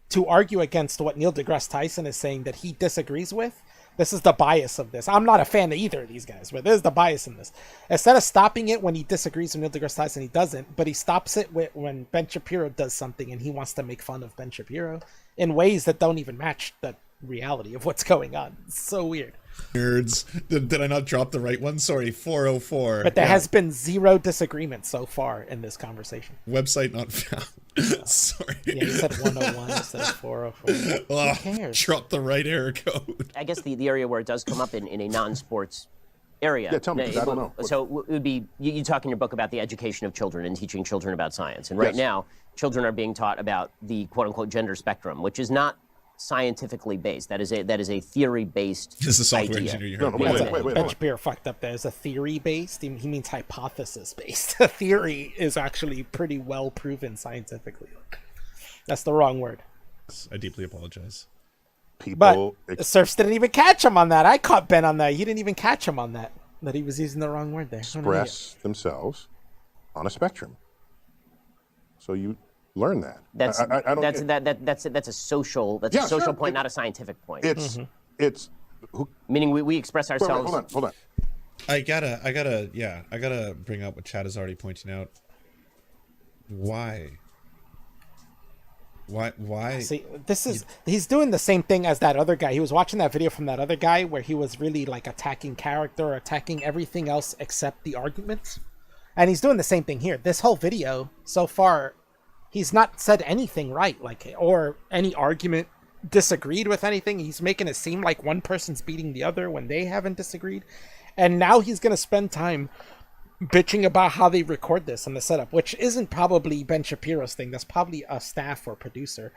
to argue against what Neil deGrasse Tyson is saying that he disagrees with, This is the bias of this. I'm not a fan of either of these guys, but there's the bias in this. Instead of stopping it when he disagrees with Neil deGrasse Tyson, he doesn't, but he stops it when Ben Shapiro does something and he wants to make fun of Ben Shapiro in ways that don't even match the reality of what's going on. It's so weird. Nerds. Did I not drop the right one? Sorry, 404. But there has been zero disagreement so far in this conversation. Website not found. Sorry. Yeah, you said 101 instead of 404. Oh, Who cares? drop the right error code. I guess the area where it does come up in a non-sports area. Yeah, tell me, 'cause I don't know. So it would be, you talk in your book about the education of children and teaching children about science. And right Yes. now, children are being taught about the quote-unquote gender spectrum, which is not scientifically based. That is a theory-based This is a software idea. engineer. You No, heard no, me. wait. Ben Shapiro fucked up there. Is a theory-based? He means hypothesis-based. A theory is actually pretty well proven scientifically. That's the wrong word. I deeply apologize. People But Serfs didn't even catch him on that. I caught Ben on that. He didn't even catch him on that. That he was using the wrong word there. express themselves on a spectrum. So you learn that. That's I don't that's a social Yeah, a social sure. point, not a scientific point. It's Meaning we express wait, ourselves. hold on. I gotta bring up what Chad is already pointing out. Why? See, he's doing the same thing as that other guy. He was watching that video from that other guy where he was really like attacking character, attacking everything else except the arguments. And he's doing the same thing here. This whole video so far, he's not said anything right, like, or any argument disagreed with anything. He's making it seem like one person's beating the other when they haven't disagreed. And now he's going to spend time bitching about how they record this and the setup, which isn't probably Ben Shapiro's thing. That's probably a staff or producer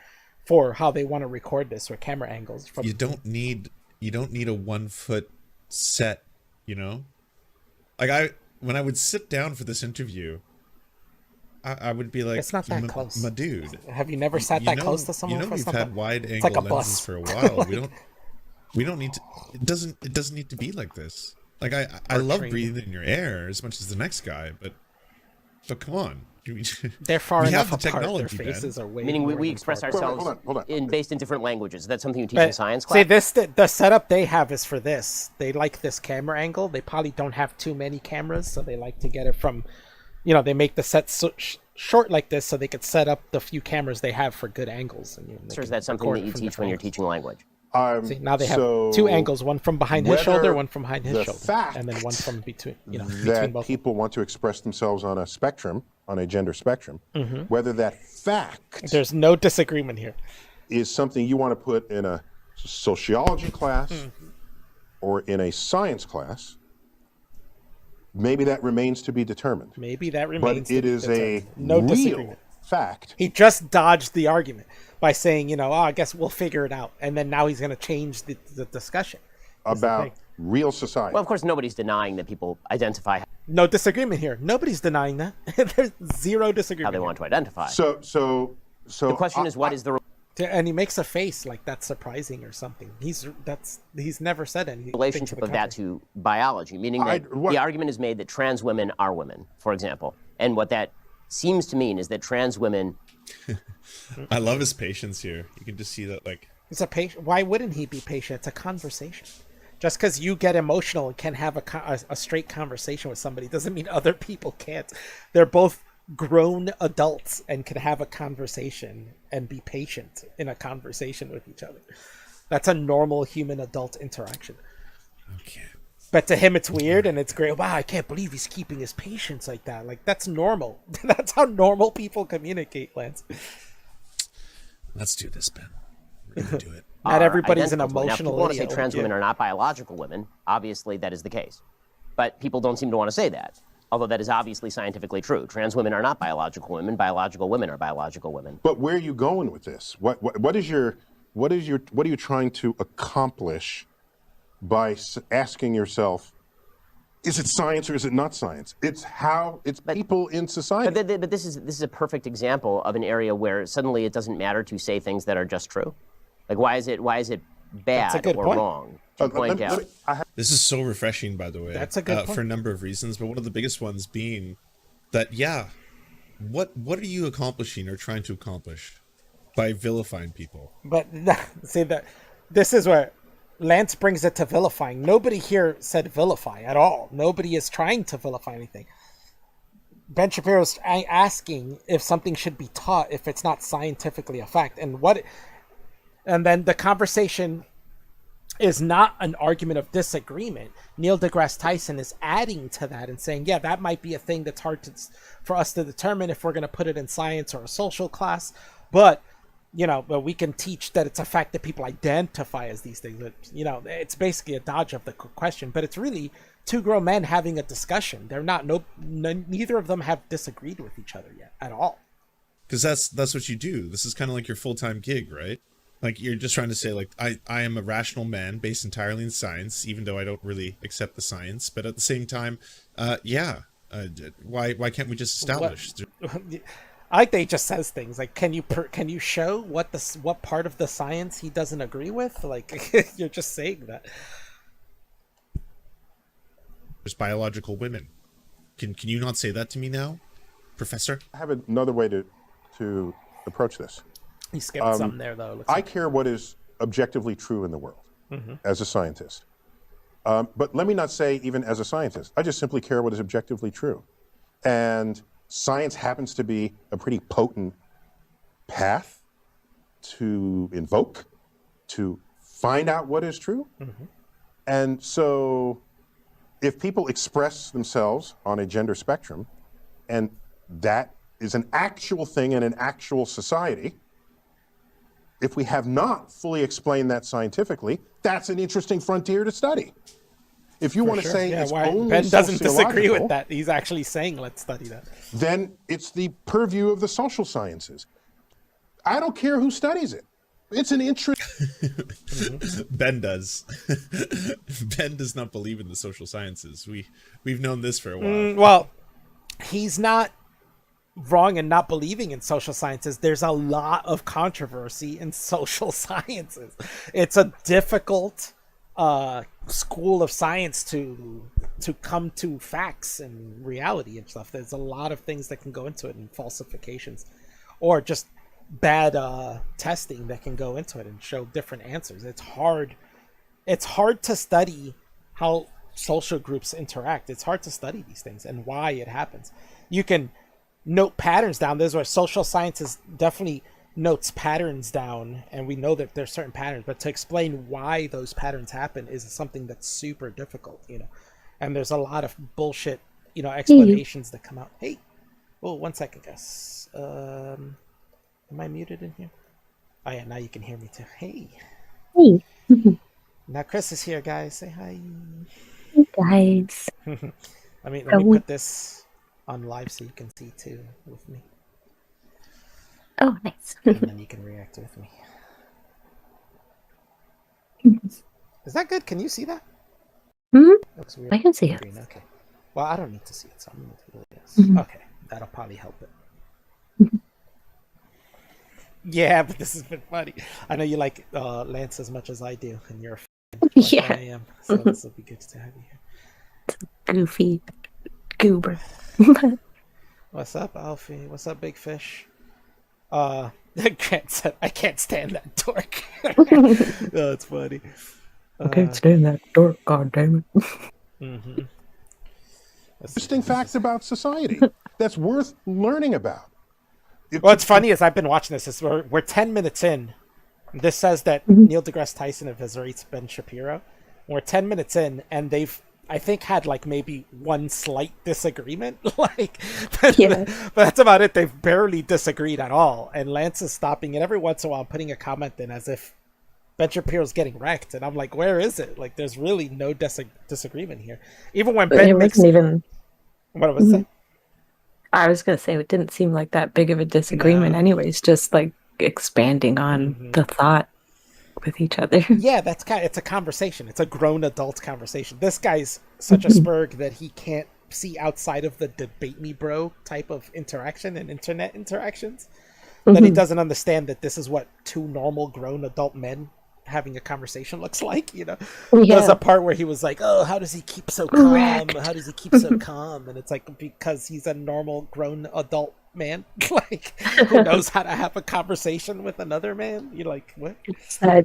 for how they want to record this or camera angles. You don't need a 1 foot set, you know? Like when I would sit down for this interview, I would be like, it's not that close. My dude. Have you never sat that close to someone? You know, for we've something? had wide angle like a lenses bus. for a while. We don't need to. It doesn't need to be like this. Like I love breathing in your air as much as the next guy, but come on. They're far we enough have the apart. technology, Their faces are way Meaning more we than express far. ourselves Hold on. based in different languages. Is that something you teach in science class? See, the setup they have is for this. They like this camera angle. They probably don't have too many cameras, so they like to get it from, they make the set short like this so they could set up the few cameras they have for good angles. And So is that something that you teach when you're teaching language? See, now they have two angles, one from behind his shoulder, one from behind his shoulder, and then one from between, between both. People want to express themselves on a spectrum, on a gender spectrum, whether that fact there's no disagreement here is something you want to put in a sociology class or in a science class, maybe that remains to be determined. Maybe that remains. But it is a no real disagreement. Fact. He just dodged the argument by saying, I guess we'll figure it out, and then now he's going to change the discussion about real society. Well, of course, nobody's denying that people identify no disagreement here. Nobody's denying that. There's zero disagreement. how they want to identify. So the question is, what is the and he makes a face like that's surprising or something. He's never said anything. relationship of that to biology? Meaning that the argument is made that trans women are women, for example, and what that seems to mean is that trans women. I love his patience here. You can just see that, like, it's a patient. Why wouldn't he be patient? It's a conversation. Just because you get emotional and can have a straight conversation with somebody doesn't mean other people can't. They're both grown adults and can have a conversation and be patient in a conversation with each other. That's a normal human adult interaction. Okay. But to him, it's weird and it's great. Wow, I can't believe he's keeping his patience like that. Like, that's normal. That's how normal people communicate, Lance. Let's do this, Ben. We're gonna do it. Not everybody's an Now, emotional people want to say idiot. trans women are not biological women. Obviously, that is the case. But people don't seem to want to say that, although that is obviously scientifically true. Trans women are not biological women. Biological women are biological women. But where are you going with this? What are you trying to accomplish by asking yourself, is it science or is it not science? It's people in society. But this is a perfect example of an area where suddenly it doesn't matter to say things that are just true. Like, why is it bad or wrong to point out? This is so refreshing, by the way. That's a good point. For a number of reasons, but one of the biggest ones being that, what are you accomplishing or trying to accomplish by vilifying people? But see that this is where Lance brings it to vilifying. Nobody here said vilify at all. Nobody is trying to vilify anything. Ben Shapiro's asking if something should be taught if it's not scientifically a fact. And then the conversation is not an argument of disagreement. Neil deGrasse Tyson is adding to that and saying, yeah, that might be a thing that's hard for us to determine if we're going to put it in science or a social class. But, but we can teach that it's a fact that people identify as these things. It's basically a dodge of the question, but it's really two grown men having a discussion. They're not, neither of them have disagreed with each other yet at all. Because that's what you do. This is kind of like your full-time gig, right? Like, you're just trying to say, like, I am a rational man based entirely in science, even though I don't really accept the science. But at the same time, why can't we just establish? I like that he just says things like, can you show what part of the science he doesn't agree with? Like, you're just saying that. There's biological women. Can you not say that to me now, Professor? I have another way to approach this. He skipped some there, though. I care what is objectively true in the world as a scientist. But let me not say even as a scientist. I just simply care what is objectively true. And science happens to be a pretty potent path to invoke, to find out what is true. And so if people express themselves on a gender spectrum, and that is an actual thing in an actual society, if we have not fully explained that scientifically, that's an interesting frontier to study. If you want to say it's only Ben doesn't disagree sociological, with that. He's actually saying, let's study that. Then it's the purview of the social sciences. I don't care who studies it. It's an interest. Ben does. Ben does not believe in the social sciences. We've known this for a while. Well, he's not wrong in not believing in social sciences. There's a lot of controversy in social sciences. It's a difficult school of science to come to facts and reality and stuff. There's a lot of things that can go into it, and falsifications or just bad testing that can go into it and show different answers. It's hard to study how social groups interact. It's hard to study these things and why it happens. You can note patterns down. There's where social sciences definitely notes patterns down, and we know that there's certain patterns, but to explain why those patterns happen is something that's super difficult, and there's a lot of bullshit, explanations that come out. Hey, oh, 1 second, guys. Am I muted in here? Oh yeah, now you can hear me too. Hey. Now Chris is here, guys. Say hi. Hey guys. let me put this on live so you can see too with me. Oh, nice. And then you can react with me. Is that good? Can you see that? Looks weird. I can see it. Green. Okay. Well, I don't need to see it, so I'm going to do this. Okay, that'll probably help it. Yeah, but this has been funny. I know you like Lance as much as I do, and you're a fan. Yeah. I am. So this will be good to have you here. Goofy goober. What's up, Alfie? What's up, Big Fish? I can't stand that dork. Oh, it's funny. I can't stand that dork, goddammit. Interesting facts about society that's worth learning about. What's funny is I've been watching this. We're 10 minutes in. This says that Neil deGrasse Tyson eviscerates Ben Shapiro. We're 10 minutes in, and they've, I think, had like maybe one slight disagreement. But that's about it. They've barely disagreed at all. And Lance is stopping, and every once in a while putting a comment in as if Ben Shapiro's getting wrecked. And I'm like, where is it? Like, there's really no disagreement here. Even when Ben makes... What was that? I was going to say, it didn't seem like that big of a disagreement anyways, just like expanding on the thought with each other. Yeah, it's a conversation. It's a grown adult conversation. This guy's such a spurg that he can't see outside of the debate me bro type of interaction and internet interactions. That he doesn't understand that this is what two normal grown adult men having a conversation looks like, There's a part where he was like, oh, how does he keep so calm? How does he keep so calm? And it's like, because he's a normal grown adult man, like who knows how to have a conversation with another man. You're like, what?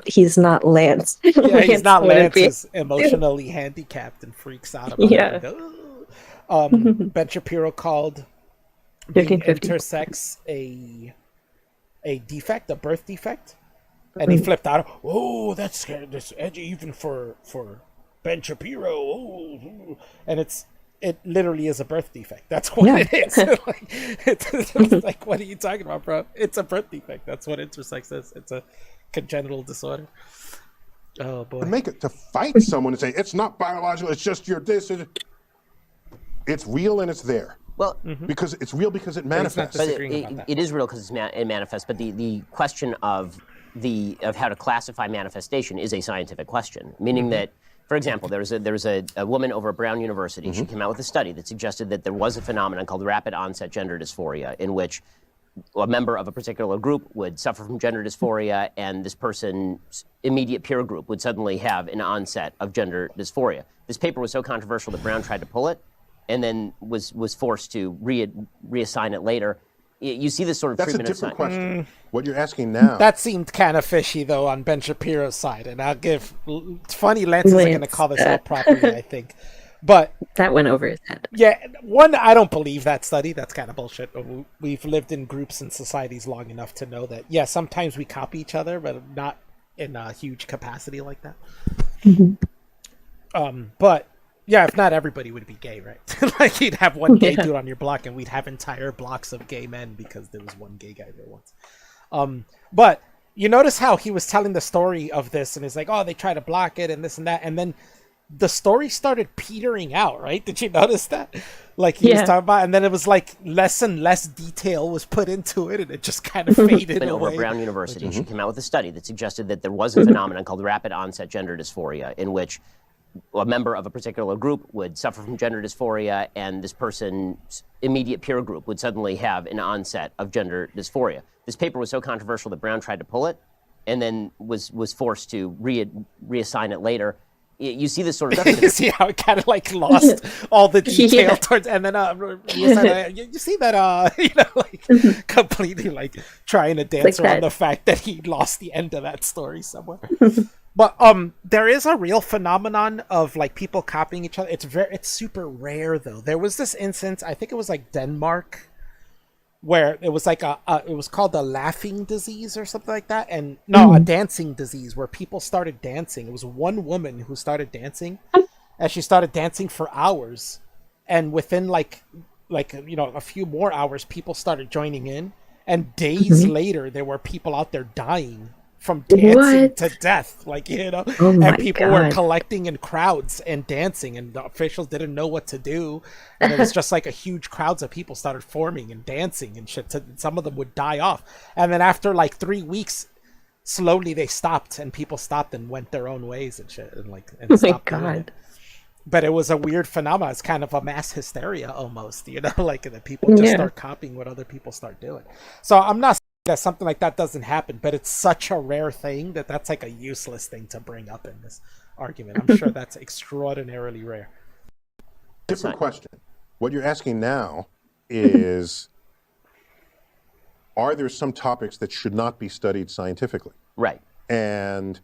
He's not Lance. Yeah, he's not Lance. Be... Is emotionally handicapped and freaks out about it. Ben Shapiro called being intersex a defect, a birth defect, and he flipped out. Oh, that's edgy even for Ben Shapiro. Oh. And it literally is a birth defect. That's what it is. It's like, what are you talking about, bro? It's a birth defect. That's what intersex is. It's a congenital disorder. Oh boy. To fight someone and say it's not biological, it's just your this. It's real and it's there. Well, because it's real because it manifests. But it is real because it manifests. But the question of how to classify manifestation is a scientific question, meaning that, for example, there was a woman over at Brown University. She came out with a study that suggested that there was a phenomenon called rapid onset gender dysphoria, in which a member of a particular group would suffer from gender dysphoria, and this person's immediate peer group would suddenly have an onset of gender dysphoria. This paper was so controversial that Brown tried to pull it, and then was forced to reassign it later. You see this sort of treatment. That's a different question. What you're asking now. That seemed kind of fishy, though, on Ben Shapiro's side. And I'll give... It's funny, Lance isn't going to call this out properly, I think. But... That went over his head. Yeah, I don't believe that study. That's kind of bullshit. We've lived in groups and societies long enough to know that, yeah, sometimes we copy each other, but not in a huge capacity like that. But... Yeah, if not, everybody would be gay, right? Like, you'd have one gay dude on your block, and we'd have entire blocks of gay men because there was one gay guy there once. But you notice how he was telling the story of this, and it's like, oh, they try to block it and this and that, and then the story started petering out, right? Did you notice that? Like he was talking about, and then it was like less and less detail was put into it, and it just kind of faded away. Over at Brown University, she came out with a study that suggested that there was a phenomenon called rapid onset gender dysphoria, in which a member of a particular group would suffer from gender dysphoria, and this person's immediate peer group would suddenly have an onset of gender dysphoria. This paper was so controversial that Brown tried to pull it, and then was forced to reassign it later. You see this sort of stuff. You see how it kind of like lost all the detail towards, and then you see that like completely like trying to dance around the fact that he lost the end of that story somewhere. But there is a real phenomenon of like people copying each other. It's super rare though. There was this instance, I think it was like Denmark, where it was like it was called a laughing disease or something like that, and a dancing disease where people started dancing. It was one woman who started dancing, and she started dancing for hours, and within like a few more hours, people started joining in, and days later there were people out there dying from dancing to death, and people were collecting in crowds and dancing, and the officials didn't know what to do, and it was just like a huge crowds of people started forming and dancing and shit. Some of them would die off, and then after like 3 weeks, slowly they stopped, and people stopped and went their own ways and shit, and stopped doing it. But it was a weird phenomenon. It's kind of a mass hysteria almost, like that people just start copying what other people start doing. So I'm not that something like that doesn't happen, but it's such a rare thing that's like a useless thing to bring up in this argument. I'm sure that's extraordinarily rare. Different question. What you're asking now is, are there some topics that should not be studied scientifically? Right. And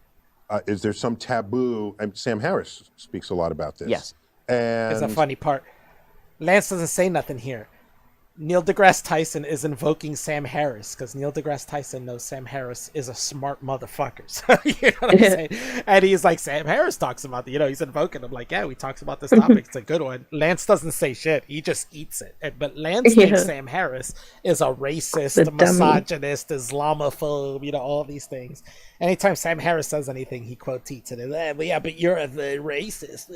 is there some taboo? And Sam Harris speaks a lot about this. Yes. And it's a funny part. Lance doesn't say nothing here. Neil deGrasse Tyson is invoking Sam Harris because Neil deGrasse Tyson knows Sam Harris is a smart motherfucker. So, you know what I'm saying? And he's like, Sam Harris talks about, he's invoking him like, yeah, we talks about this topic. It's a good one. Lance doesn't say shit. He just eats it. But Lance thinks Sam Harris is a racist, misogynist, Islamophobe, all these things. Anytime Sam Harris says anything, he quote tweets it. But you're a racist.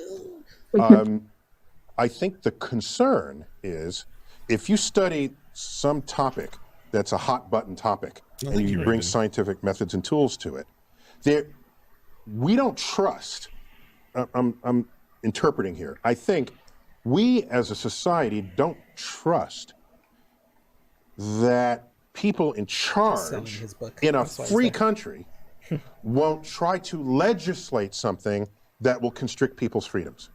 I think the concern is, if you study some topic that's a hot button topic and you bring scientific methods and tools to it, we don't trust, I'm interpreting here, I think we as a society don't trust that people in charge in a free country won't try to legislate something that will constrict people's freedoms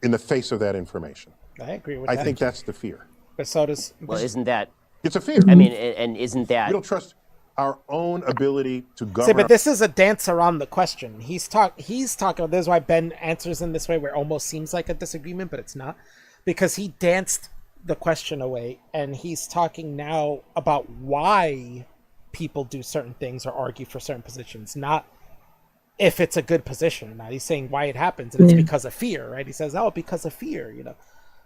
in the face of that information. I agree with that. I think that's the fear. But so does... Well, isn't that It's a fear. I mean, and isn't that... We don't trust our own ability to govern. See, but this is a dance around the question. He's talking. This is why Ben answers in this way, where it almost seems like a disagreement, but it's not, because he danced the question away, and he's talking now about why people do certain things or argue for certain positions, not if it's a good position or not. He's saying why it happens, and it's because of fear, right? He says, "Oh, because of fear," you know.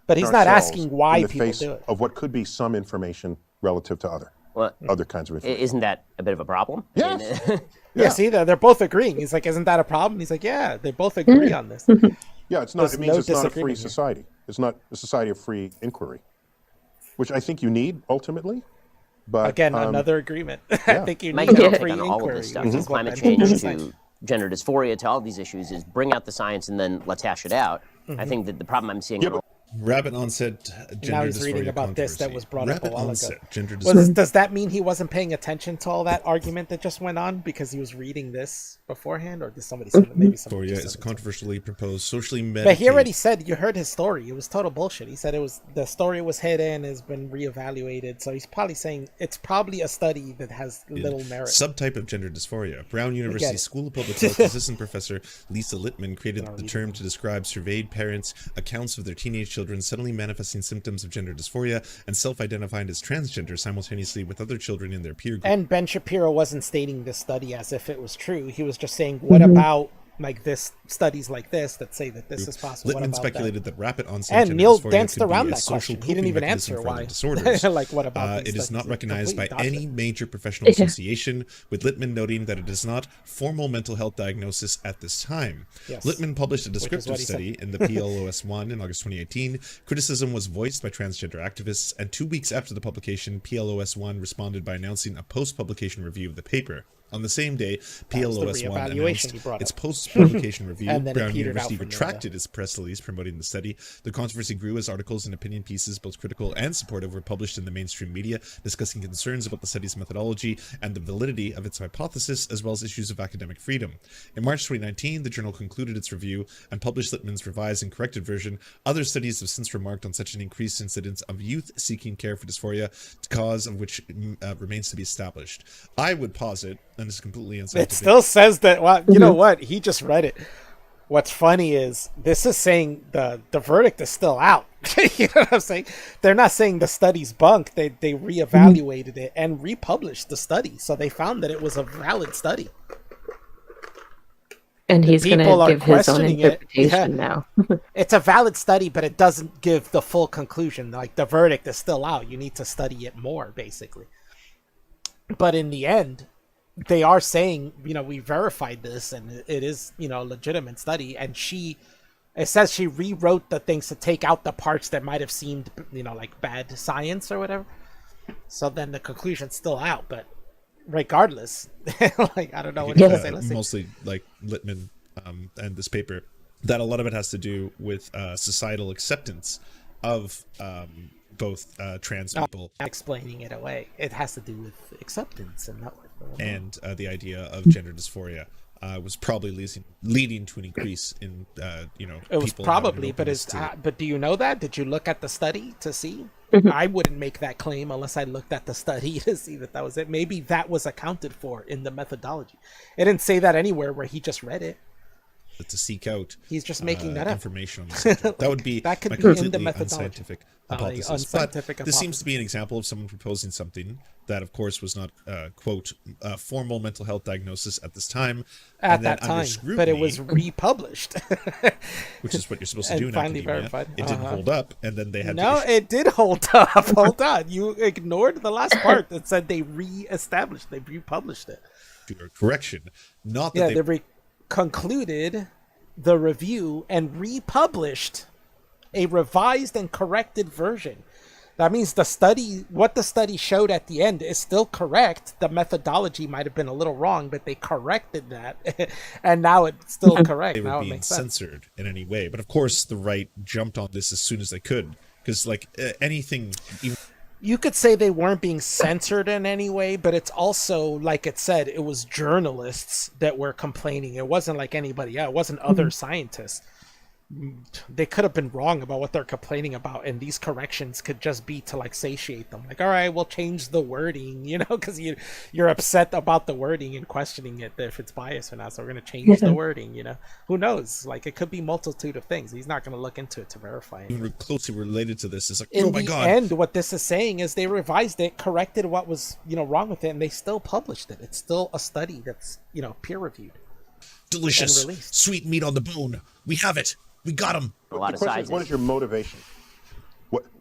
But he's not asking why people do it. Of what could be some information relative to other kinds of information. Isn't that a bit of a problem? Yes. I mean, yeah. See, they're both agreeing. He's like, "Isn't that a problem?" He's like, "Yeah, they both agree on this." Yeah, it's not. It means it's not a free society. It's not a society of free inquiry, which I think you need ultimately. But again, another agreement. Yeah. I think you my need general a free take on all of this inquiry. stuff, from climate change to gender dysphoria to all these issues, is bring out the science and then let's hash it out. I think that the problem I'm seeing... Rapid onset gender now he's dysphoria reading about this that was brought up a while ago. Gender Does that mean he wasn't paying attention to all that argument that just went on because he was reading this beforehand, or did somebody say that? Maybe somebody dysphoria is a controversially proposed socially medicated... But he already said, you heard his story. It was total bullshit. He said the story was hidden, has been reevaluated. So he's probably saying it's probably a study that has little merit. Subtype of gender dysphoria. Brown University School of Public Health assistant professor Lisa Littman created the term to describe surveyed parents' accounts of their teenage children suddenly manifesting symptoms of gender dysphoria and self-identifying as transgender simultaneously with other children in their peer group. And Ben Shapiro wasn't stating this study as if it was true. He was just saying, what about like this studies like this that say that this is possible? Littman speculated that rapid onset and gender Neil dysphoria danced could around be a that social question. He didn't even answer why. Disorders. Like, what about it is not recognized by Complete any major professional association, with Littman noting that it is not formal mental health diagnosis at this time. Yes. Littman published a descriptive study in the PLOS1 in August 2018. Criticism was voiced by transgender activists, and 2 weeks after the publication, PLOS1 responded by announcing a post-publication review of the paper. On the same day, PLOS1 announced its post-publication review. Brown University retracted its press release promoting the study. The controversy grew as articles and opinion pieces, both critical and supportive, were published in the mainstream media, discussing concerns about the study's methodology and the validity of its hypothesis, as well as issues of academic freedom. In March 2019, the journal concluded its review and published Littman's revised and corrected version. Other studies have since remarked on such an increased incidence of youth seeking care for dysphoria, the cause of which remains to be established. I would posit, and it's completely unscientific. It still says that. Well, you know what? He just read it. What's funny is this is saying the verdict is still out. You know what I'm saying? They're not saying the study's bunk. They reevaluated it and republished the study, so they found that it was a valid study. And he's going to give his own interpretation now. It's a valid study, but it doesn't give the full conclusion. Like, the verdict is still out. You need to study it more, basically. But in the end, they are saying, we verified this and it is, a legitimate study. And it says she rewrote the things to take out the parts that might have seemed, like bad science or whatever. So then the conclusion's still out, but regardless, like, I don't know what to say. Mostly like Littman and this paper, that a lot of it has to do with societal acceptance of both trans people. Explaining it away. It has to do with acceptance and not with the idea of gender dysphoria was probably leading to an increase in it was probably, but do you know that? Did you look at the study to see? I wouldn't make that claim unless I looked at the study to see that was it. Maybe that was accounted for in the methodology. It didn't say that anywhere where he just read it. To seek out, he's just making that information on the subject. That would be that could my be completely in the methodology. Unscientific hypothesis. But this seems to be an example of someone proposing something that, of course, was not quote formal mental health diagnosis at this time. At that time, but it was republished, which is what you're supposed to do in academia. Verified. It didn't hold up, and then they had it did hold up. Hold on, you ignored the last part that said they re-established, they republished it. Correction, not that they concluded the review and republished a revised and corrected version. That means what the study showed at the end is still correct. The methodology might have been a little wrong, but they corrected that, and now it's still correct. They were being censored in any way, but of course the right jumped on this as soon as they could, because like anything. You could say they weren't being censored in any way, but it's also, like it said, it was journalists that were complaining. It wasn't like anybody else. It wasn't other scientists. they could have been wrong about what they're complaining about, and these corrections could just be to like satiate them. Like, all right, we'll change the wording, you know, because you're upset about the wording and questioning it if it's biased or not. So we're gonna change the wording, you know. Who knows? Like, it could be multitude of things. He's not gonna look into it to verify it. We're closely related to this. It's like, In oh my god. And what this is saying is they revised it, corrected what was, you know, wrong with it, and they still published it. It's still a study that's, you know, peer reviewed. Delicious, and released. sweet meat on the bone. We have it. We got him. A lot The of question sizes. is, what is your motivation?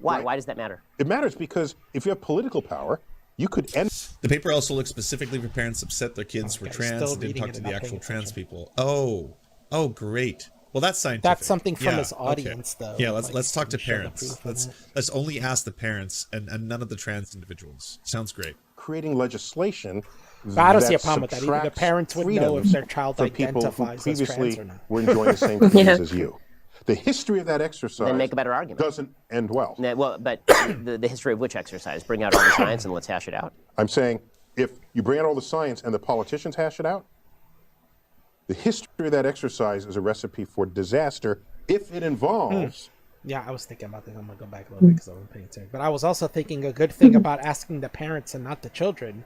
Why? Why does that matter? It matters because if you have political power, you could end. The paper also looks specifically for parents upset their kids were trans and didn't talk to the actual trans people. Oh, great. Well, that's scientific. That's something from Yeah, his audience, okay. though. Yeah, Like, let's talk to show the parents. proof of Let's only ask the parents and none of the trans individuals. Sounds great. Creating legislation. But I don't see a problem with that. Even the parents would know if their child identifies as trans or not. Were enjoying the same things as you. The history of that exercise Then make a better argument. doesn't end well. Well, but the history of which exercise? Bring out all the science and let's hash it out. I'm saying if you bring out all the science and the politicians hash it out, the history of that exercise is a recipe for disaster if it involves. Yeah, I was thinking about this. I'm going to go back a little bit because I wasn't paying attention. But I was also thinking a good thing about asking the parents and not the children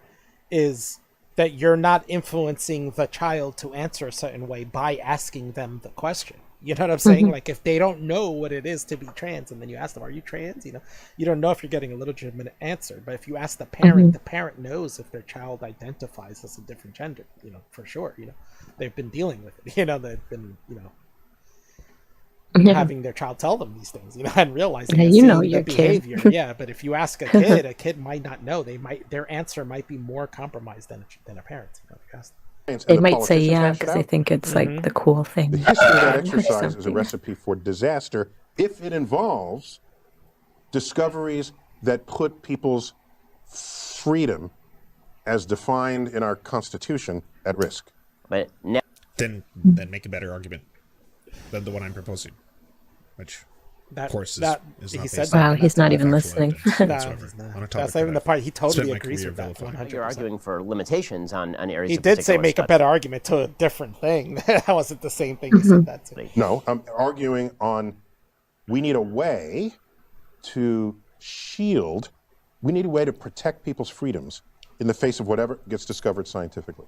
is that you're not influencing the child to answer a certain way by asking them the question. You know what I'm saying? Like, if they don't know what it is to be trans, and then you ask them, are you trans? You know, you don't know if you're getting a legitimate answer. But if you ask the parent knows if their child identifies as a different gender, you know, for sure. You know, they've been dealing with it. You know, they've been, you know, having their child tell them these things, you know, and realizing you know the your behavior. kid. Yeah, but if you ask a kid might not know. Their answer might be more compromised than a parent. You know, if you ask them. They might say yeah because they think it's like the cool thing. The history of that exercise is a recipe for disaster if it involves discoveries that put people's freedom as defined in our Constitution at risk. But then make a better argument than the one I'm proposing, which of course is not based on he's not even listening. whatsoever on a topic That's not even the part. He totally agrees with that. You're arguing for limitations on areas. He of did say particular make a better argument to a different thing. That wasn't the same thing he said that to. No, I'm arguing on we need a way to shield, we need a way to protect people's freedoms in the face of whatever gets discovered scientifically.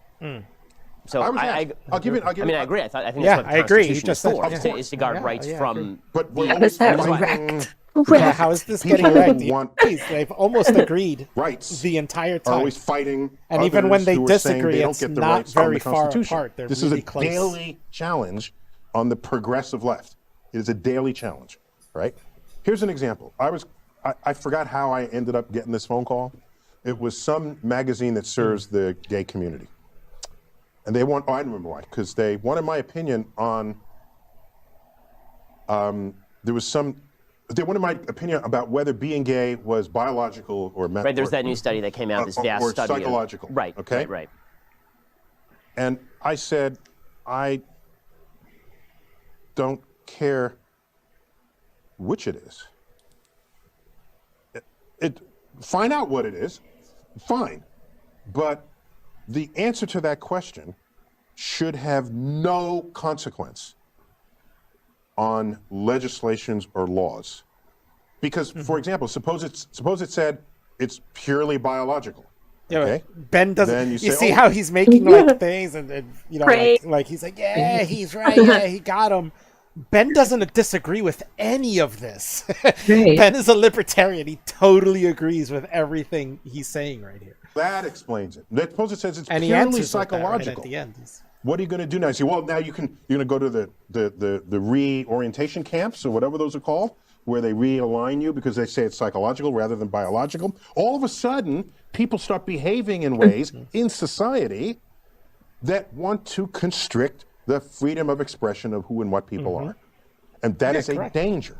So I'll give it. I mean, I agree. I think Yeah, that's what I the agree. Constitution You just is for, said- is to guard rights from. But How does that wrecked? Yeah, how is this getting wrecked? Please, they've almost agreed rights the entire are time. always fighting. And even when they others who are saying disagree, they don't it's get the not rights from very the far Constitution. apart. They're This really is a close. daily challenge on the progressive left. It is a daily challenge, right? Here's an example. I forgot how I ended up getting this phone call. It was some magazine that serves the gay community. And they want, I remember why, because they wanted my opinion on, they wanted my opinion about whether being gay was biological or mental. Right, there's that new study that came out, this vast or study. psychological. Right, okay? right. And I said, I don't care which it is. Find out what it is, fine. But the answer to that question should have no consequence on legislations or laws. Because, for example, suppose it said it's purely biological. Yeah, Okay? Ben doesn't. Then You say, see oh, how he's making like things, and you know, Right. like he's like, yeah, he's right, yeah, he got him. Ben doesn't disagree with any of this. Right. Ben is a libertarian. He totally agrees with everything he's saying right here. that explains it. Suppose it says it's And he purely answers with that right psychological. at the end. He's- What are you going to do now? You say, well, now you're going to go to the reorientation camps or whatever those are called, where they realign you because they say it's psychological rather than biological. All of a sudden, people start behaving in ways in society that want to constrict the freedom of expression of who and what people are. And that is correct. a danger.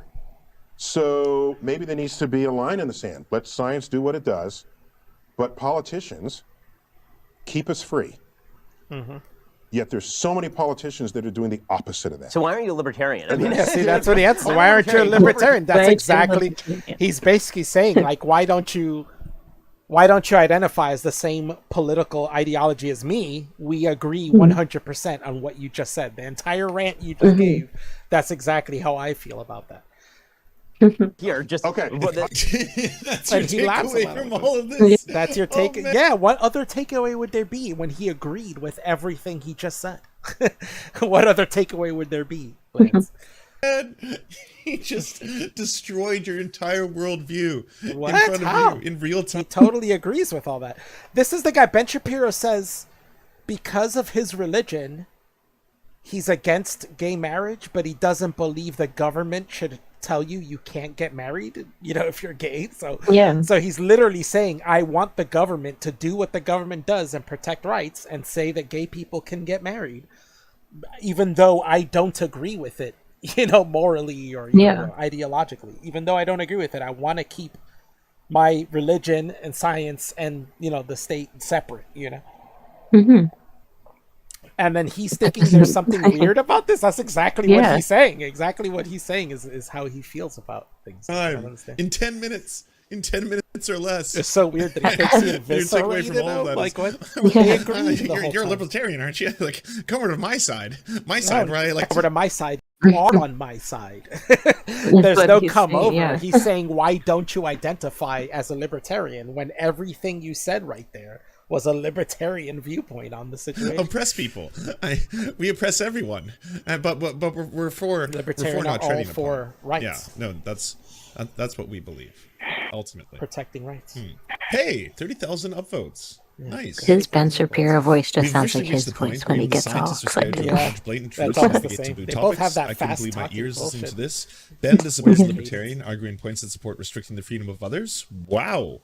So maybe there needs to be a line in the sand. Let science do what it does, but politicians keep us free. Yet there's so many politicians that are doing the opposite of that. So why aren't you a libertarian? I mean, Yeah, see, that's what he answers. Why aren't you a libertarian? That's exactly. He's basically saying, like, why don't you why don't you identify as the same political ideology as me? We agree 100% on what you just said. The entire rant you just gave, that's exactly how I feel about that. Here, just okay. That's your takeaway from all of this. That's your take. Yeah, what other takeaway would there be when he agreed with everything he just said? What other takeaway would there be, Lance? He just destroyed your entire worldview in front of you in real time. He totally agrees with all that. This is the guy, Ben Shapiro says, because of his religion, he's against gay marriage, but he doesn't believe the government should tell you can't get married, if you're gay. So he's literally saying, I want the government to do what the government does and protect rights and say that gay people can get married, even though I don't agree with it, morally or ideologically. Even though I don't agree with it, I want to keep my religion and science and, the state separate, And then he's thinking there's something weird about this. That's exactly what he's saying. Exactly what he's saying is how he feels about things. In 10 minutes. In 10 minutes or less. It's so weird that he thinks he eviscerated them. Like, what? They agreed you're a libertarian, aren't you? Like, come over to my side. My side, right? Like, come over to my side. You are on my side. There's no come over. Yeah. He's saying, why don't you identify as a libertarian when everything you said right there was a libertarian viewpoint on the situation? Oppress people. We oppress everyone. But we're for libertarian, not treading for rights. Yeah, no, that's what we believe. Ultimately, protecting rights. Hey, 30,000 upvotes. Nice. His Ben Shapiro voice just sounds like his voice when he gets all excited. Blatant truths navigate taboo topics. I couldn't believe my ears listening to this. Ben, the supposed libertarian, arguing points that support restricting the freedom of others. Wow.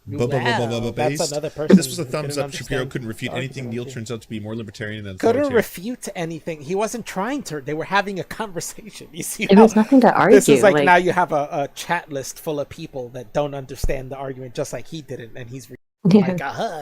That's another person. This was a thumbs up. Shapiro couldn't refute anything. Neil turns out to be more libertarian than couldn't refute anything. He wasn't trying to. They were having a conversation. You see, there was nothing to argue. This is like now you have a chat list full of people that don't understand the argument, just like he didn't, and he's like,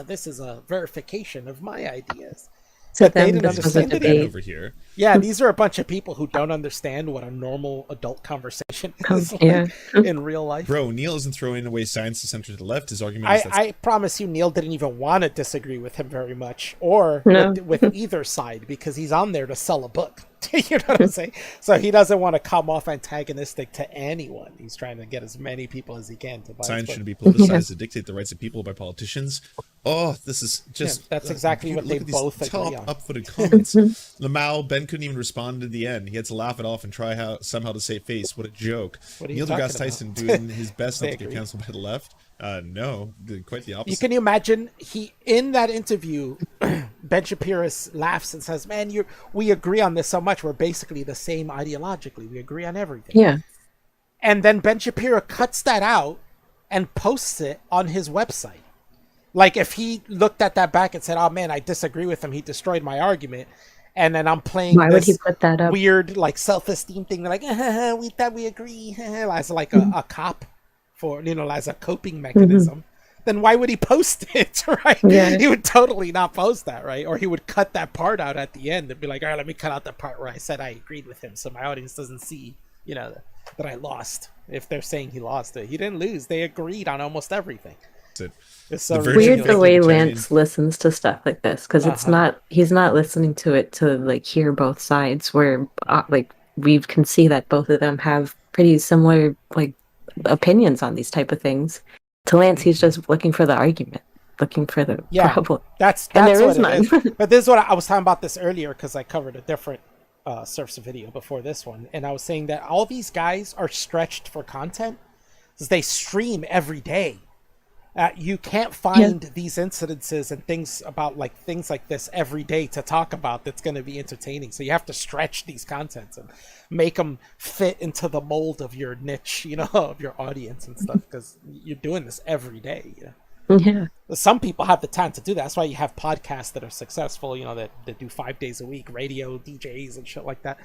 this is a verification of my ideas. So but they didn't understand it over here. Yeah, these are a bunch of people who don't understand what a normal adult conversation is like in real life. Bro, Neil isn't throwing away science to center to the left. His argument is I promise you, Neil didn't even want to disagree with him very much, or with either side, because he's on there to sell a book. You know what I'm saying? So he doesn't want to come off antagonistic to anyone. He's trying to get as many people as he can to buy science shouldn't be politicized to dictate the rights of people by politicians. Oh, this is just that's exactly what they both agree on. Up-footed comments. Lamau, Ben couldn't even respond in the end. He had to laugh it off and try somehow to save face. What a joke. Neil deGrasse Tyson doing his best not to get canceled by the left. No, quite the opposite. Can you imagine in that interview, Ben Shapiro laughs and says, man, we agree on this so much. We're basically the same ideologically. We agree on everything. Yeah. And then Ben Shapiro cuts that out and posts it on his website. Like if he looked at that back and said, oh man, I disagree with him. He destroyed my argument. And then I'm playing would he put that up? Weird like self-esteem thing. They're like, we thought we agree. As like a cop. For as a coping mechanism, then why would he post it, right? Yeah. He would totally not post that, right? Or he would cut that part out at the end and be like, all right, let me cut out the part where I said I agreed with him so my audience doesn't see, that I lost. If they're saying he lost it. He didn't lose. They agreed on almost everything. It's so weird the way Lance listens to stuff like this, because he's not listening to it to like hear both sides, where like we can see that both of them have pretty similar like opinions on these type of things. To Lance, he's just looking for the argument, looking for the problem. That's what it is. But this is what I was talking about this earlier, because I covered a different Serfs video before this one, and I was saying that all these guys are stretched for content because they stream every day. You can't find these incidences and things like this every day to talk about that's going to be entertaining. So you have to stretch these contents and make them fit into the mold of your niche, of your audience and stuff, because you're doing this every day. Yeah. Some people have the time to do that. That's why you have podcasts that are successful, that do 5 days a week, radio DJs and shit like that.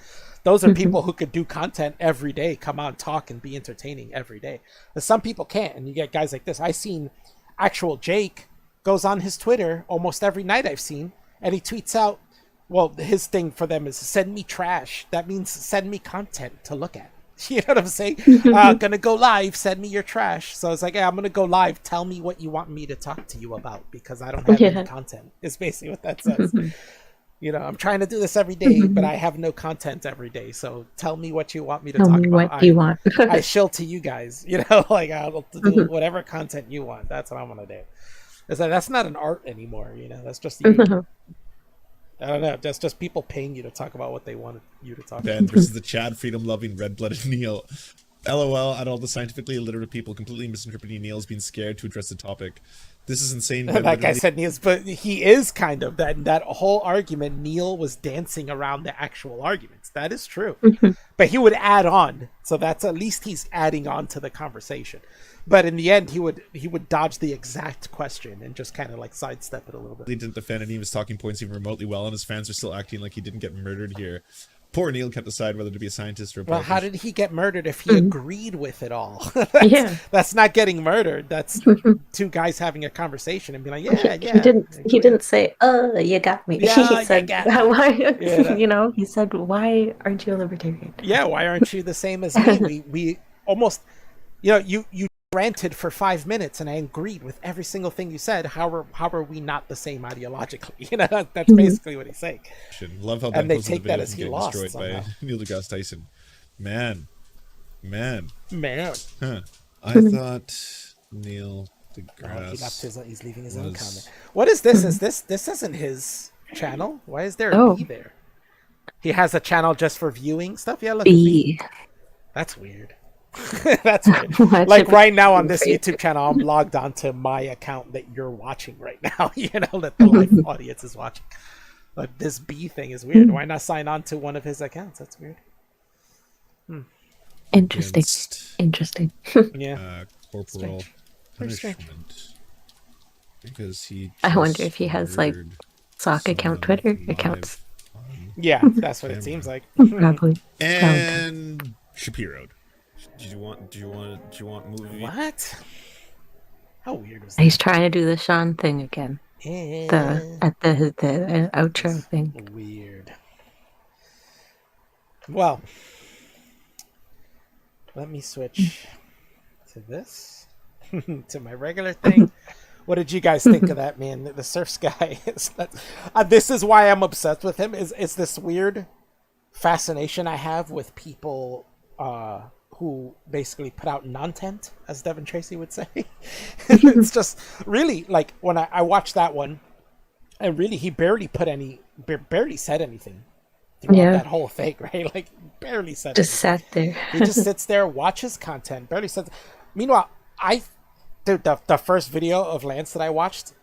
Those are people who could do content every day, come out and talk and be entertaining every day. But some people can't, and you get guys like this. I seen actual Jake goes on his Twitter almost every night I've seen, and he tweets out, well, his thing for them is send me trash. That means send me content to look at. You know what I'm saying? Gonna go live, send me your trash. So it's like, yeah, I'm gonna go live, tell me what you want me to talk to you about, because I don't have any content. It's basically what that says. You know, I'm trying to do this every day, but I have no content every day. So tell me what you want me to talk about. What do you want? I shill to you guys, you know, like I'll do whatever content you want. That's what I'm gonna do. It's like, that's not an art anymore, you know, that's just you. I don't know. That's just people paying you to talk about what they wanted you to talk Ben about. versus the Chad freedom-loving red-blooded Neil. LOL at all the scientifically illiterate people completely misinterpreting Neil's being scared to address the topic. This is insane. That guy said Neil's, but he is kind of that whole argument. Neil was dancing around the actual arguments. That is true, but he would add on. So that's at least he's adding on to the conversation. But in the end, he would dodge the exact question and just kind of like sidestep it a little bit. He didn't defend any of his talking points even remotely well, and his fans are still acting like he didn't get murdered here. Poor Neil can't decide whether to be a scientist or a Well, politician. how did he get murdered if he agreed with it all? That's not getting murdered. That's two guys having a conversation and being like, yeah. He didn't say, "Oh, you got me." Yeah, he said, "Why?" You know, he said, "Why aren't you a libertarian?" Yeah, why aren't you the same as me? We almost, you know, you ranted for 5 minutes and I agreed with every single thing you said. How are we not the same ideologically? You know, that's basically what he's saying. Love how and they take that as he lost destroyed somehow. by Neil deGrasse Tyson. Man. Huh. I thought Neil deGrasse. He's leaving his own comment. What is this? Is this isn't his channel? Why is there a B there? He has a channel just for viewing stuff. Yeah, look. B. That's weird. That's weird. Like right now on this YouTube channel, I'm logged onto my account that you're watching right now. You know, that the live audience is watching. But this B thing is weird. Why not sign on to one of his accounts? That's weird. Interesting. Yeah. Corporal punishment. Because he. I wonder if he has like sock account, Twitter accounts. Yeah, that's what it seems like. Probably. And Shapiro. Do you want movie? What? How weird was that? He's trying to do the Sean thing again. The outro thing. Weird. Well, let me switch to this, to my regular thing. What did you guys think of that, man? The Serfs guy. This is why I'm obsessed with him. Is this weird fascination I have with people who basically put out non-tent, as Devin Tracy would say. It's just really like when I watched that one, and really he barely said anything throughout that whole thing, right? Like barely said just anything. Sat there. He just sits there, watches content, barely says. Meanwhile, the first video of Lance that I watched,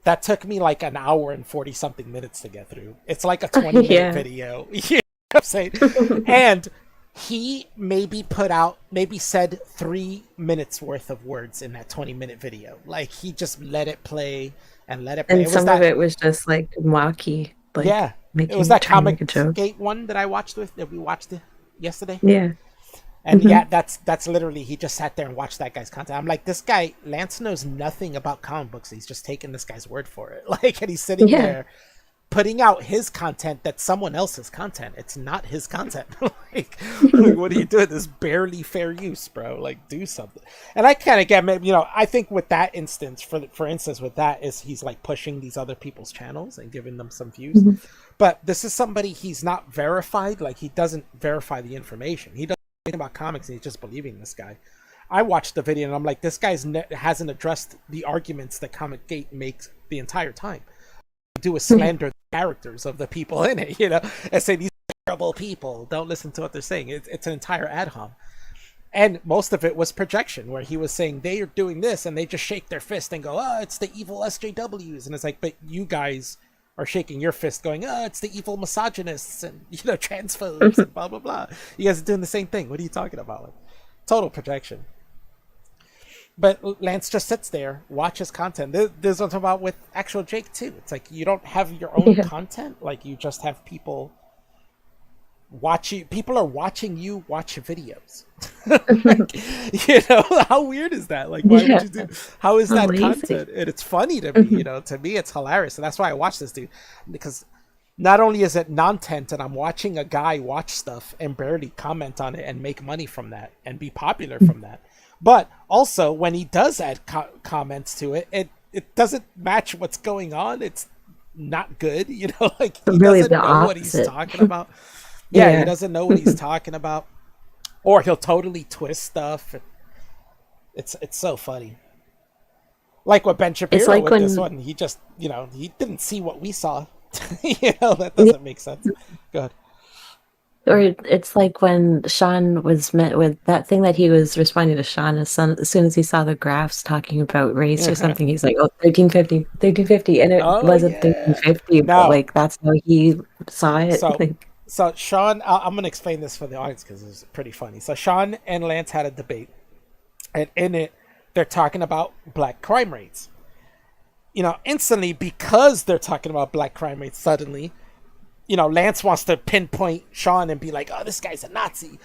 that took me like an hour and 40 something minutes to get through. It's like a 20-minute video. You know what I'm saying? And he maybe said 3 minutes worth of words in that 20-minute video. Like he just let it play and let it play. And some of it was just like wacky. Like, yeah, it was that Comic Gate one that we watched yesterday. Yeah. And that's literally, he just sat there and watched that guy's content. I'm like, this guy, Lance knows nothing about comic books. He's just taking this guy's word for it. Like, and he's sitting there putting out his content that's someone else's content. It's not his content. like, what are you doing? This is barely fair use, bro. Like, do something. And I kind of get, I think with that instance, for instance, with that is he's like pushing these other people's channels and giving them some views. But this is somebody, he's not verified. Like, he doesn't verify the information. He doesn't know anything about comics, and he's just believing this guy. I watched the video and I'm like, this guy's hasn't addressed the arguments that Comic Gate makes the entire time. Do a slander the characters of the people in it, and say these terrible people, don't listen to what they're saying. It's an entire ad hom. And most of it was projection, where he was saying they are doing this and they just shake their fist and go, oh, it's the evil SJWs. And it's like, but you guys are shaking your fist going, oh, it's the evil misogynists and, transphobes and blah, blah, blah. You guys are doing the same thing. What are you talking about? Like, total projection. But Lance just sits there, watches content. There's what I'm talking about with actual Jake too. It's like you don't have your own content. Like you just have people watching. People are watching you watch videos. Like, how weird is that? Like, why would you do? How is that content? And it's funny to me. To me, it's hilarious, and that's why I watch this dude, because not only is it nonsense and I'm watching a guy watch stuff and barely comment on it and make money from that and be popular from that, but also when he does add comments to it, it doesn't match what's going on. It's not good, you know, like he really doesn't know what he's talking about. Yeah, he doesn't know what he's talking about, or he'll totally twist stuff. It's so funny. Like what Ben Shapiro like with this one, he just, you know, he didn't see what we saw. You know, that doesn't make sense. Go ahead. Or it's like when Sean was met with that thing that he was responding to Sean as soon as he saw the graphs talking about race or something, he's like, oh, 1350, and it wasn't 1350, but like that's how he saw it. So Sean, I'm going to explain this for the audience because it's pretty funny. So Sean and Lance had a debate, and in it, they're talking about black crime rates. You know, instantly, because they're talking about black crime rates, suddenly, you know, Lance wants to pinpoint Sean and be like, oh, this guy's a Nazi.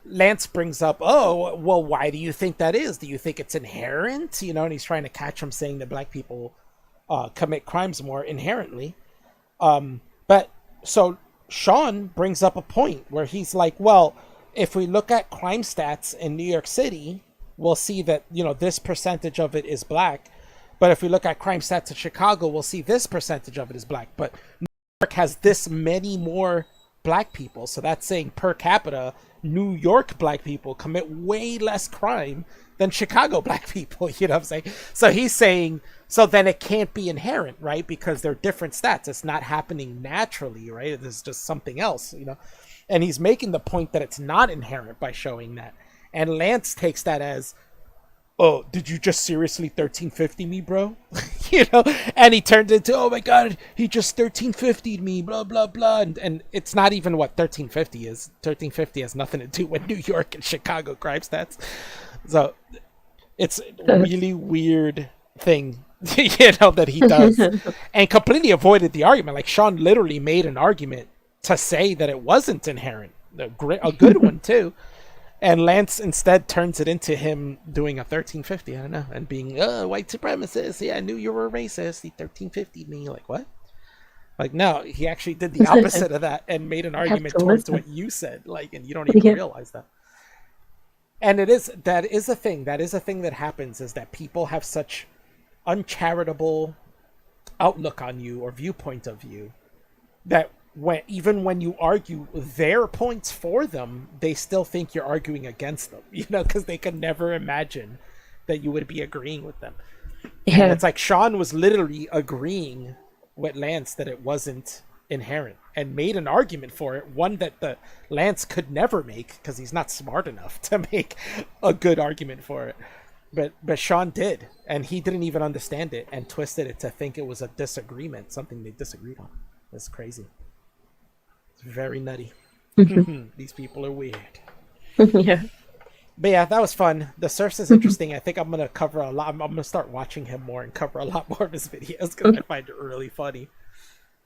Lance brings up, oh, well, why do you think that is? Do you think it's inherent? You know, and he's trying to catch him saying that black people commit crimes more inherently. But so Sean brings up a point where he's like, well, if we look at crime stats in New York City, we'll see that, you know, this percentage of it is black. But if we look at crime stats in Chicago, we'll see this percentage of it is black. But New York has this many more black people. So that's saying per capita, New York black people commit way less crime than Chicago black people. You know what I'm saying? So he's saying, so then it can't be inherent, right? Because they're different stats. It's not happening naturally, right? It's just something else, you know? And he's making the point that it's not inherent by showing that. And Lance takes that as, oh, did you just seriously 1350 me, bro? You know, and he turned into, oh my God, he just 1350'd me, blah, blah, blah. And it's not even what 1350 is. 1350 has nothing to do with New York and Chicago crime stats. So it's a really weird thing, you know, that he does. And completely avoided the argument. Like Sean literally made an argument to say that it wasn't inherent. A good one too. And Lance instead turns it into him doing a 1350, I don't know, and being, white supremacist. Yeah, I knew you were a racist. He 1350'd me. Like, what? Like, no, he actually did the opposite of that and made an argument towards what you said. Like, and you don't even realize that. And that is a thing. That is a thing that happens, is that people have such uncharitable outlook on you or viewpoint of you that even when you argue their points for them, they still think you're arguing against them, you know, because they can never imagine that you would be agreeing with them. Yeah. And it's like Sean was literally agreeing with Lance that it wasn't inherent and made an argument for it, one that the Lance could never make because he's not smart enough to make a good argument for it. But Sean did, and he didn't even understand it and twisted it to think it was a disagreement, something they disagreed on. It's crazy. Very nutty. These people are weird. Yeah. But yeah, that was fun. The Serfs is interesting. I think I'm going to cover a lot. I'm going to start watching him more and cover a lot more of his videos because I find it really funny.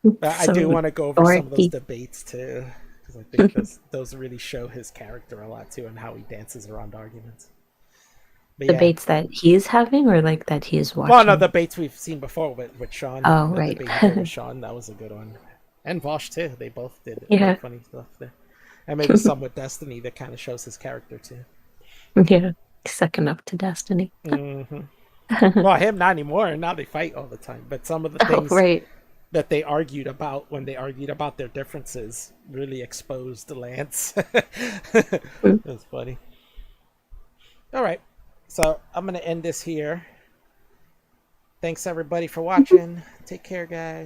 But I do want to go over some of those debates too, because I think those really show his character a lot too and how he dances around arguments. But debates that he's having or like that he's watching? Well, no, the debates we've seen before with Sean. Oh, right. With Sean, that was a good one. And Vosh too. They both did funny stuff there. And maybe some with Destiny that kind of shows his character too. Yeah, second up to Destiny. Well, him not anymore. Now they fight all the time. But some of the things that they argued about when they argued about their differences really exposed Lance. That's funny. All right. So I'm going to end this here. Thanks everybody for watching. Take care, guys.